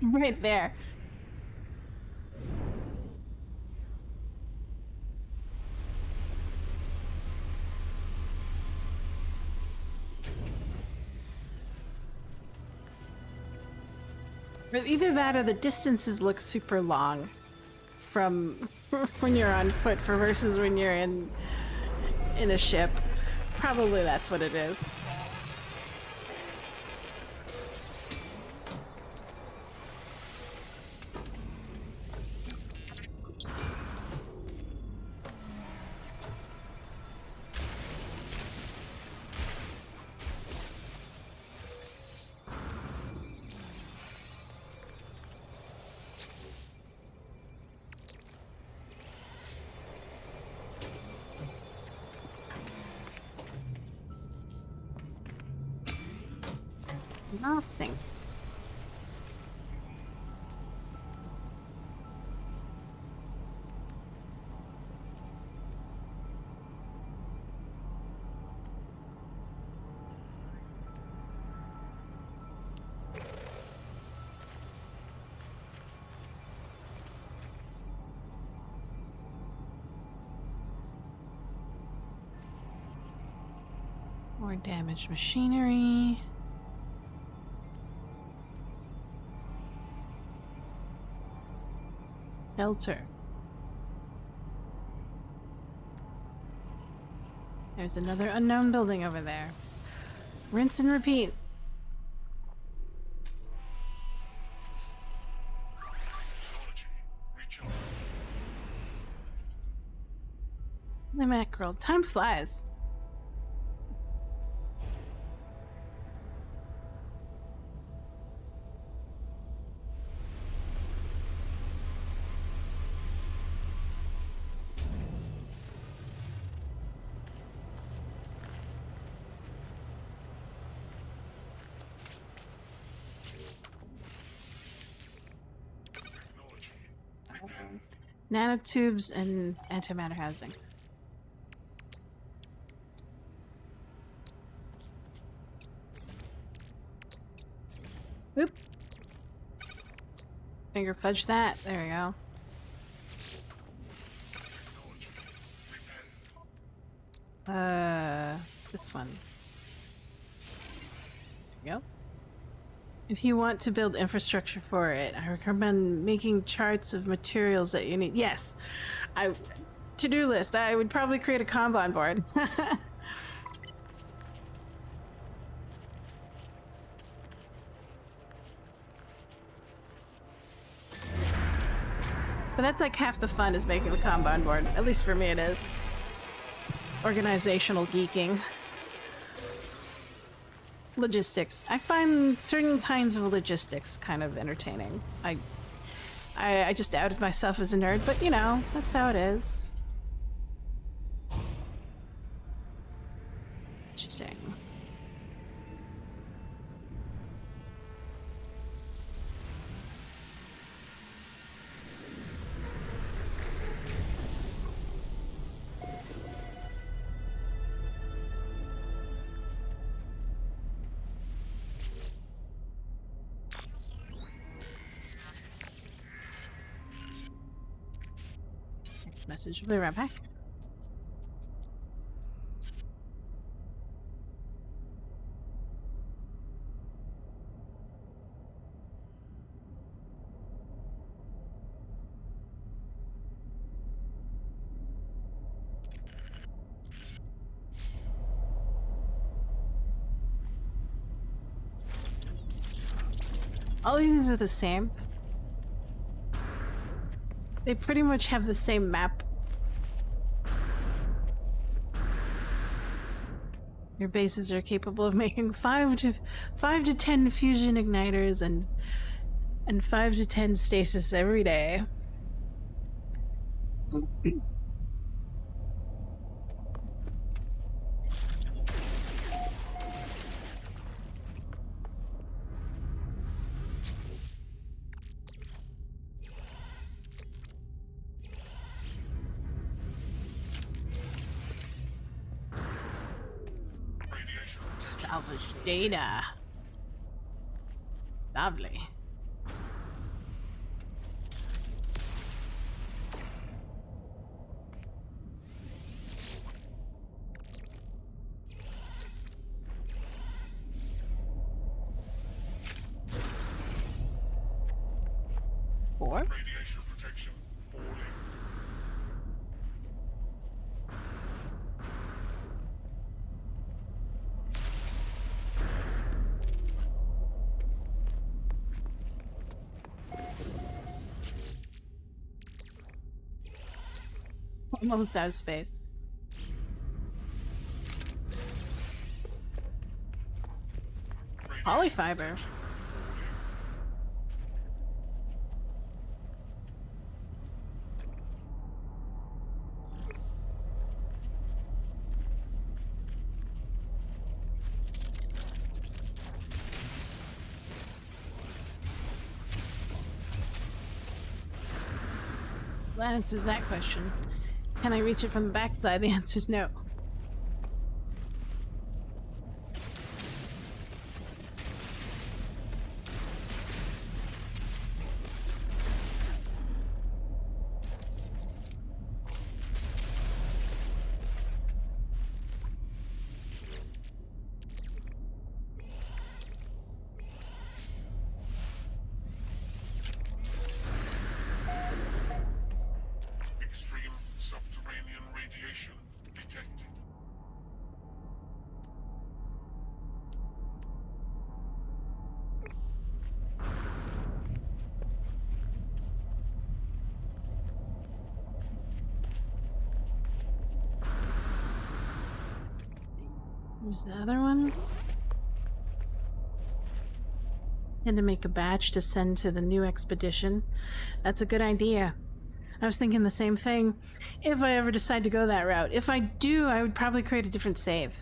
Right there. But either that or the distances look super long from when you're on foot for versus when you're in a ship. Probably that's what it is. Nothing. More damaged machinery. Shelter. There's another unknown building over there. Rinse and repeat. Technology. Reach out. Holy mackerel. Time flies. Technology. Repair. Nanotubes and antimatter housing. Oop. Finger fudge that. There we go. Technology. Repair. This one. There we go. If you want to build infrastructure for it, I recommend making charts of materials that you need. Yes, to-do list. I would probably create a Kanban board. But that's like half the fun is making the Kanban board. At least for me it is. Organizational geeking. logistics. I find certain kinds of logistics kind of entertaining. I just outed myself as a nerd, but you know, that's how it is. Interesting. Message. We'll be right back. All these are the same. They pretty much have the same map. Your bases are capable of making 5 to 10 fusion igniters and 5 to 10 stasis every day. Salvage data. Lovely. Four. Radiation protection falling. Almost out of space. Polyfiber. That answers that question. Can I reach it from the backside? The answer is no. Extreme subterranean radiation detected. There's the other one. And to make a batch to send to the new expedition. That's a good idea. I was thinking the same thing. If I ever decide to go that route. If I do, I would probably create a different save.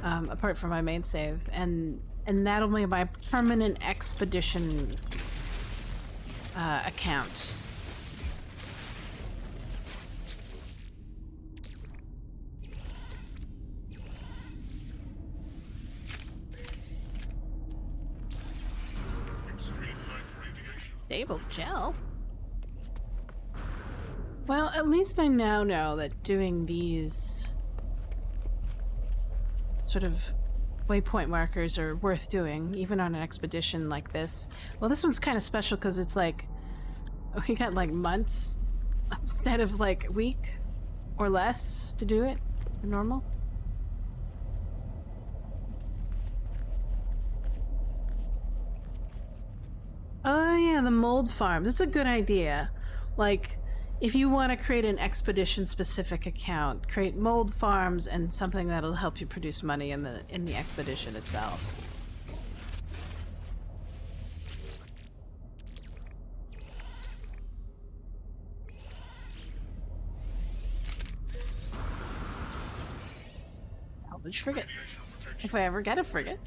Apart from my main save. And that'll be my permanent expedition account. Extreme light radiation. Stable gel? Well, at least I now know that doing these sort of waypoint markers are worth doing, even on an expedition like this. Well, this one's kind of special because it's like, we got like months instead of like a week or less to do it, normal. Oh yeah, the mold farm. That's a good idea. Like, if you want to create an expedition-specific account, create mold farms and something that'll help you produce money in the expedition itself. Salvage frigate. Radiation protection. If I ever get a frigate.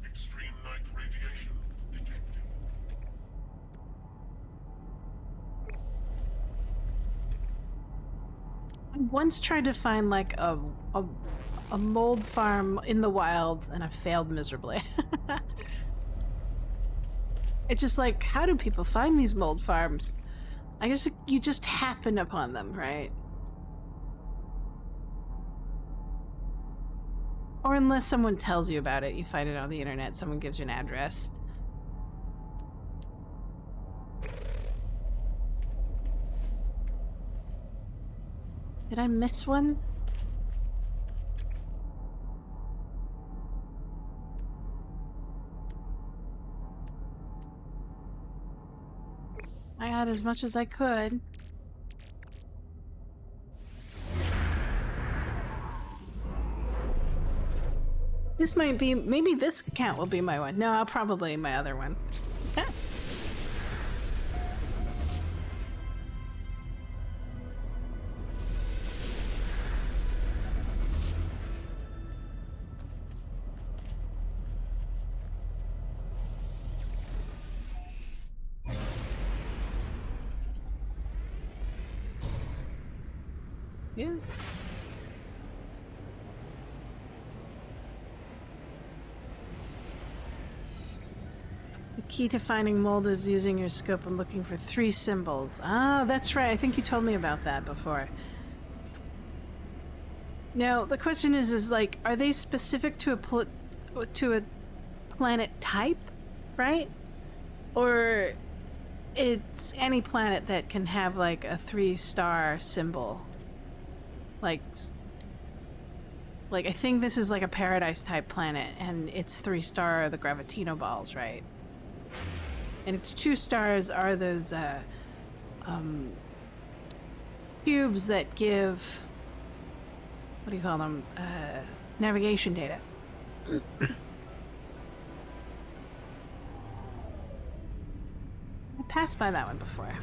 Extreme night radiation detected. I once tried to find like a mold farm in the wild and I failed miserably. It's just like, how do people find these mold farms? I guess you just happen upon them, right? Or unless someone tells you about it, you find it on the internet, someone gives you an address. Did I miss one? I had as much as I could. This might be, maybe this account will be my one. No, probably my other one. Yes. The key to finding mold is using your scope and looking for 3 symbols. Ah, that's right. I think you told me about that before. Now, the question is like, are they specific to a planet type, right? Or it's any planet that can have like a 3-star symbol? Like I think this is like a paradise type planet and it's 3-star the Gravitino balls, right? And its 2 stars are those cubes that give, what do you call them? Navigation data. I passed by that one before.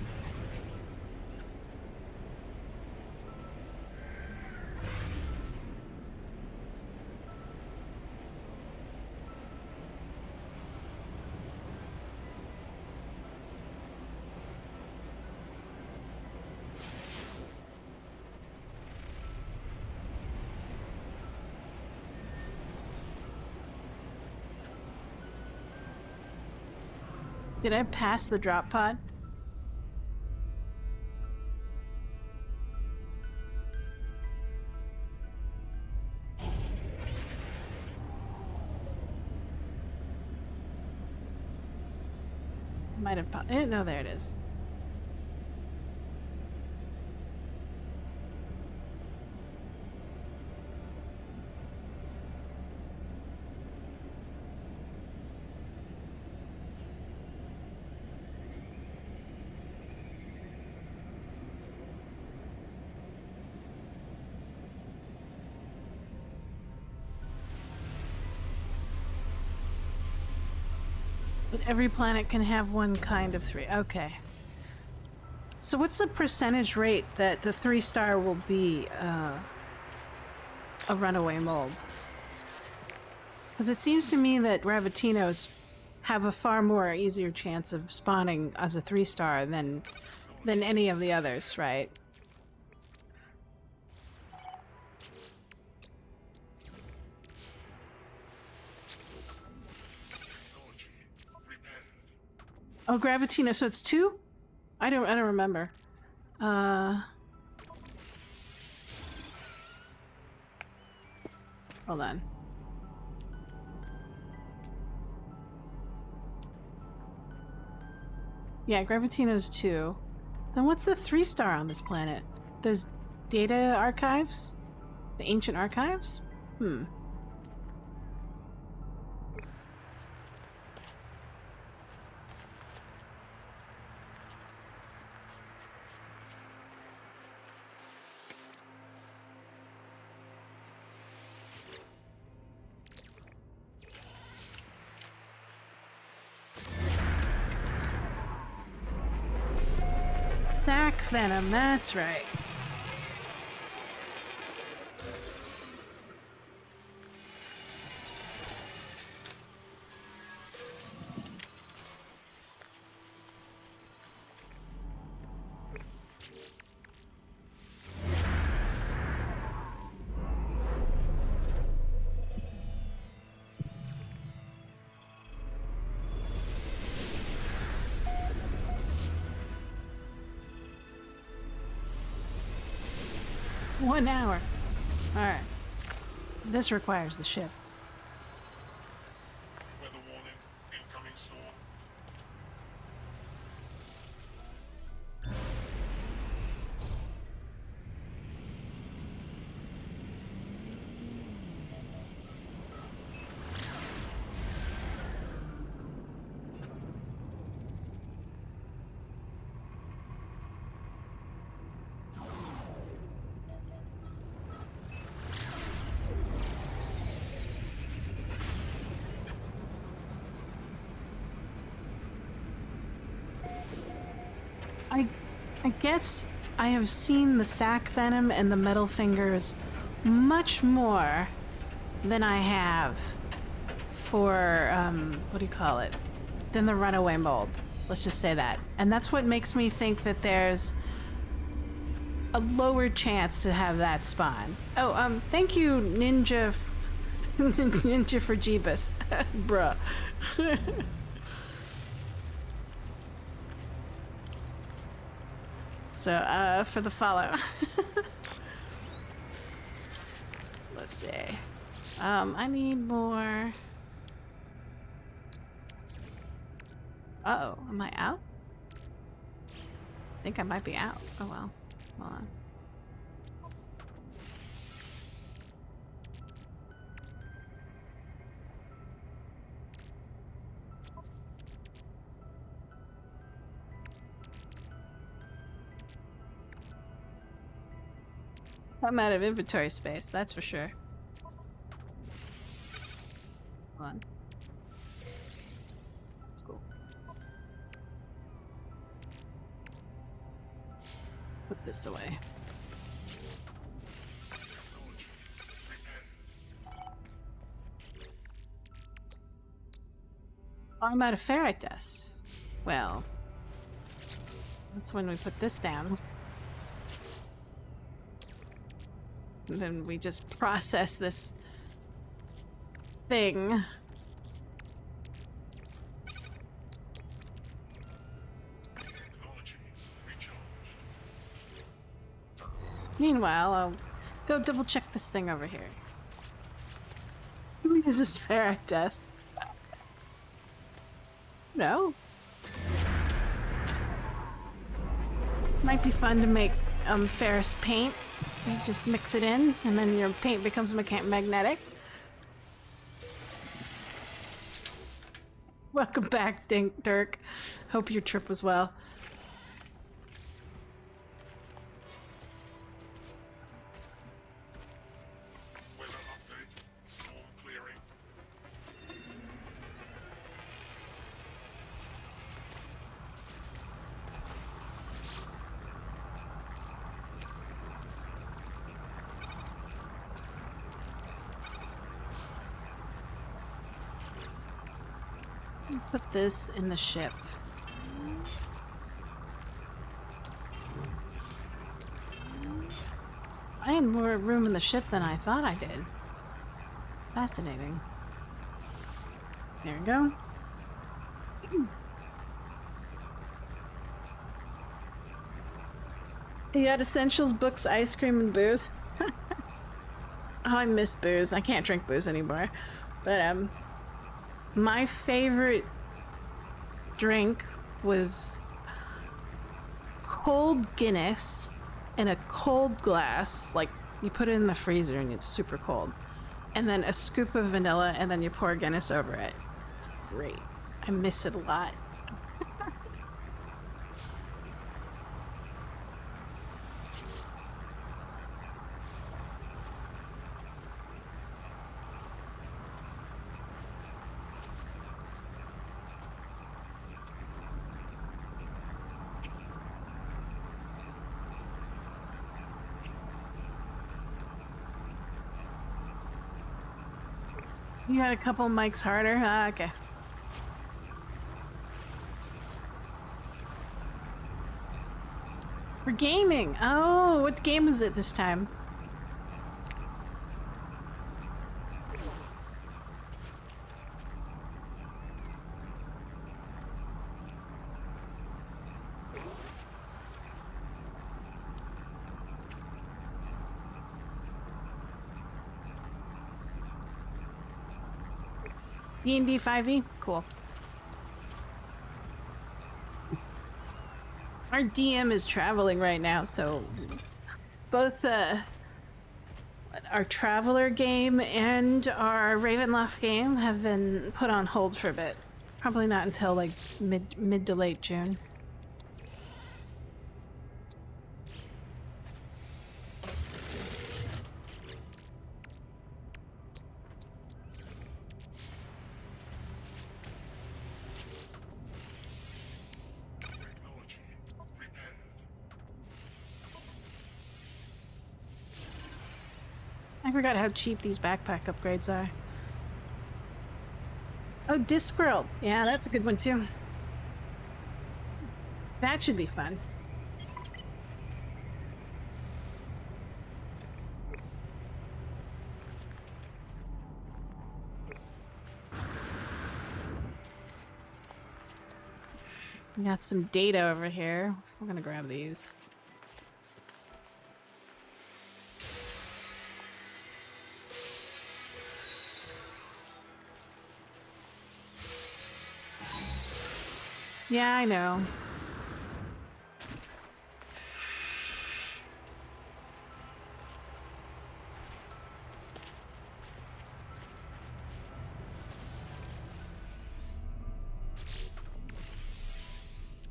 Did I pass the drop pod? Might have no, there it is. But every planet can have one kind of 3. Okay. So what's the percentage rate that the 3-star will be a runaway mold? Because it seems to me that Gravitinos have a far more easier chance of spawning as a 3-star than any of the others, right? Oh, Gravitino, so it's 2? I don't remember. Hold on. Yeah, Gravitino's 2. Then what's the 3-star on this planet? Those data archives? The ancient archives? Hmm. Sac venom, that's right. One hour. Alright. This requires the ship. Weather warning. Incoming storm. I guess I have seen the sac venom and the metal fingers much more than I have for, what do you call it? Than the runaway mold. Let's just say that. And that's what makes me think that there's a lower chance to have that spawn. Oh, thank you, Ninja, Ninja for Jeebus. Bruh. So, for the follow. Let's see. I need more. Uh-oh, am I out? I think I might be out. Oh well. Hold on. I'm out of inventory space, that's for sure. Hold on. That's cool. Put this away. Oh, I'm out of ferrite dust. Well, that's when we put this down. And then we just process this thing. Technology recharged. Meanwhile, I'll go double check this thing over here. Is this ferrite dust? No. Might be fun to make ferrous paint. You just mix it in, and then your paint becomes magnetic. Welcome back, Dirk. Hope your trip was well. Weather update. Storm clearing. Put this in the ship. I had more room in the ship than I thought I did. Fascinating. There we go. You got essentials, books, ice cream, and booze. Oh, I miss booze. I can't drink booze anymore. But, my favorite drink was cold Guinness in a cold glass. Like, you put it in the freezer and it's super cold. And then a scoop of vanilla, and then you pour Guinness over it. It's great. I miss it a lot. You got a couple mics harder? Ah, okay. For gaming! Oh, what game is it this time? D&D 5e? Cool. Our DM is traveling right now, so both our Traveler game and our Ravenloft game have been put on hold for a bit. Probably not until like mid to late June. Technology repaired. I forgot how cheap these backpack upgrades are. Oh, Discworld. Yeah, that's a good one too. That should be fun. We got some data over here. We're gonna grab these. Yeah, I know.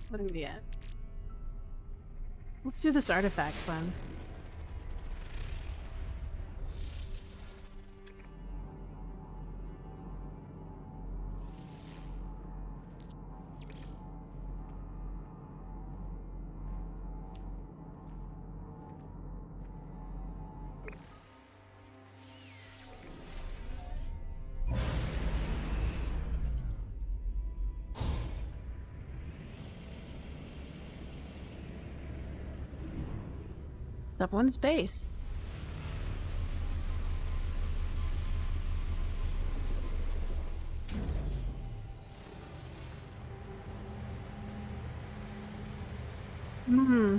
What are we at? Let's do this artifact one. Up one's base. Hmm.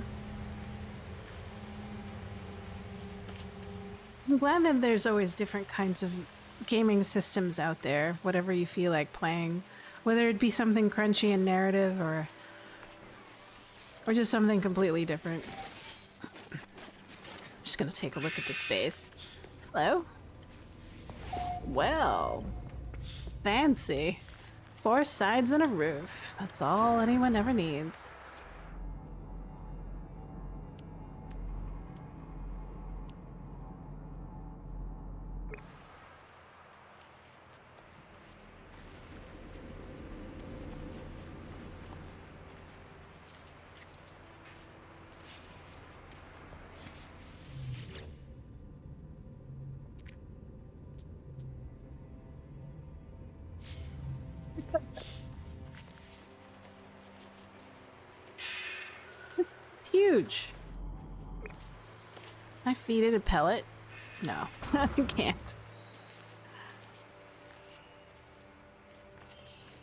I'm glad that there's always different kinds of gaming systems out there, whatever you feel like playing. Whether it be something crunchy and narrative or just something completely different. Just gonna take a look at this base. Hello? Well, fancy. 4 sides and a roof. That's all anyone ever needs. It's huge. Can I feed it a pellet? No, I can't.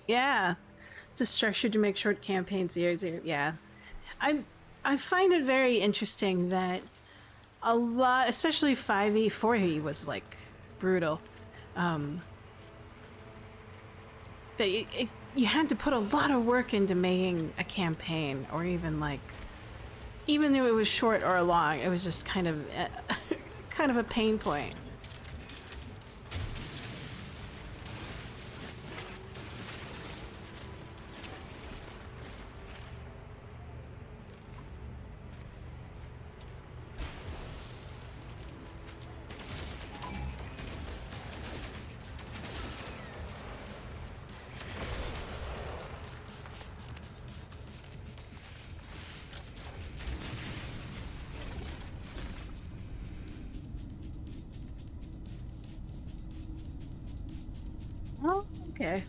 Yeah, it's a structure to make short campaigns easier. Yeah, I find it very interesting that a lot, especially 5e, 4e was like brutal. That you had to put a lot of work into making a campaign, or even like, even though it was short or long, it was just kind of kind of a pain point. Okay.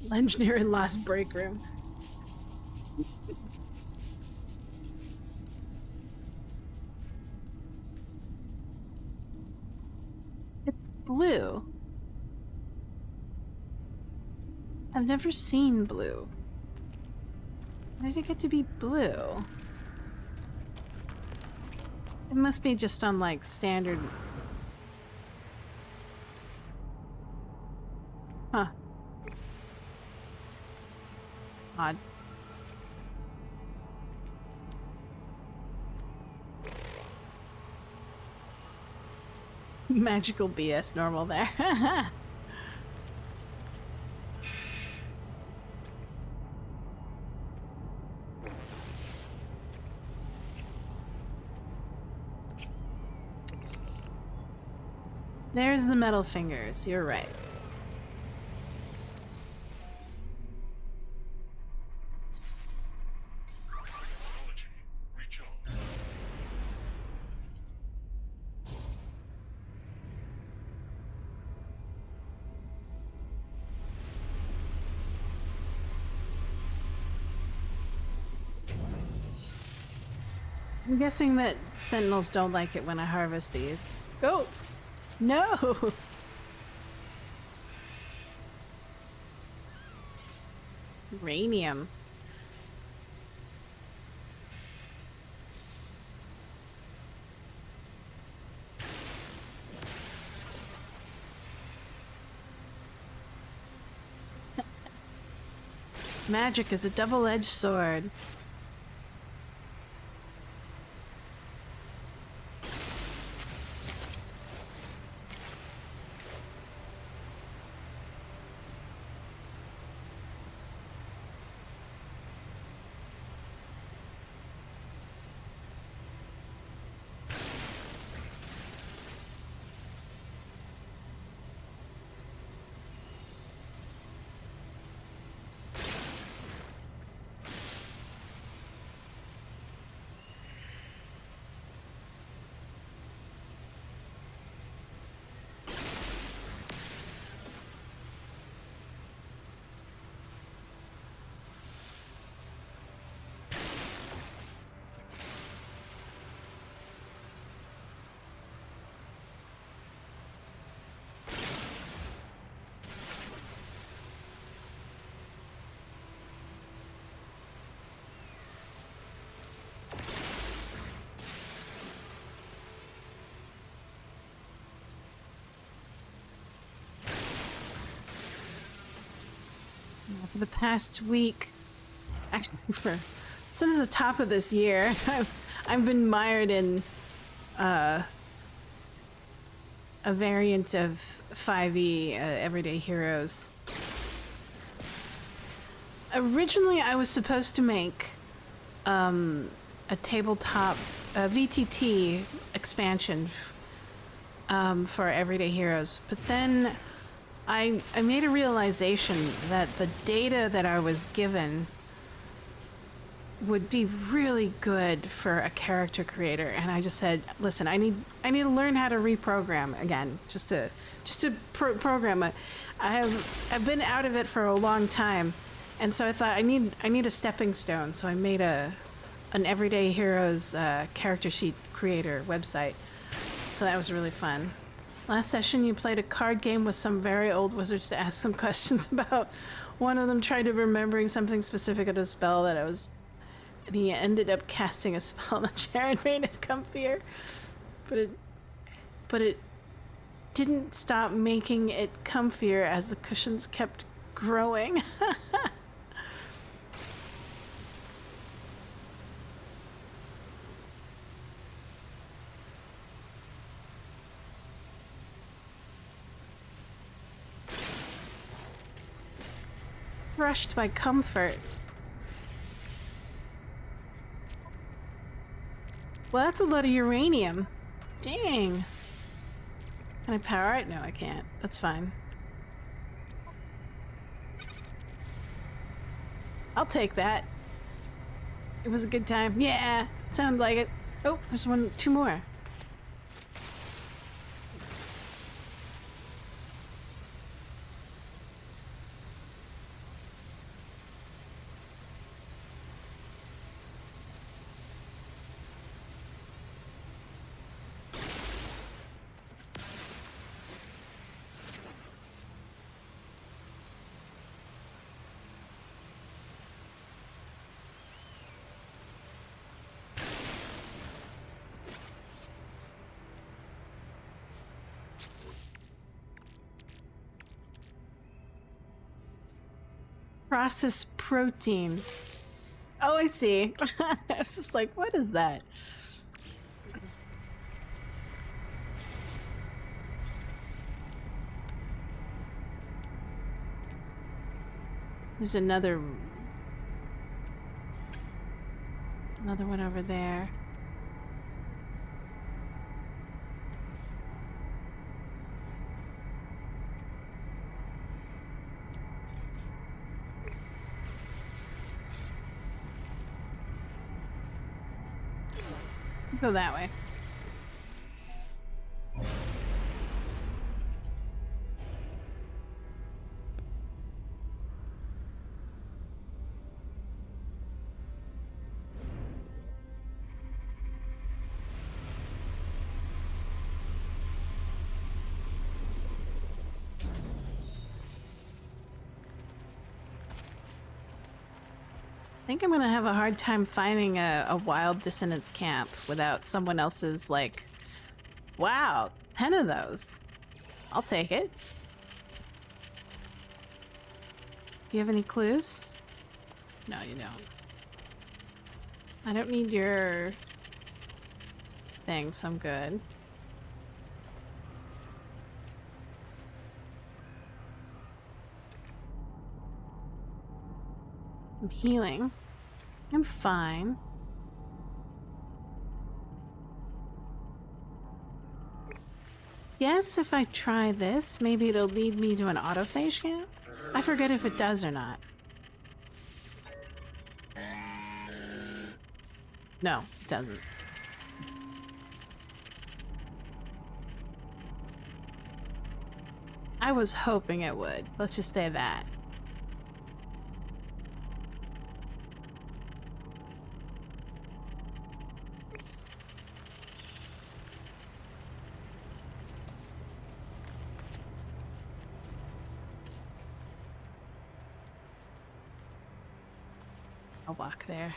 Legendary Lost Break Room. It's blue. I've never seen blue. Why did it get to be blue? It must be just on like standard. Huh. Odd. Magical BS normal there. There's the metal fingers, you're right. Technology recharged. I'm guessing that sentinels don't like it when I harvest these. Oh! No! Uranium. Magic is a double-edged sword. For the past week, actually since the top of this year, I've been mired in a variant of 5e, Everyday Heroes. Originally, I was supposed to make a tabletop VTT expansion for Everyday Heroes, but then I made a realization that the data that I was given would be really good for a character creator, and I just said, listen, I need to learn how to reprogram again, just to program it. I've been out of it for a long time, and so I thought I need a stepping stone. So I made an Everyday Heroes character sheet creator website. So that was really fun. Last session, you played a card game with some very old wizards to ask some questions about. One of them tried to remembering something specific of a spell that I was, and he ended up casting a spell on the chair and made it comfier. But it didn't stop making it comfier as the cushions kept growing. Crushed by comfort. Well, that's a lot of uranium. Dang. Can I power it? No, I can't. That's fine. I'll take that. It was a good time. Yeah, sounded like it. Oh, there's two more. Processed protein. Oh, I see. I was just like, what is that? There's another one over there. Go that way. I think I'm gonna have a hard time finding a wild dissonance camp without someone else's, like, wow, 10 of those. I'll take it. Do you have any clues? No, you don't. I don't need your thing, so I'm good. I'm healing. I'm fine. Yes, if I try this, maybe it'll lead me to an autophage camp? I forget if it does or not. No, it doesn't. I was hoping it would. Let's just say that. I'll walk there.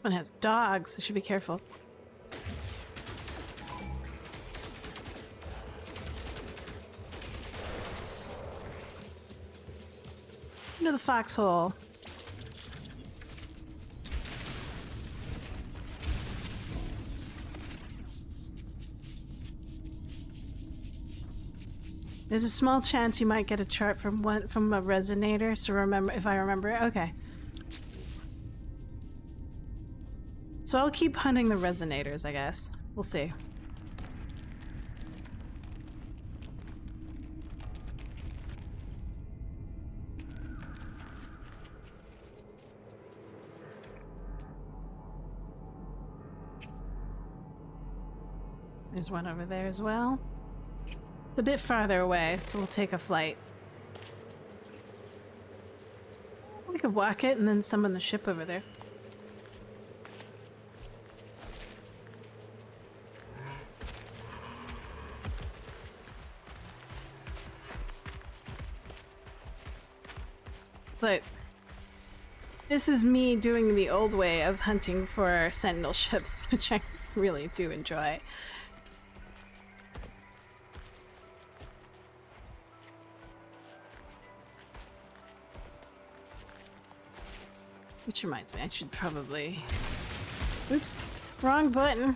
One has dogs. I should be careful. Into the foxhole. There's a small chance you might get a chart from a resonator. So remember, if I remember it, okay. So I'll keep hunting the resonators, I guess. We'll see. There's one over there as well. It's a bit farther away, so we'll take a flight. We could walk it and then summon the ship over there. But this is me doing the old way of hunting for sentinel ships, which I really do enjoy. Which reminds me, I should probably... Oops, wrong button.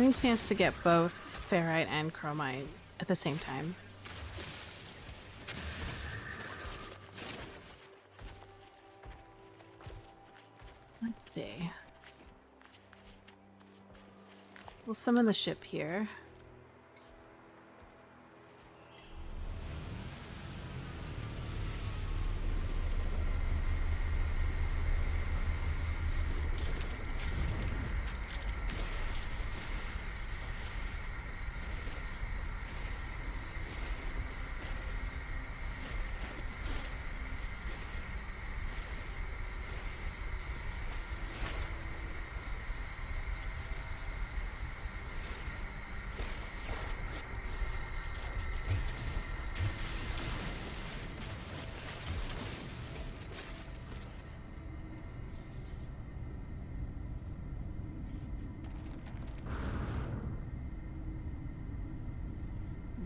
Any chance to get both ferrite and chromite at the same time? Let's see. We'll summon the ship here.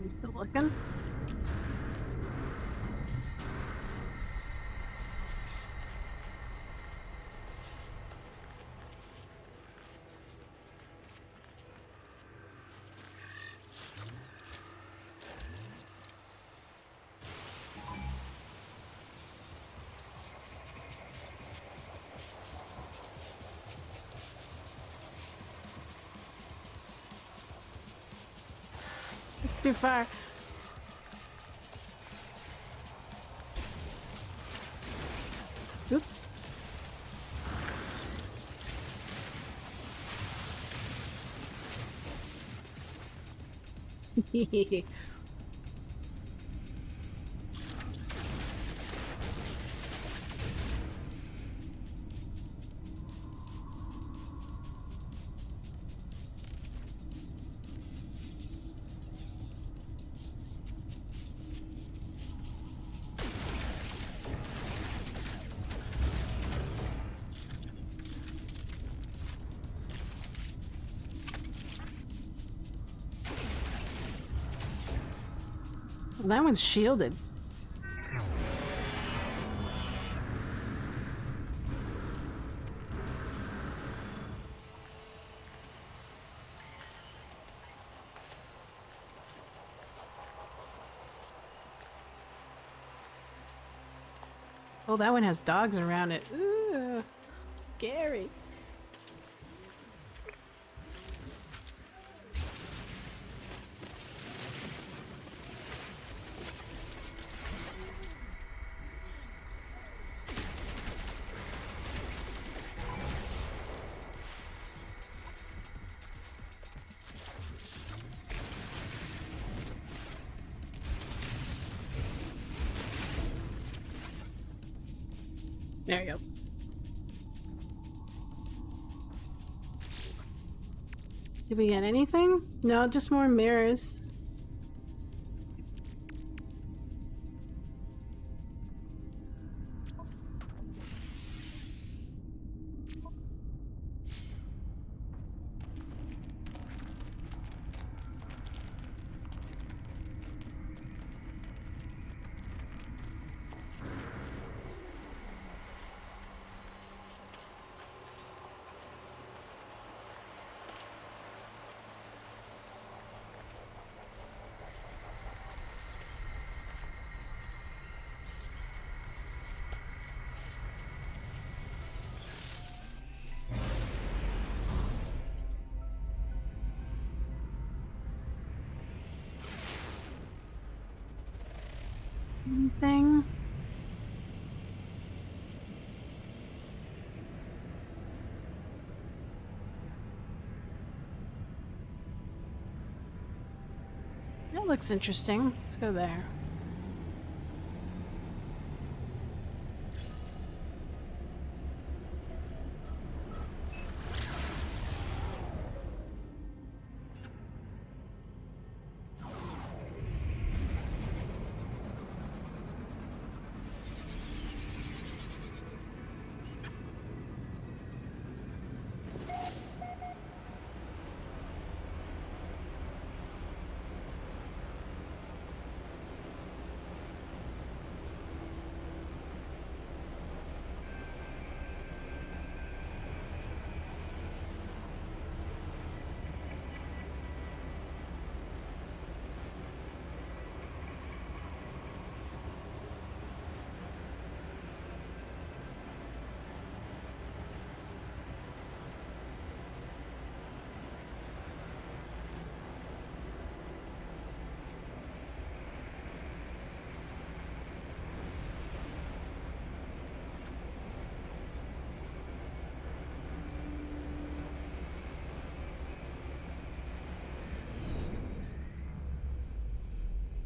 You still looking? It's too far. Oops. Well, that one's shielded. Oh, that one has dogs around it. Ooh, scary. There you go. Did we get anything? No, just more mirrors. Anything? That looks interesting. Let's go there.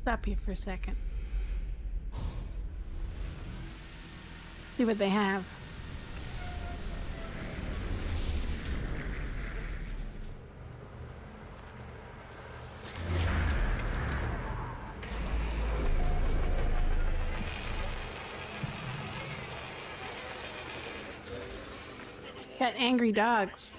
Stop here for a second. See what they have. Got angry dogs.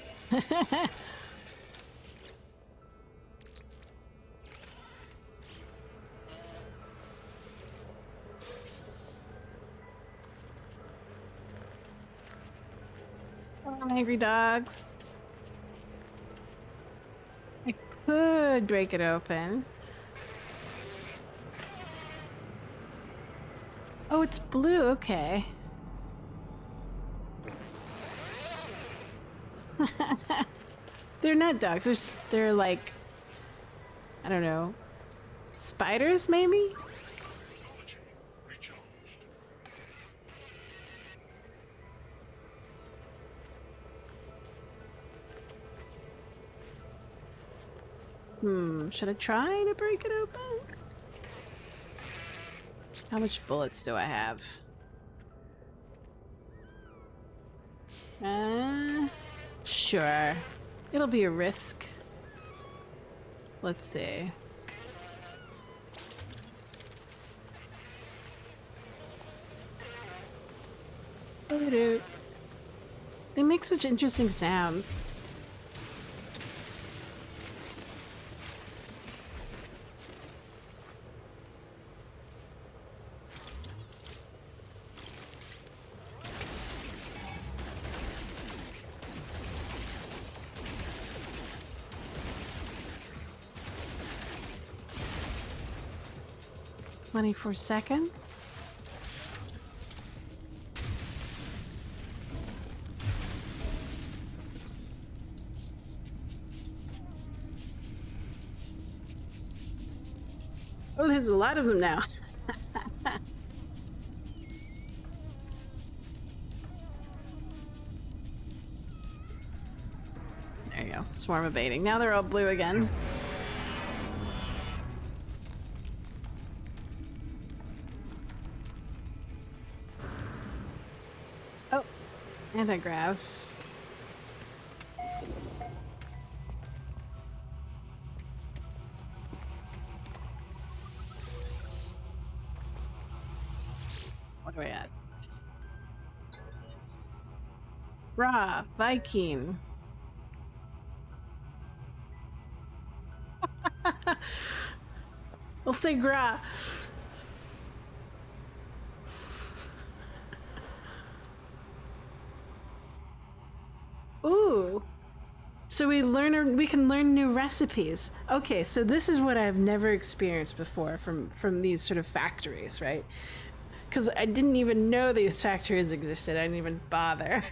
Angry dogs. I could break it open. Oh, it's blue. Okay. They're not dogs. They're like, I don't know, spiders maybe? Technology recharged. Should I try to break it open? How much bullets do I have? Sure. It'll be a risk. Let's see. They make such interesting sounds. "24 seconds? Oh, there's a lot of them now. There you go. Swarm evading. Now they're all blue again. Oh, anti-grav. What are we at? Ra, Viking. We'll say Gra. Ooh. So we can learn new recipes. Okay, so this is what I've never experienced before from these sort of factories, right? Because I didn't even know these factories existed. I didn't even bother.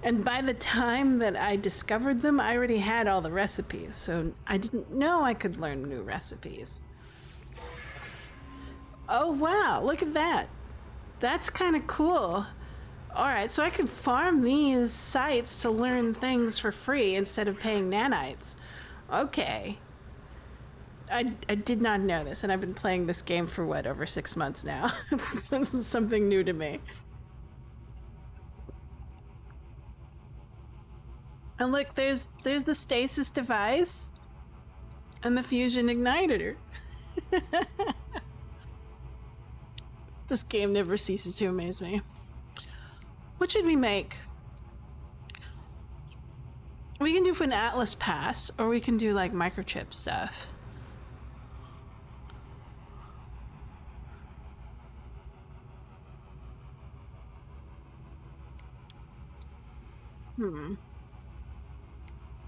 And by the time that I discovered them, I already had all the recipes, so I didn't know I could learn new recipes. Oh wow, look at that. That's kind of cool. Alright, so I could farm these sites to learn things for free instead of paying nanites. Okay. I did not know this, and I've been playing this game for what, over 6 months now. This is something new to me. And look, there's the stasis device and the fusion igniter. This game never ceases to amaze me. What should we make? We can do for an Atlas pass, or we can do like microchip stuff.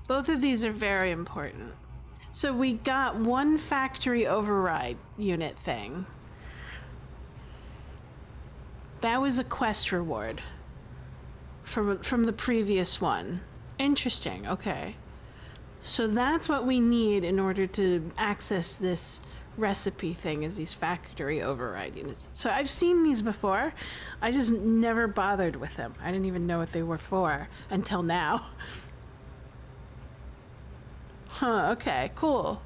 Both of these are very important. So we got one factory override unit thing. That was a quest reward from the previous one. Interesting, okay. So that's what we need in order to access this recipe thing, is these factory override units. So I've seen these before. I just never bothered with them. I didn't even know what they were for until now. Huh, okay, cool.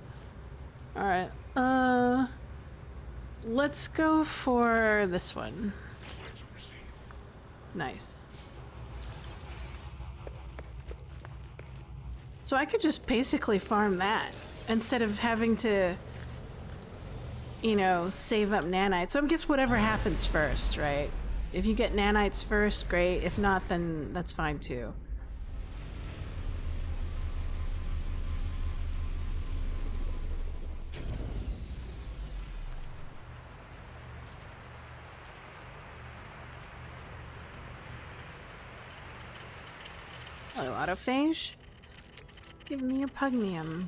Alright, let's go for this one. Item received. Nice. So I could just basically farm that instead of having to, you know, save up nanites. So I guess whatever happens first, right? If you get nanites first, great. If not, then that's fine too. Hello, autophage. Give me a pugnium.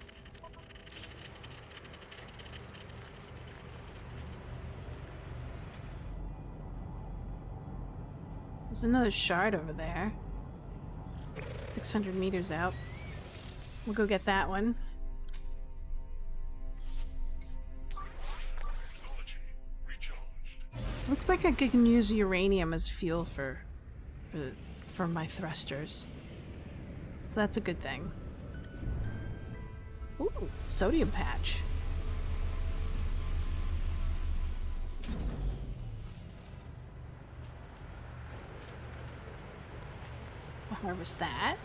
There's another shard over there. 600 meters out. We'll go get that one. Technology recharged. Looks like I can use uranium as fuel for my thrusters. So that's a good thing. Ooh, sodium patch. We'll harvest that.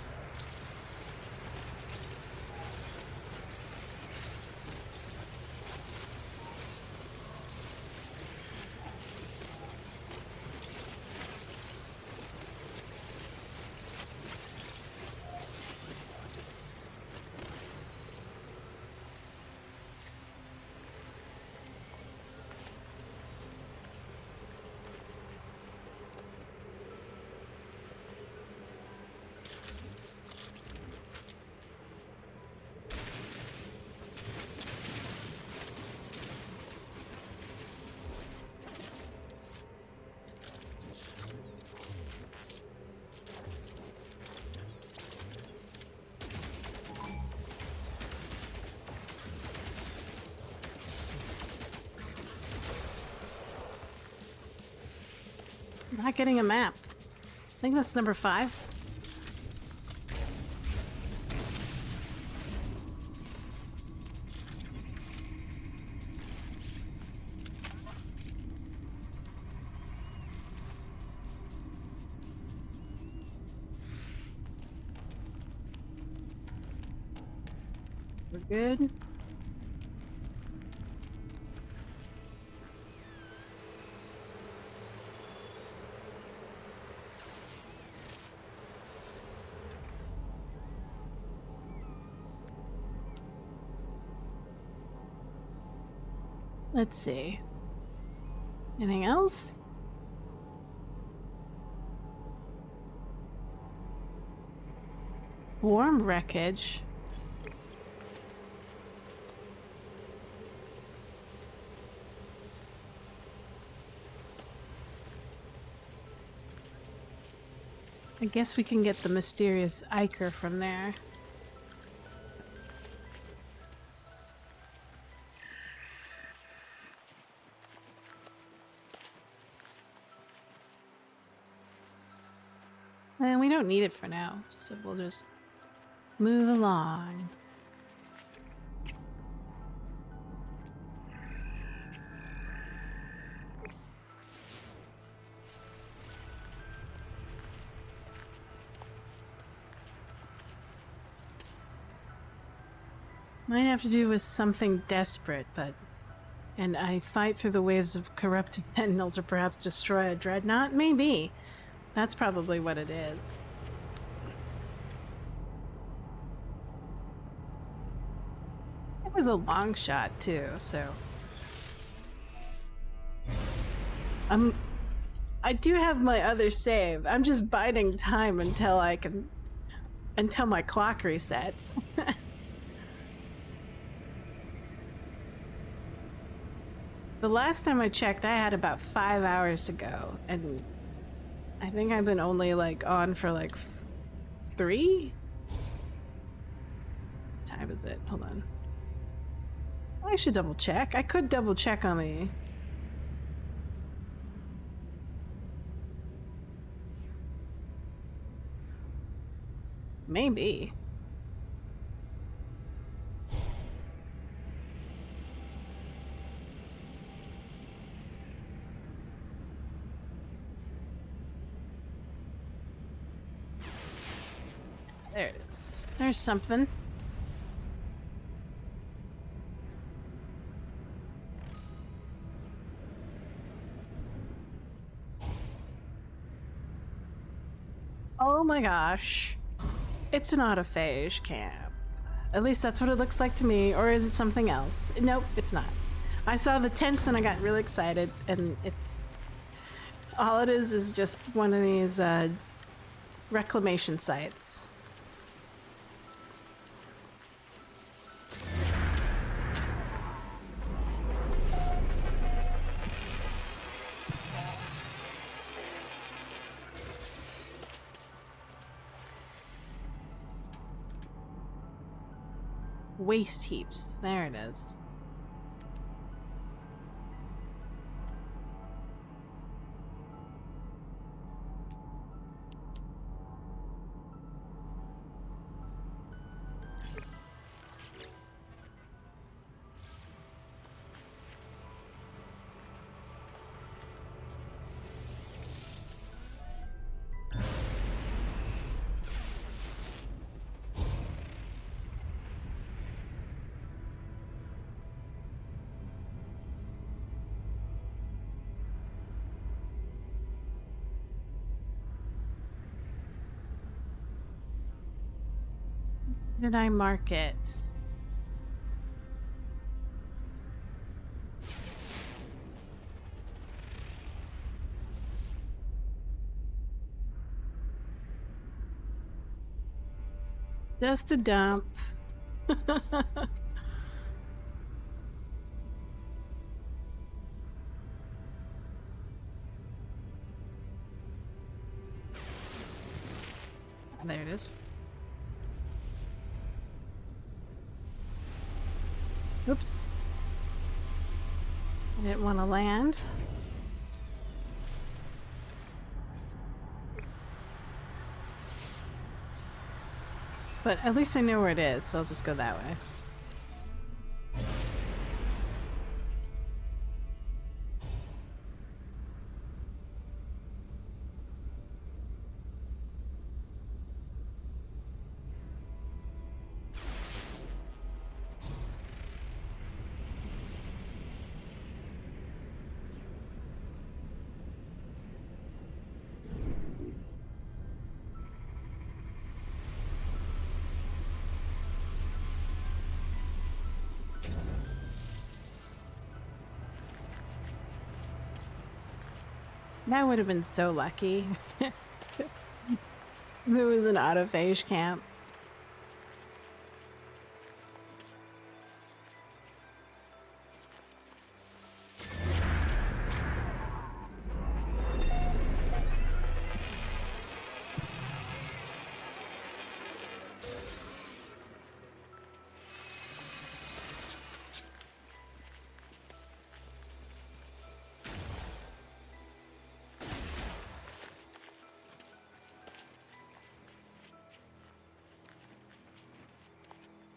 I'm not getting a map. I think that's number 5. We're good. Let's see. Anything else? Warm wreckage. I guess we can get the mysterious ichor from there. And we don't need it for now, so we'll just move along. Might have to do with something desperate, but... And I fight through the waves of corrupted sentinels or perhaps destroy a dreadnought? Maybe. That's probably what it is. It was a long shot, too, so... I do have my other save. I'm just biding time until I can... until my clock resets. The last time I checked, I had about 5 hours to go, and I think I've been only, like, on for, like, 3? What time is it? Hold on. I should double check. I could double check on the... Maybe. There it is. There's something. Oh my gosh. It's an autophage camp. At least that's what it looks like to me, or is it something else? Nope, it's not. I saw the tents and I got really excited, and it's... all it is just one of these reclamation sites. Waste heaps. There it is. Did I mark it? Just a dump. There it is. Oops. I didn't want to land. But at least I know where it is, so I'll just go that way. That would have been so lucky. There was an autophage camp.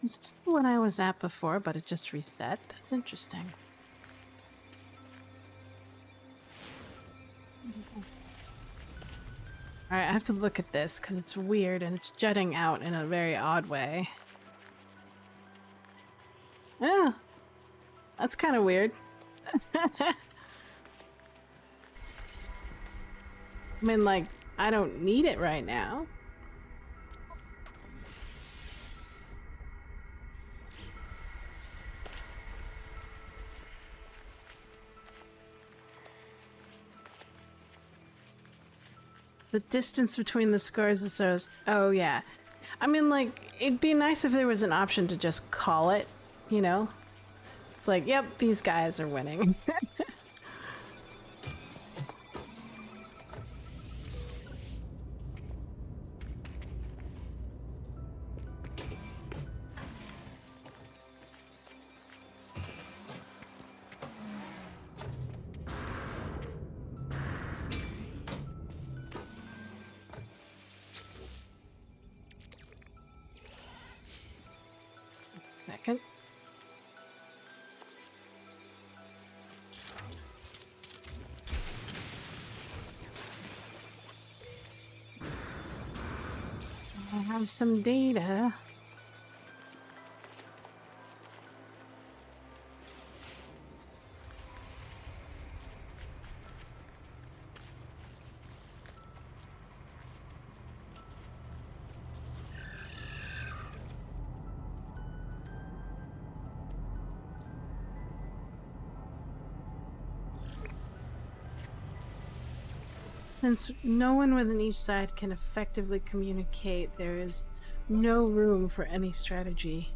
Is this the one I was at before, but it just reset? That's interesting. Alright, I have to look at this because it's weird and it's jutting out in a very odd way. Yeah, that's kind of weird. I mean, like, I don't need it right now. The distance between the scores is so... oh, yeah. I mean, like, it'd be nice if there was an option to just call it, you know? It's like, yep, these guys are winning. Second. have some data. Since no one within each side can effectively communicate, there is no room for any strategy.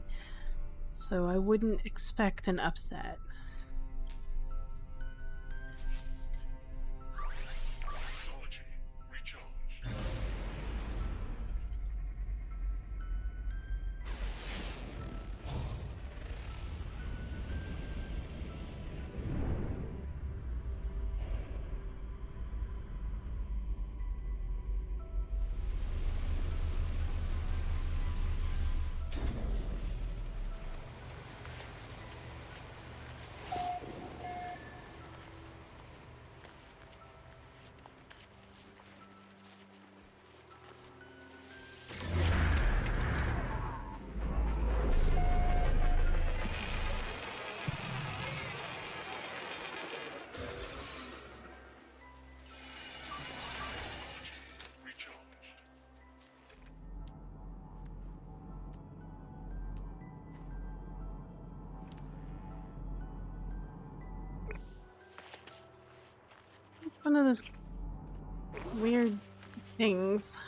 So I wouldn't expect an upset. Technology recharged. Recharged. One of those weird things.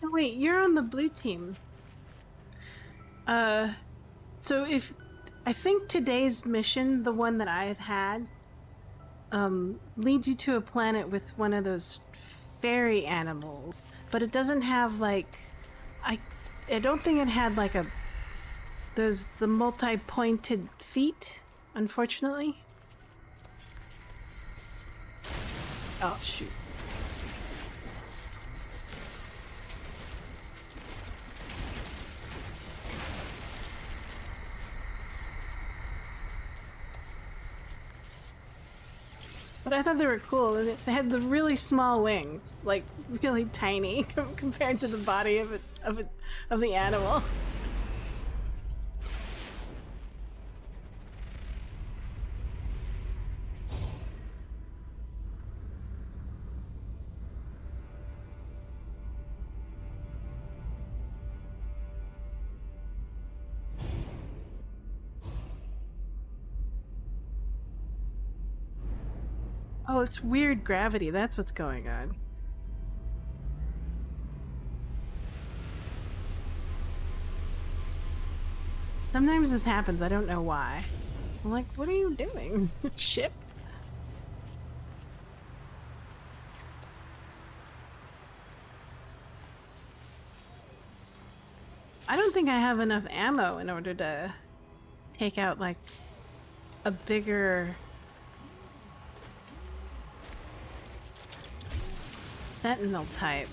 Oh, wait, you're on the blue team. So if I think today's mission, the one that I've had, leads you to a planet with one of those fairy animals, but it doesn't have like I don't think it had like the multi-pointed feet, unfortunately. Oh shoot. But I thought they were cool. They had the really small wings, like really tiny compared to the body of the animal. Oh, it's weird gravity. That's what's going on. Sometimes this happens. I don't know why. I'm like, what are you doing? Ship? I don't think I have enough ammo in order to take out like a bigger sentinel type.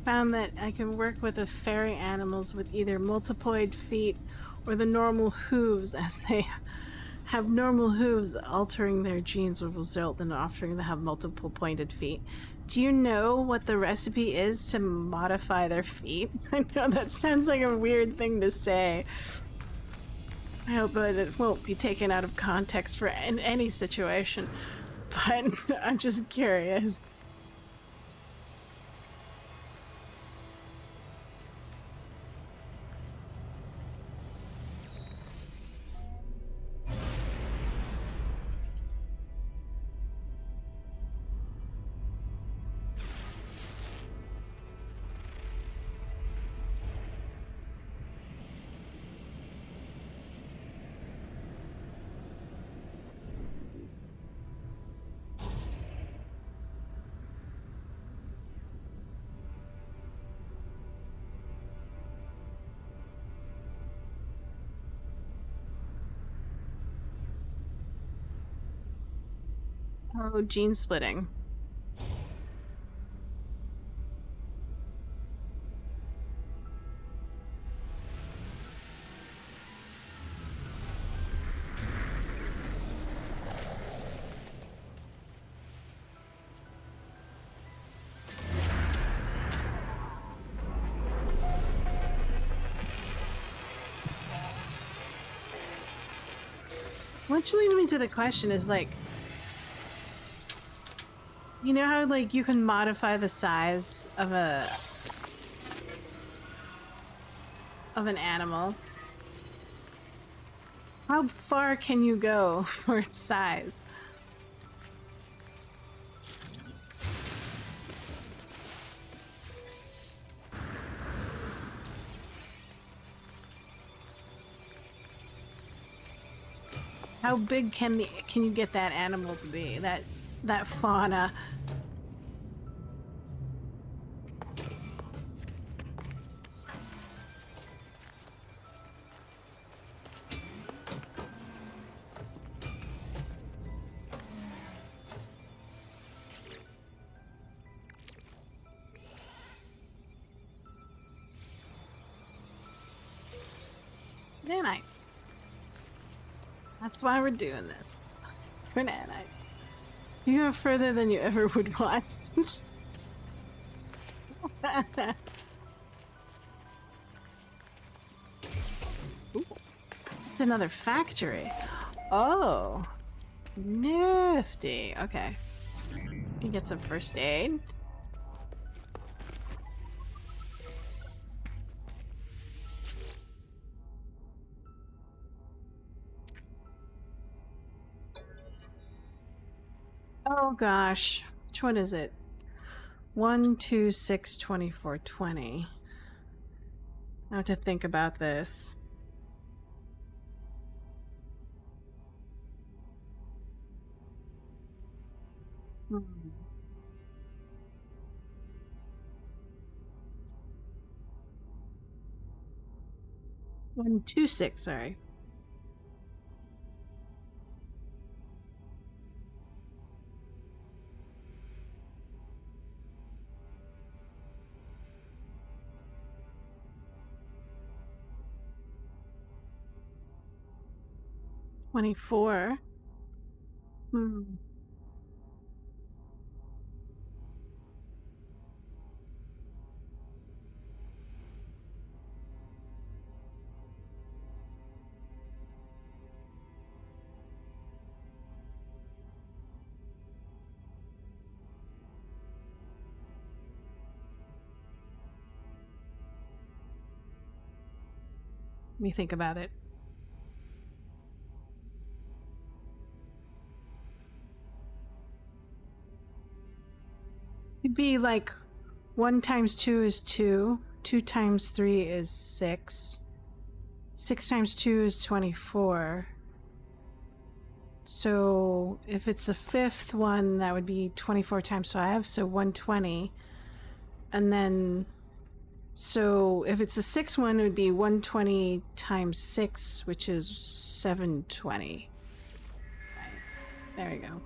Found that I can work with the fairy animals with either multipoid feet or the normal hooves, as they have normal hooves. Altering their genes will result in offering to have multiple pointed feet. Do you know what the recipe is to modify their feet? I know that sounds like a weird thing to say. I hope that it won't be taken out of context for in any situation, but I'm just curious. Oh, gene splitting. Which leads me to the question is like, you know how like you can modify the size of an animal? How far can you go for its size? How big can you get that animal to be? That fauna. Nanites. That's why we're doing this. For nanites. You go further than you ever would want. Ooh. Another factory. Oh. Nifty. Okay. Can get some first aid. Oh gosh. Which one is it? 1, 2, 6, 24, 20. I have to think about this. Hmm. 1, 2, 6, sorry. $24. Hmm. Let me think about it. It'd be like 1 times 2 is 2. 2 times 3 is 6. 6 times 2 is 24. So if it's the 5th one, that would be 24 times 5, so 120. And then, so if it's the 6th one, it would be 120 times 6, which is 720. There we go.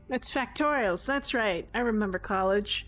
That's factorials, that's right. I remember college.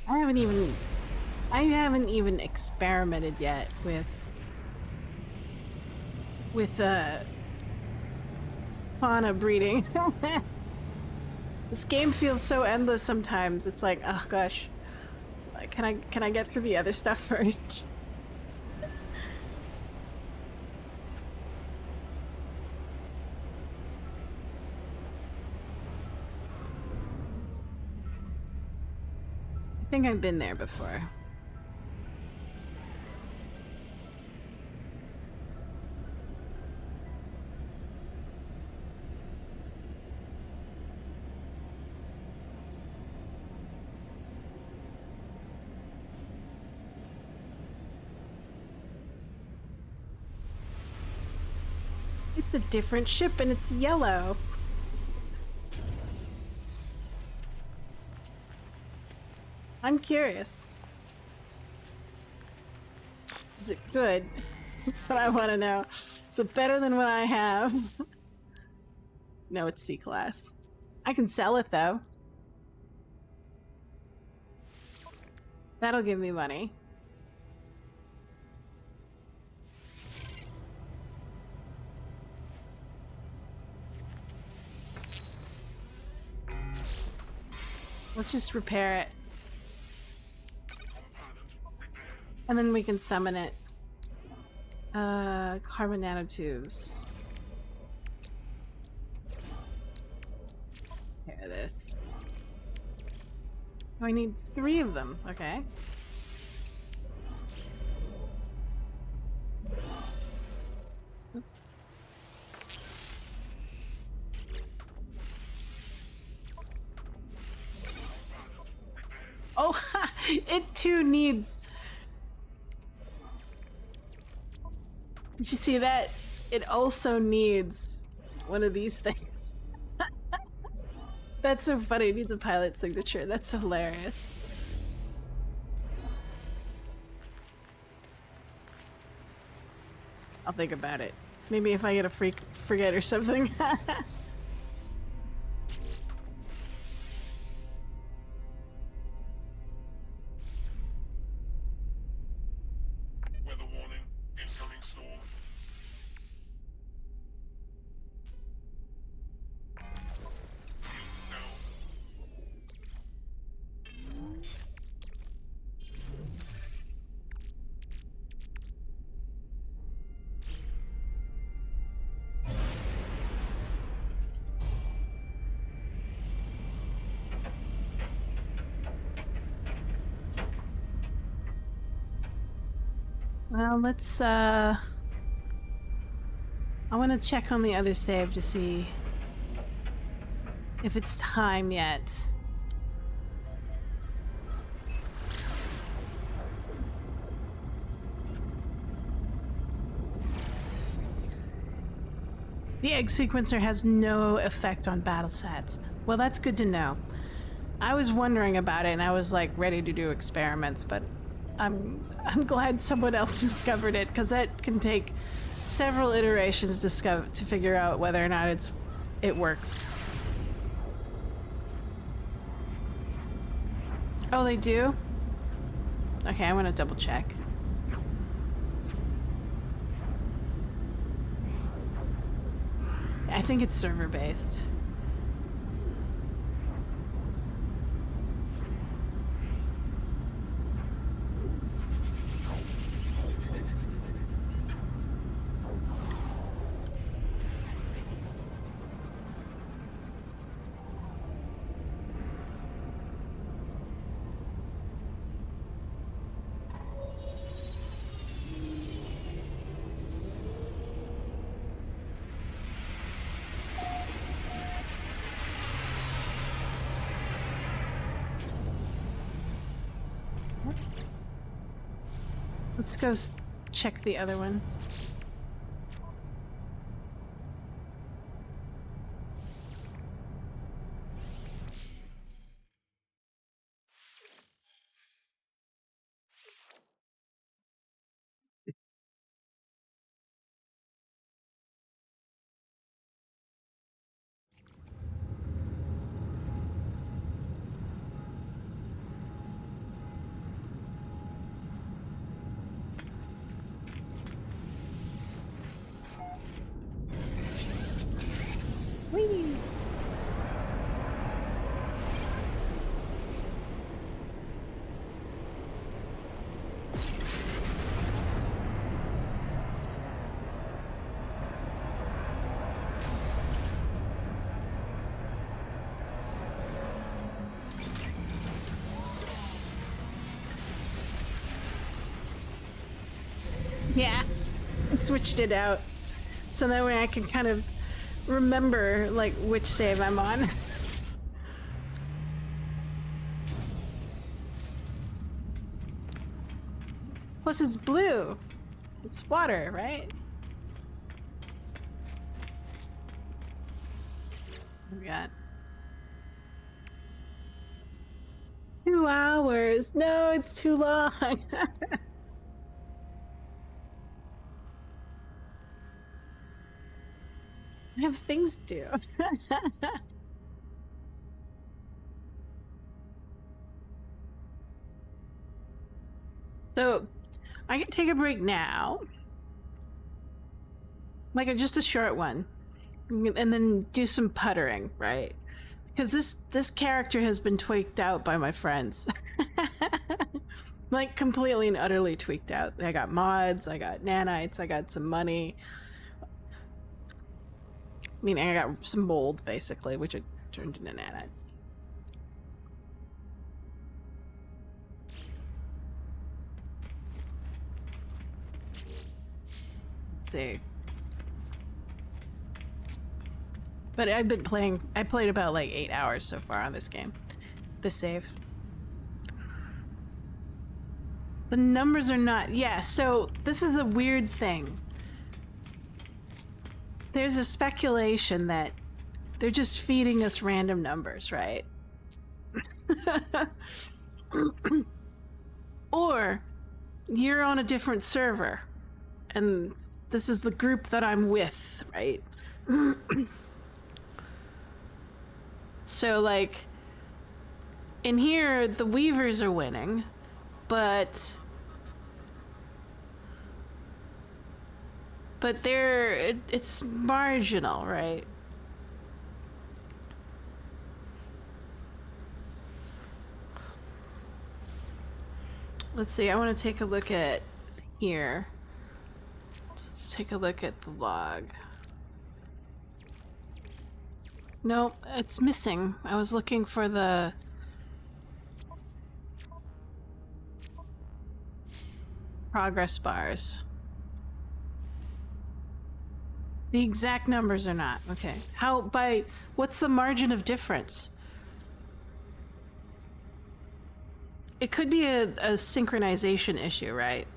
I haven't even experimented yet with fauna breeding. This game feels so endless sometimes. It's like, oh gosh. Like, can I get through the other stuff first? think I've been there before. It's a different ship and it's yellow. I'm curious. Is it good? That's what I want to know. Is it better than what I have? No, it's C-class. I can sell it though. That'll give me money. Let's just repair it. And then we can summon it. Carbon nanotubes. Here it is. Oh, I need 3 of them. Okay. Oops. Oh, it too needs... Did you see that? It also needs one of these things. That's so funny. It needs a pilot signature. That's so hilarious. I'll think about it. Maybe if I get a frigate or something. Weather warning. Incoming storm. Now. Well, let's, I want to check on the other save to see if it's time yet. The egg sequencer has no effect on battle stats. Well, that's good to know. I was wondering about it and I was like ready to do experiments, but I'm glad someone else discovered it, because that can take several iterations to figure out whether or not it works. Oh, they do? Okay, I want to double check. I think it's server based. Let's go check the other one. Whee! Yeah, I switched it out. So that way I can kind of remember, like, which save I'm on. Plus it's blue. It's water, right? Oh my god. 2 hours. No, it's too long. I have things to do. So I can take a break now. Like just a short one. And then do some puttering, right? Because this character has been tweaked out by my friends. Like completely and utterly tweaked out. I got mods, I got nanites, I got some money. Meaning I got some mold basically, which it turned into nanites. Let's see. But I've been playing, I played about like 8 hours so far on this game. This save. The numbers are not, yeah, so this is the weird thing. There's a speculation that they're just feeding us random numbers, right? Or you're on a different server and this is the group that I'm with, right? So like in here the Weavers are winning, but it's marginal, right? Let's see, I want to take a look at here. Let's take a look at the log. Nope, it's missing. I was looking for the progress bars. The exact numbers are not. Okay. What's the margin of difference? It could be a synchronization issue, right?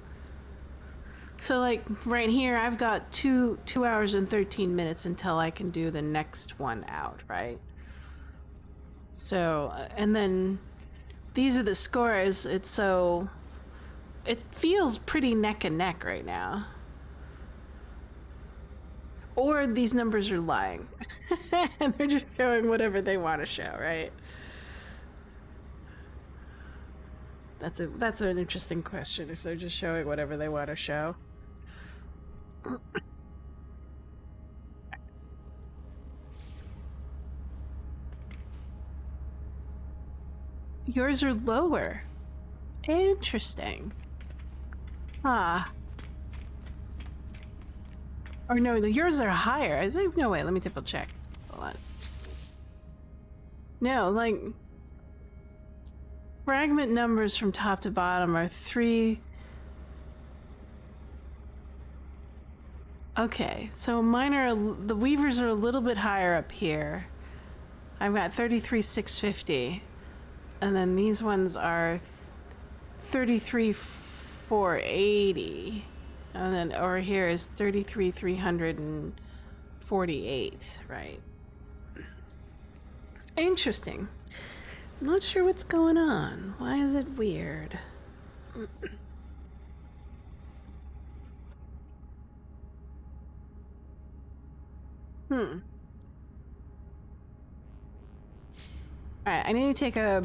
So like right here, I've got 2 hours and 13 minutes until I can do the next one out, right? So, and then these are the scores. It feels pretty neck and neck right now. Or these numbers are lying. And they're just showing whatever they want to show, right? That's an interesting question, if they're just showing whatever they want to show. Yours are lower. Interesting. Ah. Or no, yours are higher. No, wait, let me double check. Hold on. No, like fragment numbers from top to bottom are 3. Okay, so mine are, the Weavers are a little bit higher up here. I've got 33,650. And then these ones are 33,480. And then over here is 33,348, right? Interesting. I'm not sure what's going on. Why is it weird? Alright, I need to take a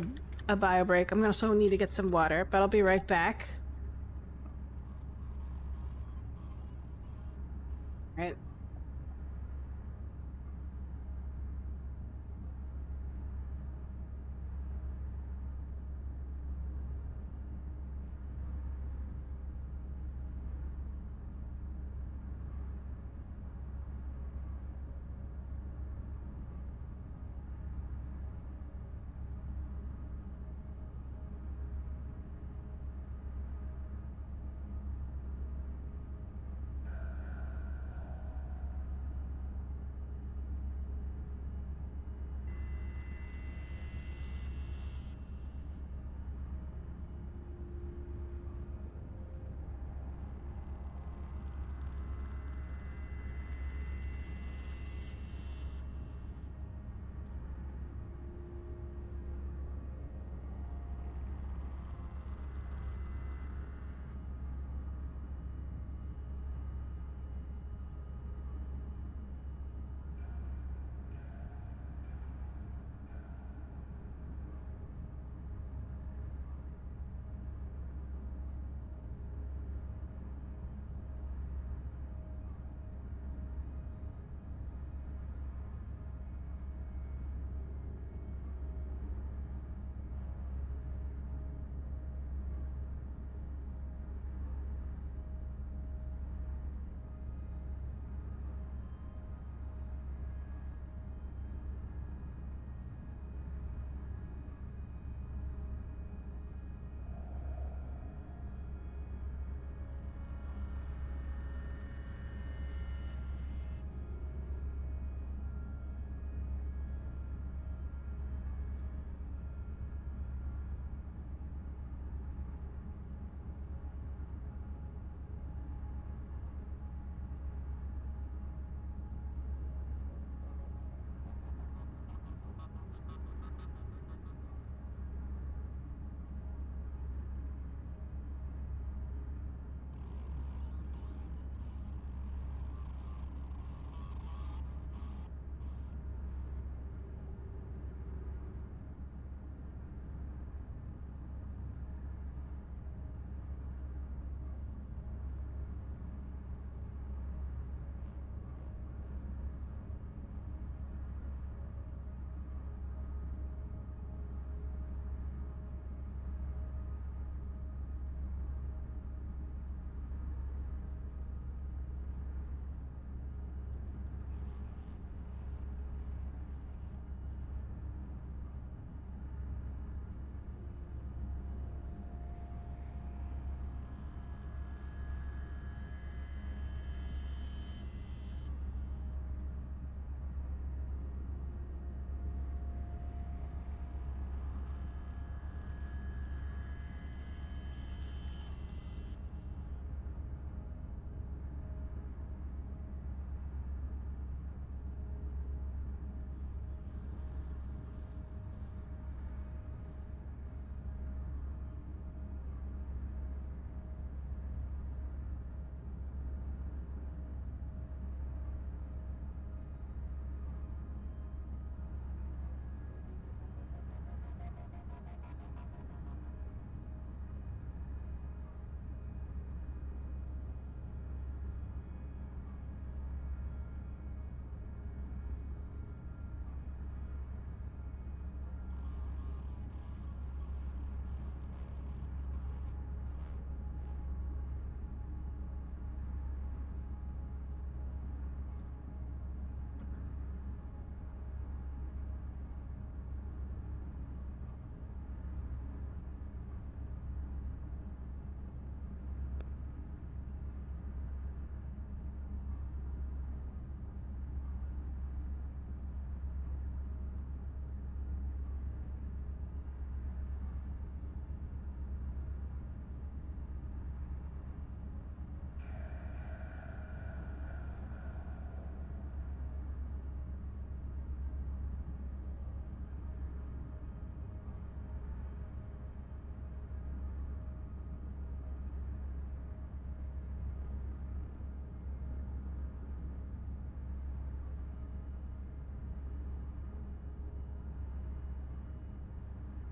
bio break. I'm gonna also need to get some water, but I'll be right back. Right.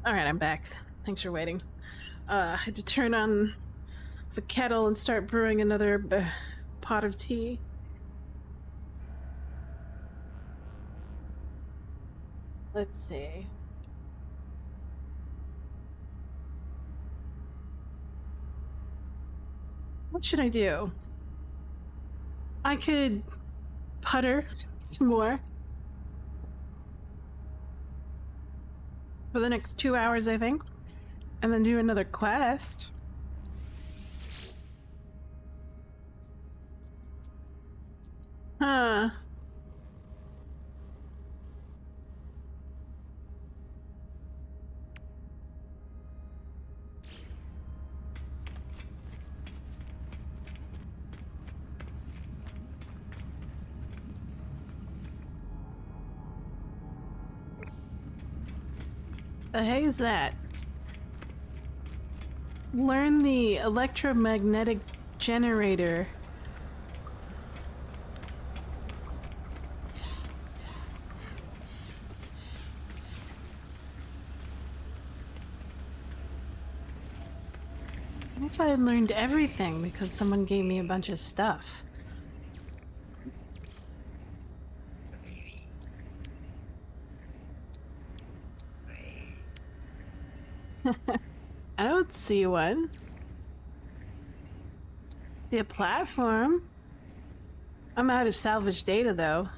Alright, I'm back. Thanks for waiting. I had to turn on the kettle and start brewing another pot of tea. Let's see. What should I do? I could putter some more for the next 2 hours, I think, and then do another quest. Huh. The heck is that? Learn the electromagnetic generator. What if I had learned everything because someone gave me a bunch of stuff? I don't see one. See a platform. I'm out of salvage data though.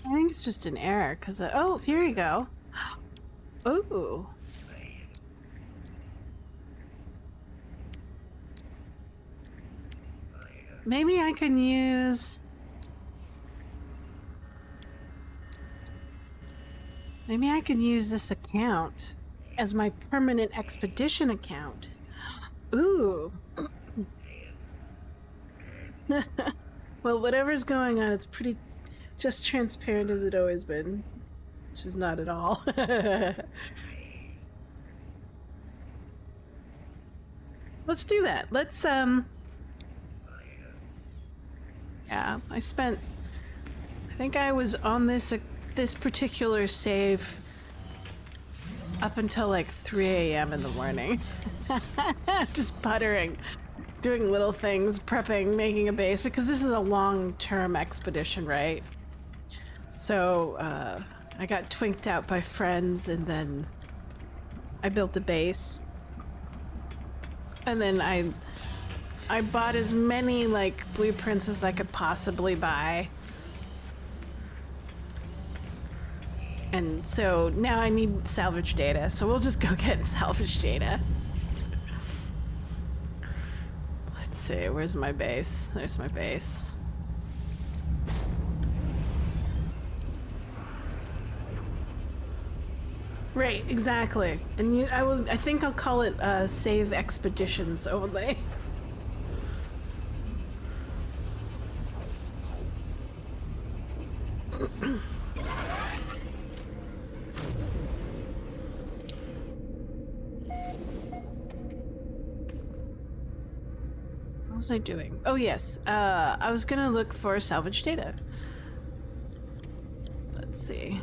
I think it's just an error because oh, here you go. Ooh. Maybe I can use... Maybe I can use this account as my permanent expedition account. Ooh. Well, whatever's going on, it's pretty just transparent as it always been. Which is not at all. Let's do that. Let's, yeah, I think I was on this particular save up until like 3 a.m. in the morning. Just puttering, doing little things, prepping, making a base, because this is a long-term expedition, right? So, I got twinked out by friends, and then I built a base. And then I bought as many, like, blueprints as I could possibly buy. And so now I need salvage data, so we'll just go get salvage data. Let's see, where's my base? There's my base. Right, exactly. And I think I'll call it save expeditions only. What was I doing? Oh yes, I was gonna look for salvage data. Let's see.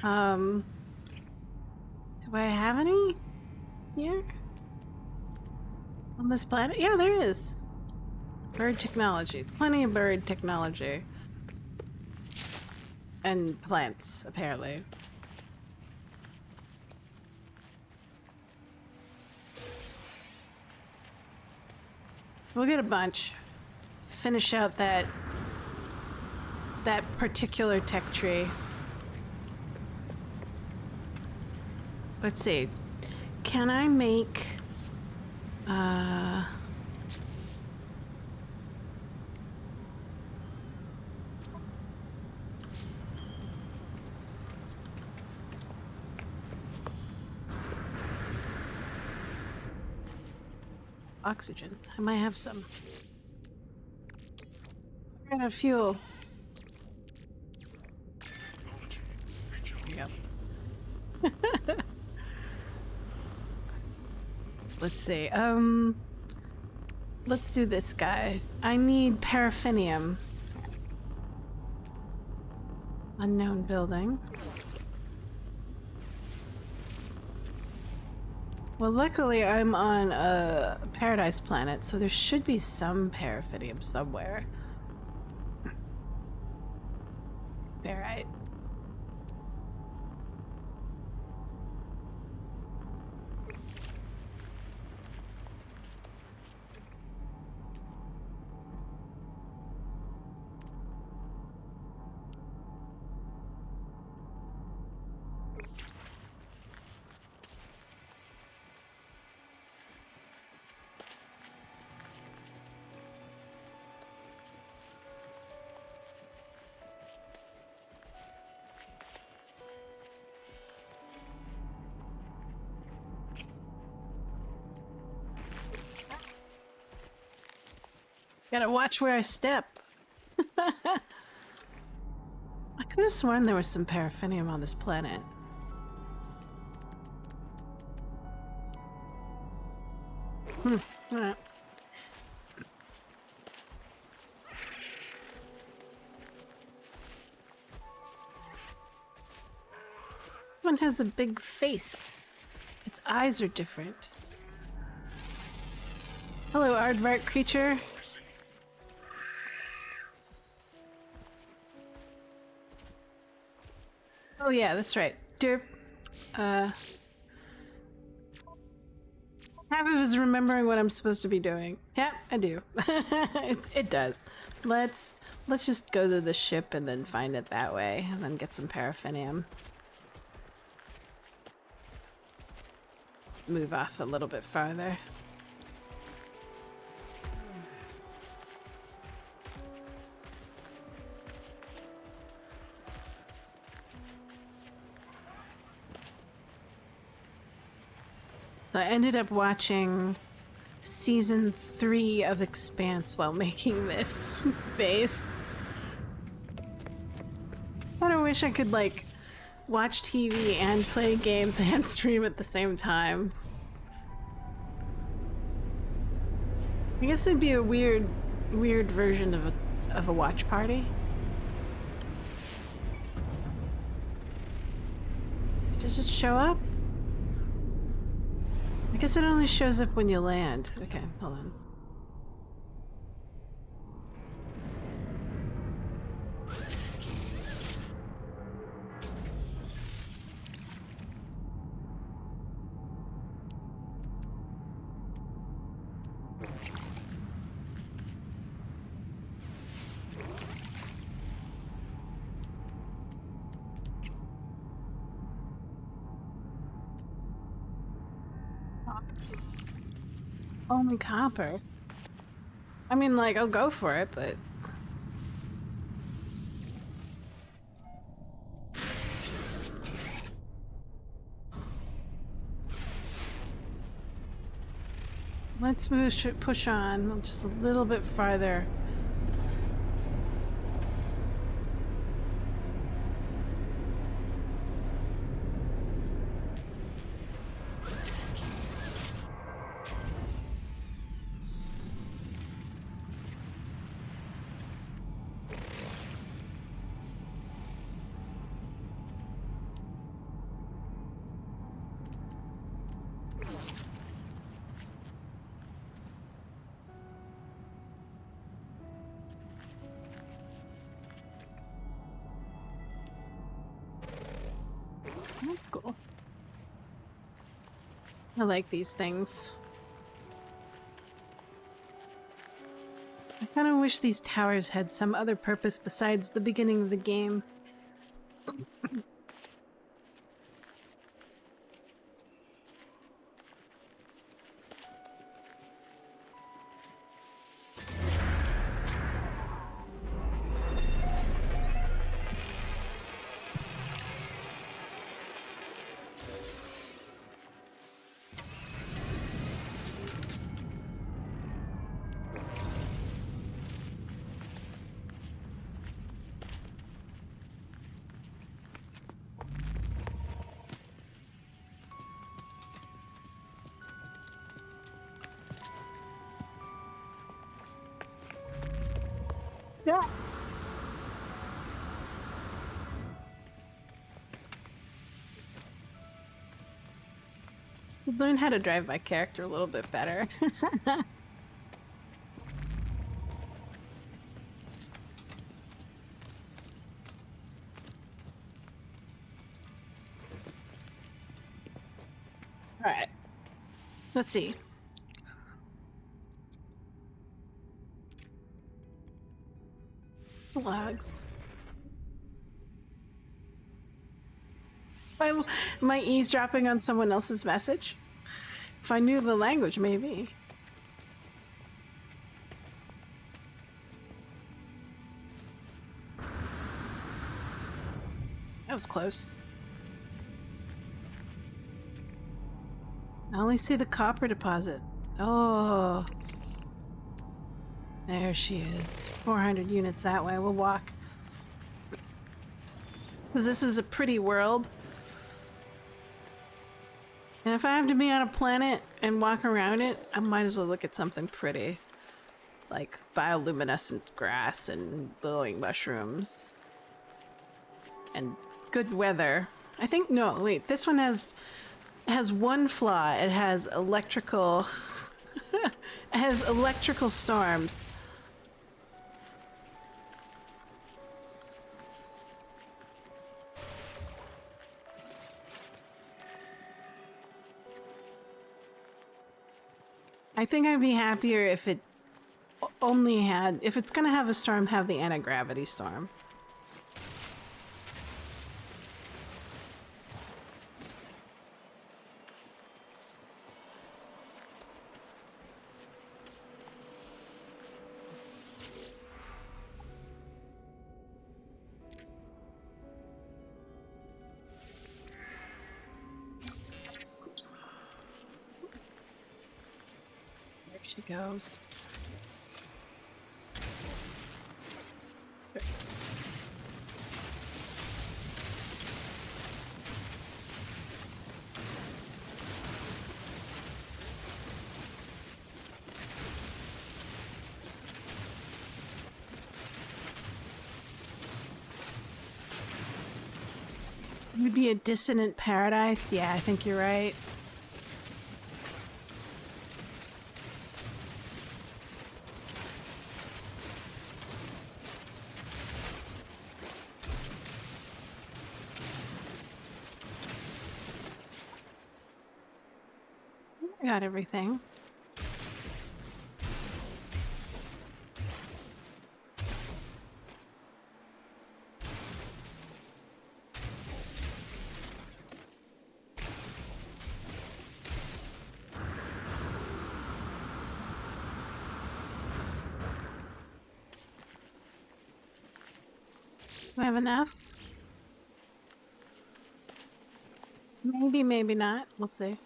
Do I have any here? On this planet? Yeah, there is. Bird technology. Plenty of bird technology. And plants, apparently. We'll get a bunch. Finish out that particular tech tree. Let's see. Can I make Oxygen. I might have some. Out of fuel. Yep. Let's see. Let's do this guy. I need paraffinium. Unknown building. Well, luckily I'm on a paradise planet, so there should be some paraffinium somewhere. Alright. Gotta watch where I step. I could have sworn there was some paraffinium on this planet. Alright. One has a big face. Its eyes are different. Hello, aardvark creature. Oh yeah, that's right. Derp. Half of is remembering what I'm supposed to be doing. Yeah, I do. it does. Let's just go to the ship and then find it that way, and then get some paraffinium. Just move off a little bit farther. So I ended up watching season 3 of Expanse while making this base. I wish I could, like, watch TV and play games and stream at the same time. I guess it'd be a weird version of a watch party. Does it show up? I guess it only shows up when you land. Okay, hold on. Only copper. I mean, like, I'll go for it, but... Let's push on just a little bit farther. That's cool. I like these things. I kind of wish these towers had some other purpose besides the beginning of the game. Yeah. Learn how to drive my character a little bit better. All right. Let's see. Logs. Am I eavesdropping on someone else's message? If I knew the language, maybe. That was close. I only see the copper deposit. Oh. There she is. 400 units that way. We'll walk. Because this is a pretty world. And if I have to be on a planet and walk around it, I might as well look at something pretty. Like bioluminescent grass and glowing mushrooms. And good weather. I think, no, wait, this one has one flaw. It has electrical... it has electrical storms. I think I'd be happier if it only had... If it's gonna have a storm, have the anti-gravity storm. She goes. It would be a dissonant paradise. Yeah, I think you're right. I got everything. Do I have enough? Maybe, maybe not. We'll see.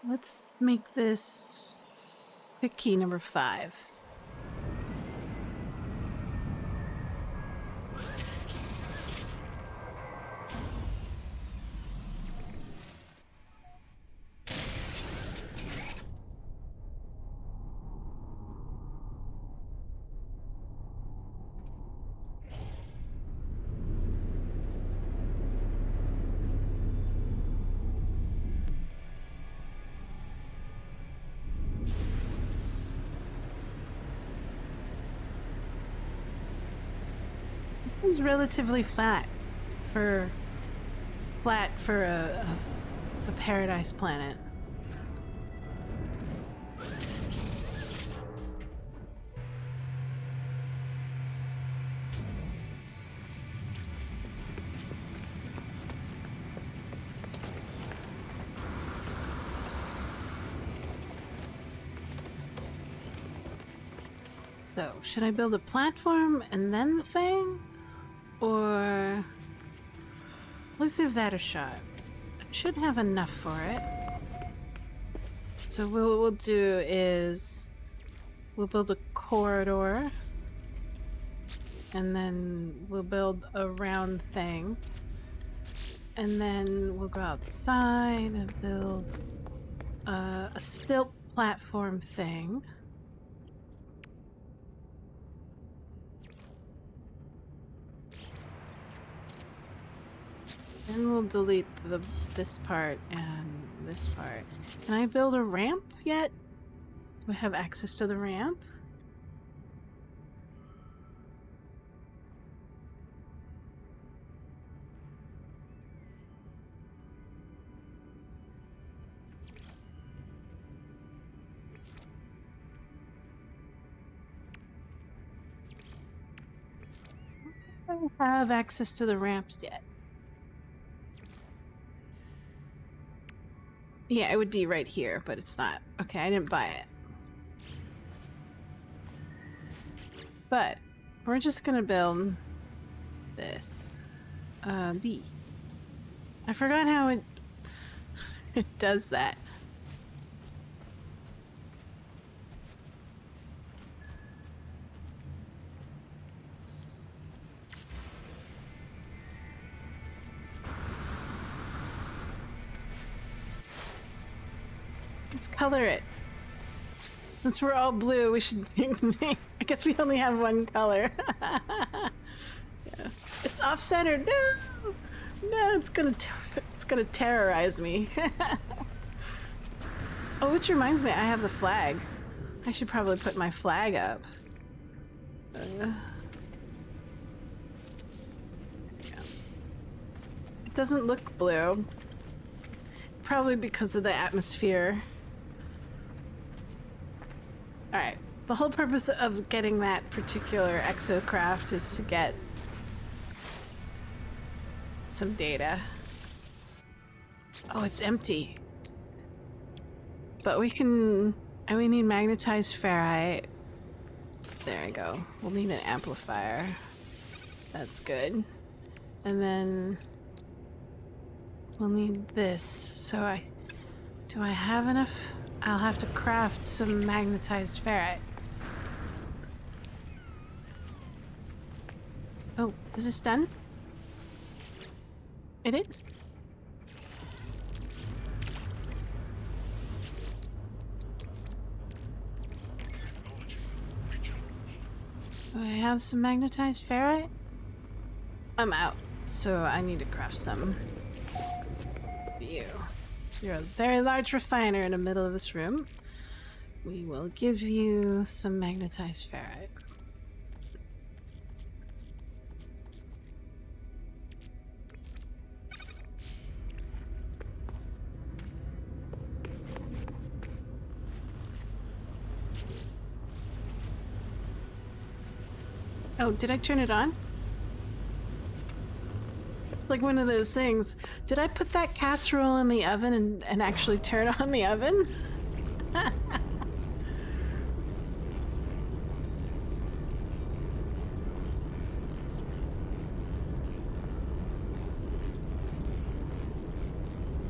Let's make this pick key number 5. It's relatively flat for a paradise planet. So, should I build a platform and then the thing? Or let's give that a shot. I should have enough for it. So what we'll do is we'll build a corridor and then we'll build a round thing. And then we'll go outside and build a stilt platform thing. Then we'll delete this part and this part. Can I build a ramp yet? Do we have access to the ramp? I don't have access to the ramps yet. Yeah, it would be right here, but it's not. Okay, I didn't buy it. But we're just gonna build this. B. I forgot how it it does that. Let's color it. Since we're all blue, we should think. I guess we only have one color. Yeah. It's off-centered. No, no, it's gonna terrorize me. Oh, which reminds me, I have the flag. I should probably put my flag up. Yeah. It doesn't look blue. Probably because of the atmosphere. Alright, the whole purpose of getting that particular exocraft is to get some data. Oh, it's empty. But we can... and we need magnetized ferrite. There we go. We'll need an amplifier. That's good. And then... we'll need this. So do I have enough? I'll have to craft some magnetized ferrite. Oh, is this done? It is. Do I have some magnetized ferrite? I'm out, so I need to craft some. You. You're a very large refiner in the middle of this room. We will give you some magnetized ferrite. Oh, did I turn it on? Like one of those things. Did I put that casserole in the oven and actually turn on the oven? I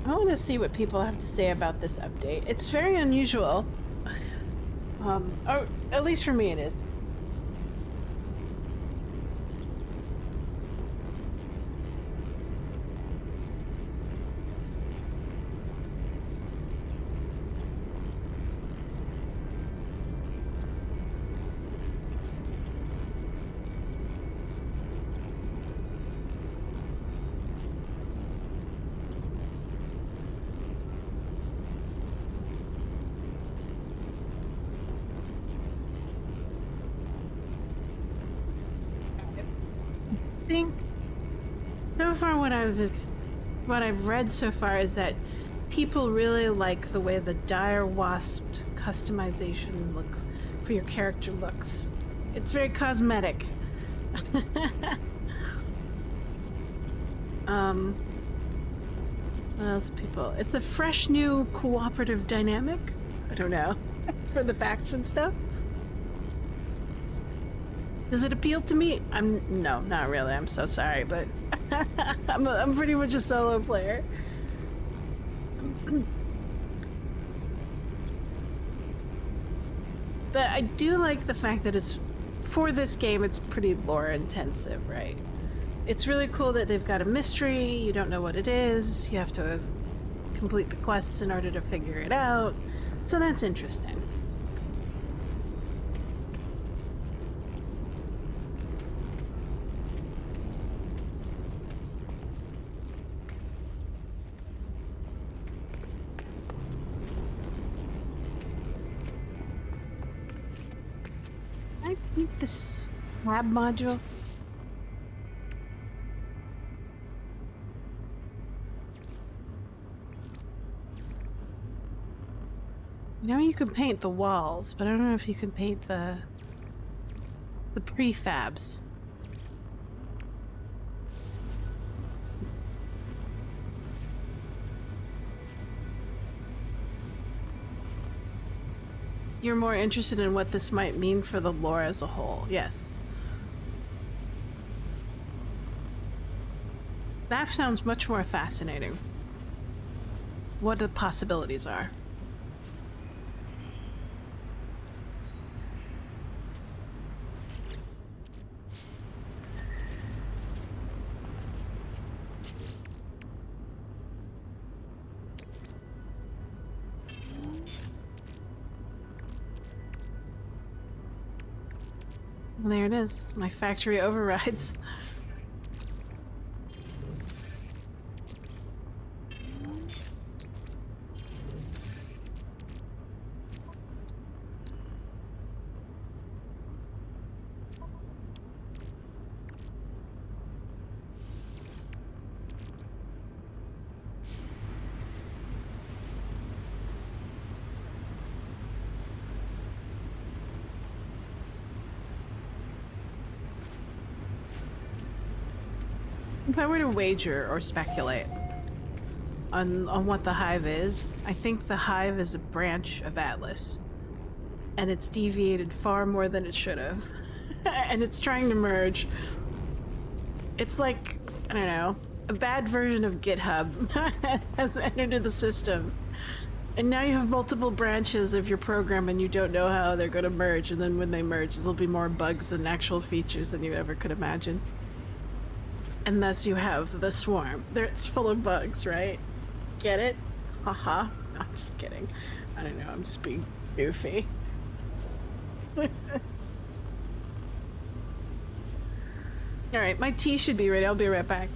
want to see what people have to say about this update. It's very unusual. Or at least for me it is. Think so far what I've read so far is that people really like the way the dire wasp customization looks for your character looks. It's very cosmetic. What else people? It's a fresh new cooperative dynamic. I don't know. For the faction stuff. Does it appeal to me? No, not really. I'm so sorry, but I'm pretty much a solo player. But I do like the fact that it's for this game, it's pretty lore intensive, right? It's really cool that they've got a mystery, you don't know what it is, you have to complete the quests in order to figure it out, so that's interesting. Can I beat this lab module? You know you can paint the walls, but I don't know if you can paint the prefabs. You're more interested in what this might mean for the lore as a whole, yes. That sounds much more fascinating. What the possibilities are. Well, there it is. My factory overrides. If I were to wager or speculate on what the Hive is, I think the Hive is a branch of Atlas. And it's deviated far more than it should have. And it's trying to merge. It's like, I don't know, a bad version of GitHub has entered the system. And now you have multiple branches of your program and you don't know how they're going to merge. And then when they merge, there'll be more bugs and actual features than you ever could imagine. And thus you have the swarm. It's full of bugs, right? Get it? Haha. No, I'm just kidding. I don't know, I'm just being goofy. Alright, my tea should be ready. I'll be right back.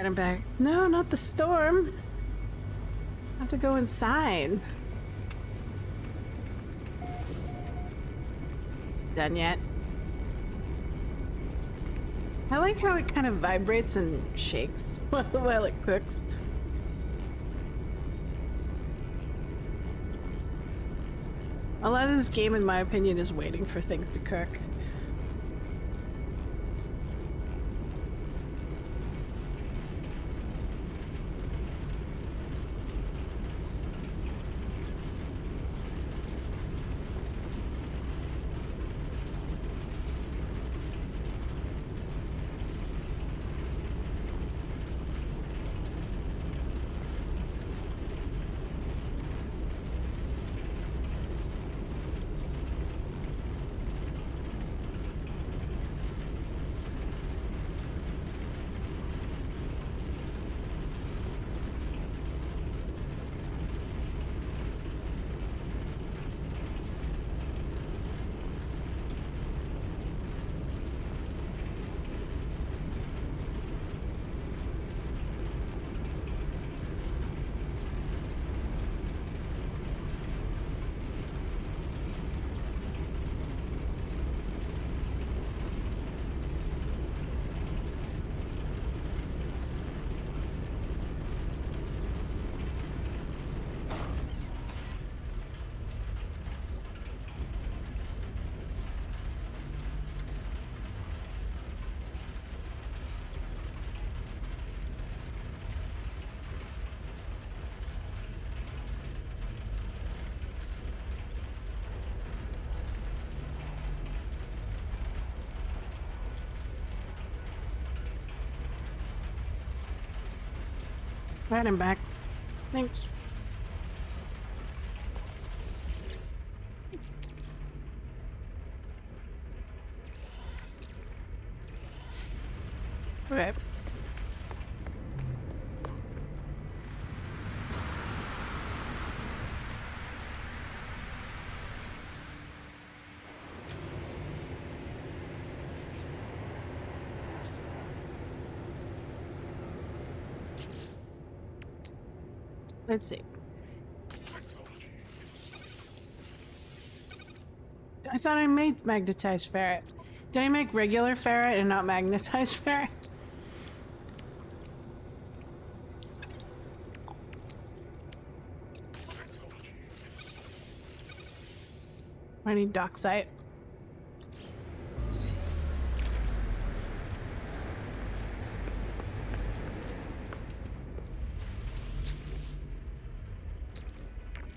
Right, I'm back. No, not the storm. I have to go inside. Done yet? I like how it kind of vibrates and shakes while it cooks. A lot of this game, in my opinion, is waiting for things to cook. Right, I'm back. Thanks. Okay. Let's see. I thought I made magnetized ferret. Did I make regular ferret and not magnetized ferret? I need docksite.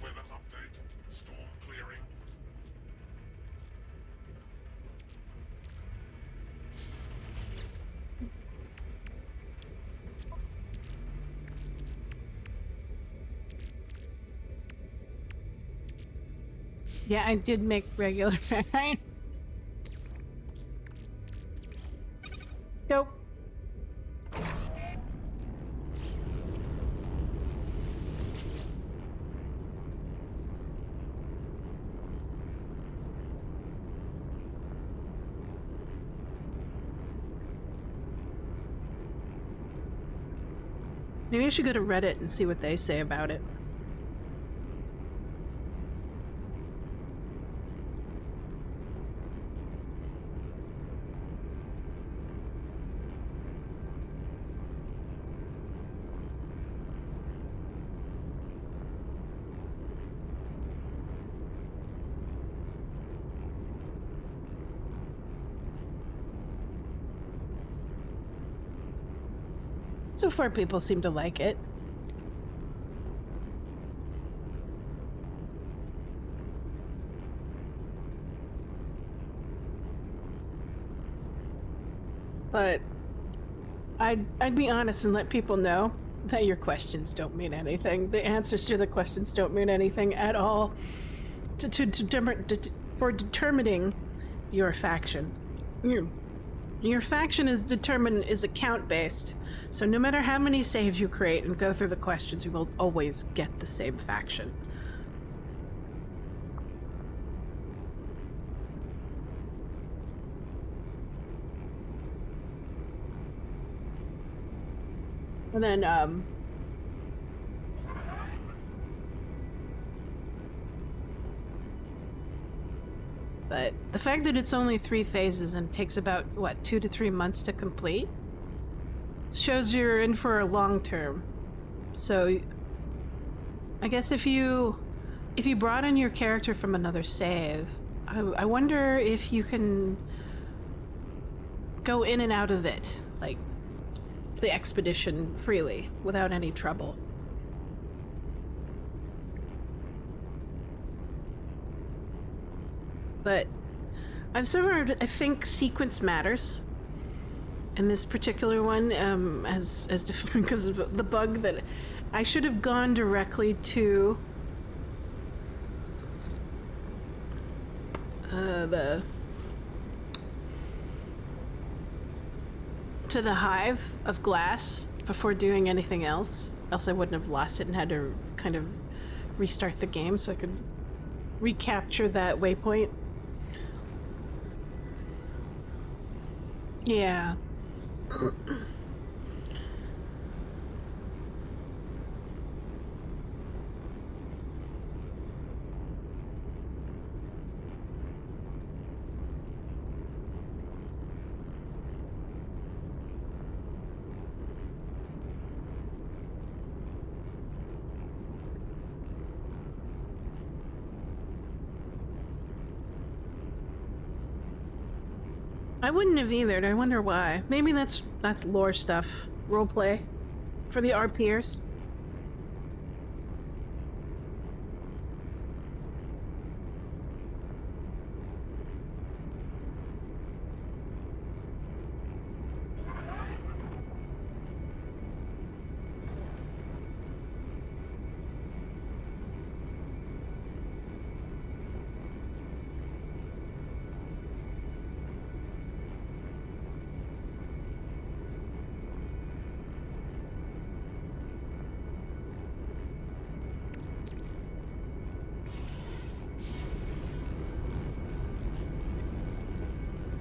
Weather update. Storm clearing. Yeah, I did make regular ferret. Nope. Maybe I should go to Reddit and see what they say about it. So far, people seem to like it. But I'd be honest and let people know that your questions don't mean anything. The answers to the questions don't mean anything at all for determining your faction. Your faction is account based. So no matter how many saves you create and go through the questions, you will always get the same faction. And then, but the fact that it's only 3 phases and takes about, what, 2 to 3 months to complete shows you're in for a long term. So, I guess if you brought in your character from another save, I wonder if you can go in and out of it, like, the expedition freely, without any trouble. But I've discovered, I think sequence matters in this particular one, as different because of the bug that I should have gone directly to the hive of glass before doing anything else. Else I wouldn't have lost it and had to kind of restart the game so I could recapture that waypoint. Yeah. I wouldn't have either. I wonder why. Maybe that's lore stuff. Roleplay for the RPers.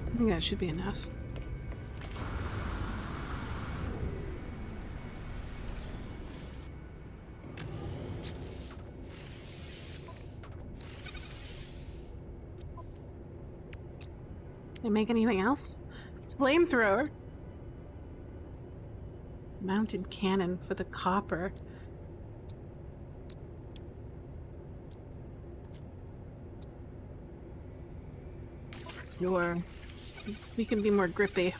I think that should be enough. Did I make anything else? Flamethrower. Mounted cannon for the copper. Sure. We can be more grippy.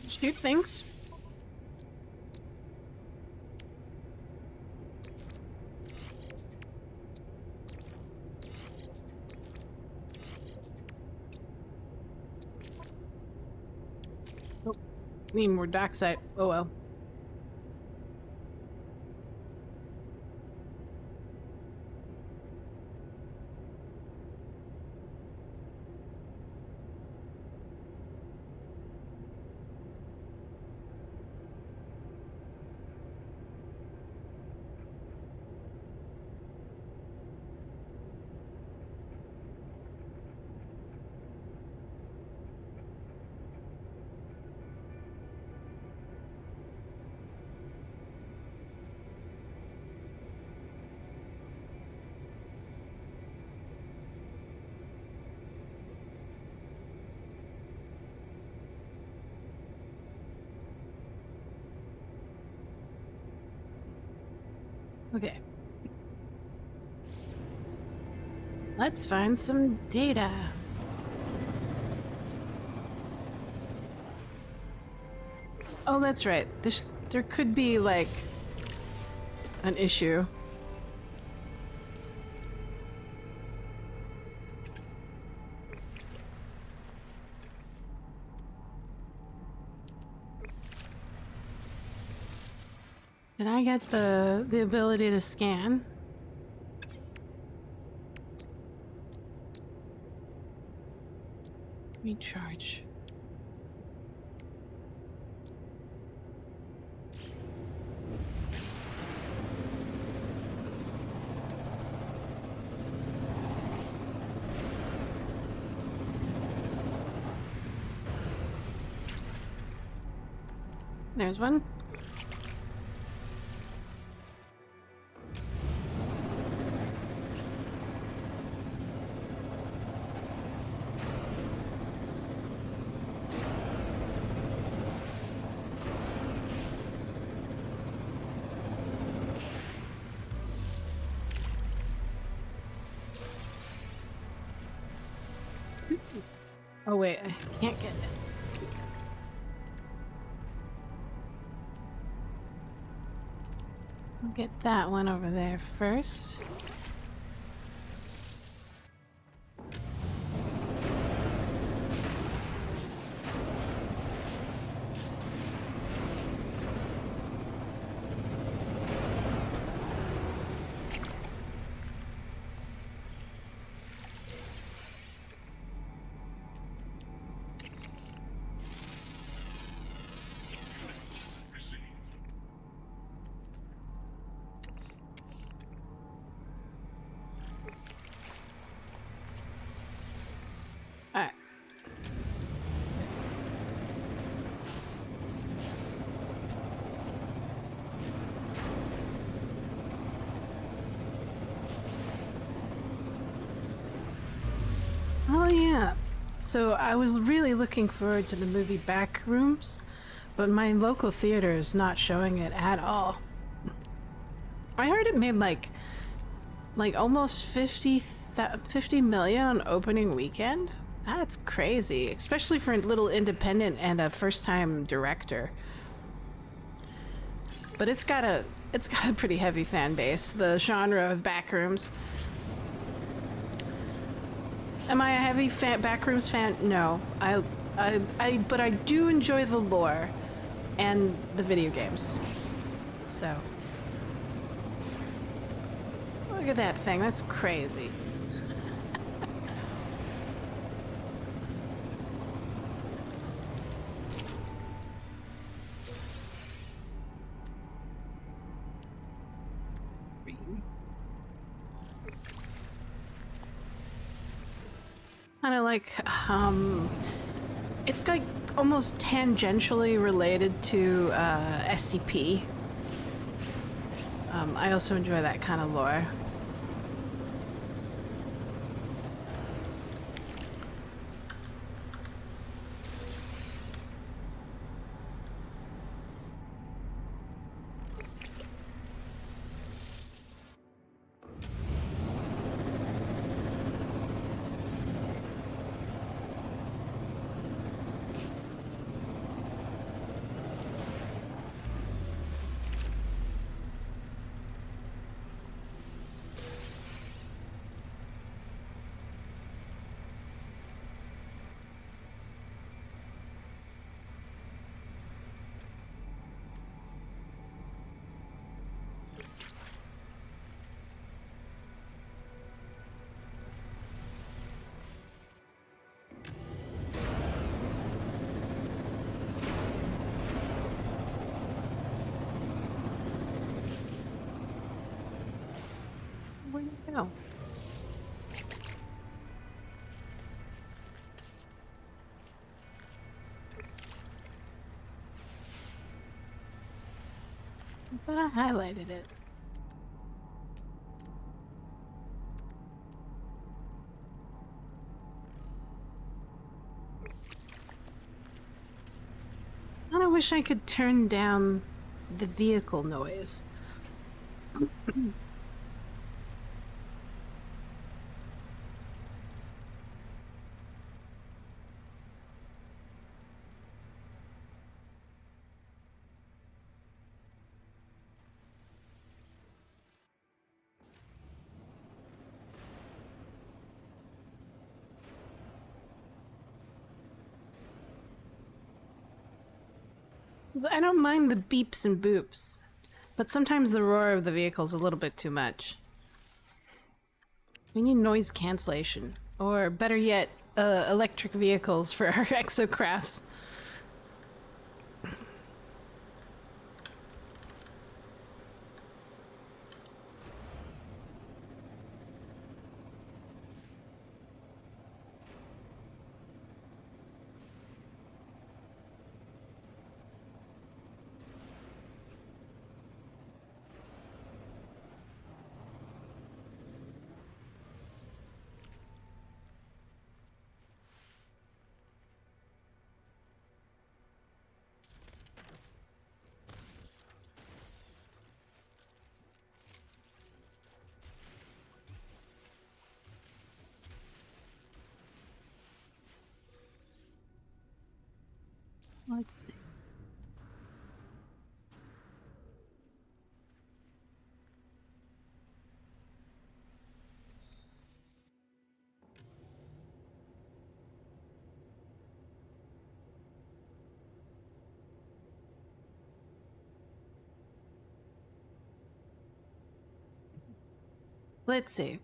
Shoot things. Oh, need more dockside. Oh well. Okay. Let's find some data. Oh, that's right. There could be, like, an issue. Did I get the ability to scan? Recharge. There's one. Oh wait, I can't get it. I'll get that one over there first. Received. Alright. Oh yeah. So I was really looking forward to the movie Backrooms, but my local theater is not showing it at all. I heard it made like almost 50 million on opening weekend. That's crazy, especially for a little independent and a first-time director. But it's got a pretty heavy fan base, the genre of Backrooms. Am I a heavy Backrooms fan? No. But I do enjoy the lore and the video games. So. Look at that thing, that's crazy. Kind of like, it's like almost tangentially related to SCP. I also enjoy that kind of lore. Where did it go? I thought I highlighted it. I wish I could turn down the vehicle noise. I don't mind the beeps and boops, but sometimes the roar of the vehicle's a little bit too much. We need noise cancellation, or better yet, electric vehicles for our exocrafts. Let's see. Let's see.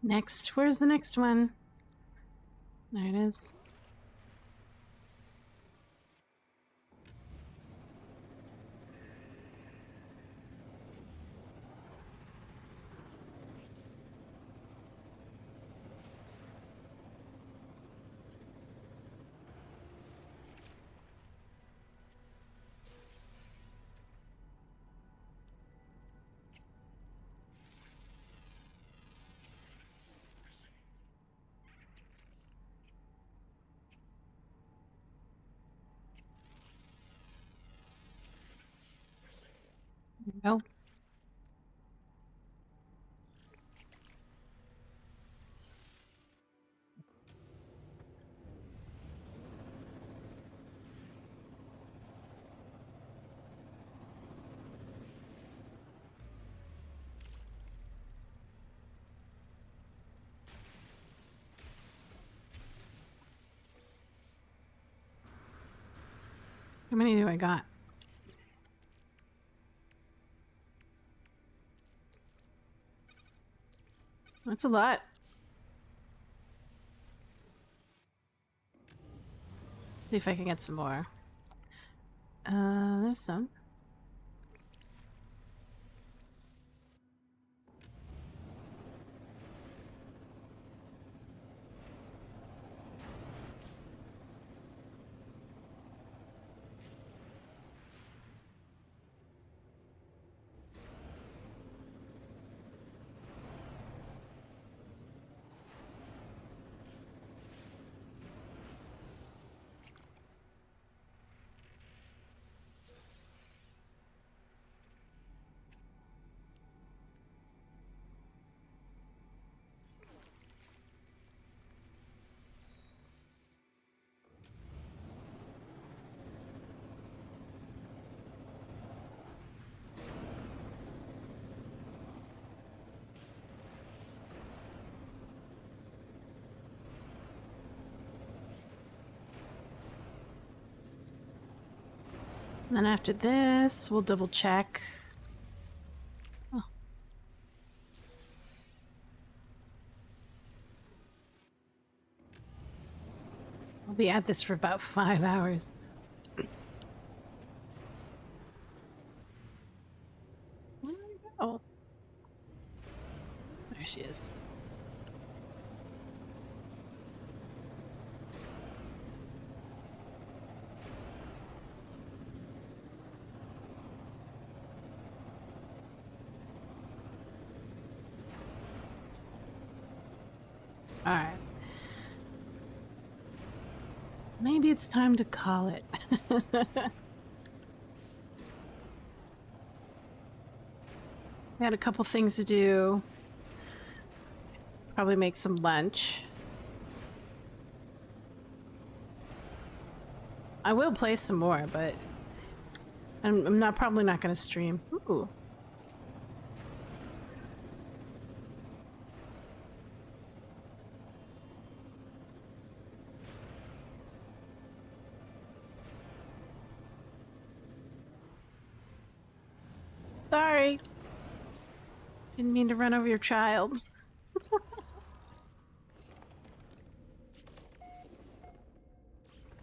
Next, where's the next one? There it is. There we go. How many do I got? That's a lot. See if I can get some more. There's some. And then after this, we'll double check. Oh. I'll be at this for about 5 hours. Where did I go? There she is. Alright. Maybe it's time to call it. We had a couple things to do. Probably make some lunch. I will play some more, but I'm probably not going to stream. Ooh. Sorry. Didn't mean to run over your child.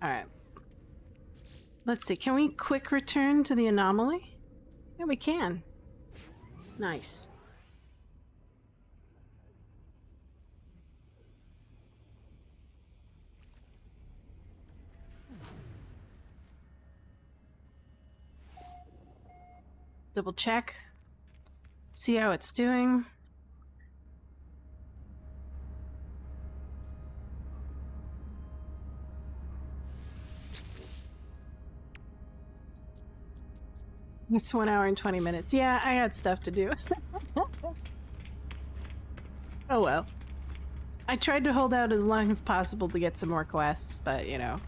Alright. Let's see, can we quick return to the anomaly? Yeah, we can. Nice. Double check. See how it's doing. It's 1 hour and 20 minutes. Yeah, I had stuff to do. Oh well. I tried to hold out as long as possible to get some more quests, but you know.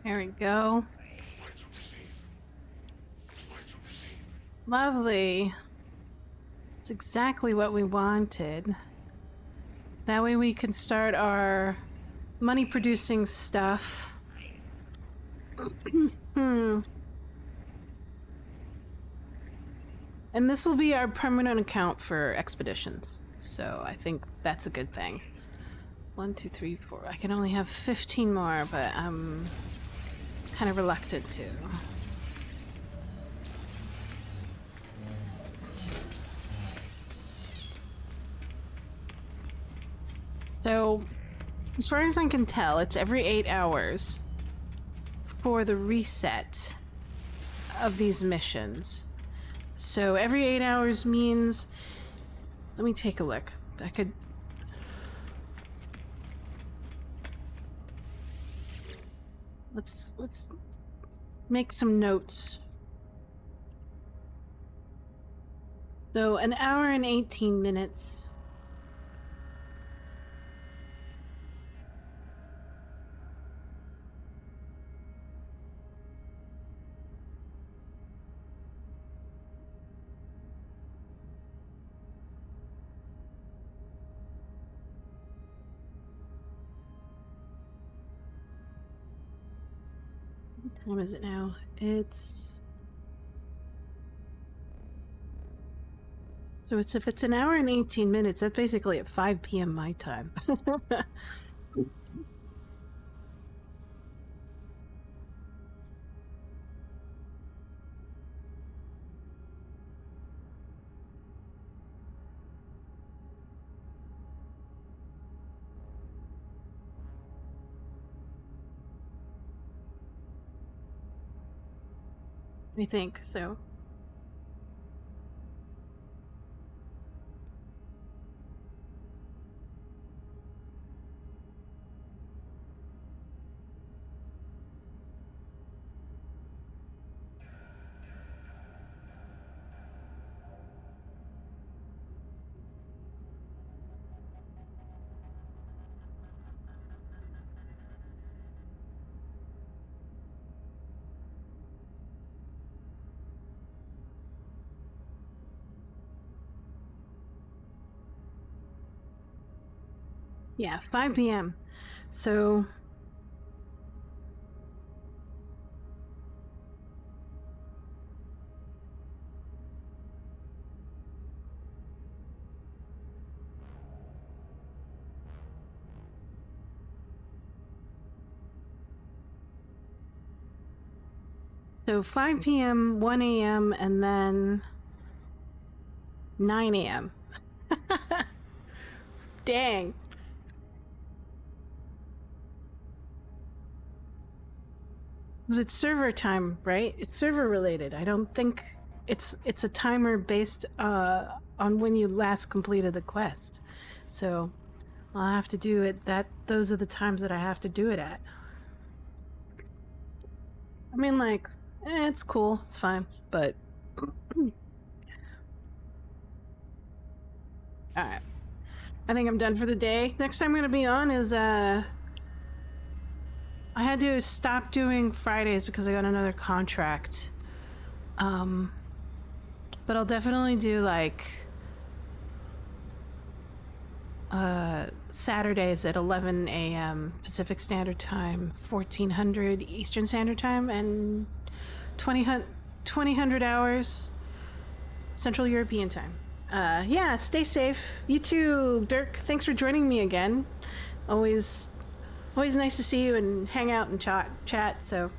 There we go. Lovely. It's exactly what we wanted. That way we can start our money-producing stuff. And this will be our permanent account for expeditions. So I think that's a good thing. 1, 2, 3, 4. I can only have 15 more, but I'm kind of reluctant to. So, as far as I can tell, it's every 8 hours for the reset of these missions. So every 8 hours means... Let me take a look. I could... Let's make some notes. So 1 hour and 18 minutes. What time is it now? It's... So if it's 1 hour and 18 minutes, that's basically at 5 p.m. my time. I think so. Yeah, 5 p.m. So... So 5 p.m., 1 a.m., and then 9 a.m. Dang. It's server time, right? It's server related. I don't think it's a timer based on when you last completed the quest. So I'll have to do it those are the times that I have to do it at. I mean, like, It's cool. It's fine. But alright. I think I'm done for the day. Next time I'm gonna be on is I had to stop doing Fridays because I got another contract. But I'll definitely do like Saturdays at 11 a.m. Pacific Standard Time, 1400 Eastern Standard Time, and 2000 hours Central European Time. Yeah, stay safe. You too, Dirk. Thanks for joining me again. Always nice to see you and hang out and chat. So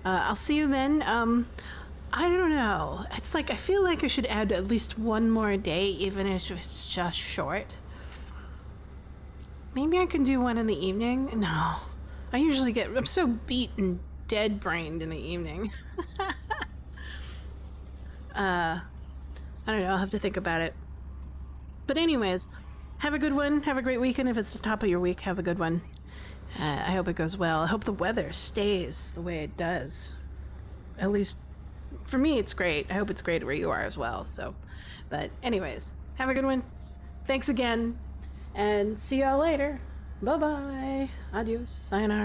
I'll see you then. I don't know. It's like I feel like I should add at least one more day, even if it's just short. Maybe I can do one in the evening? No. I'm so beat and dead-brained in the evening. I don't know, I'll have to think about it. But anyways, have a good one. Have a great weekend. If it's the top of your week, have a good one. I hope it goes well. I hope the weather stays the way it does. At least, for me, it's great. I hope it's great where you are as well, so. But anyways, have a good one. Thanks again. And see y'all later. Bye-bye. Adios. Sayonara.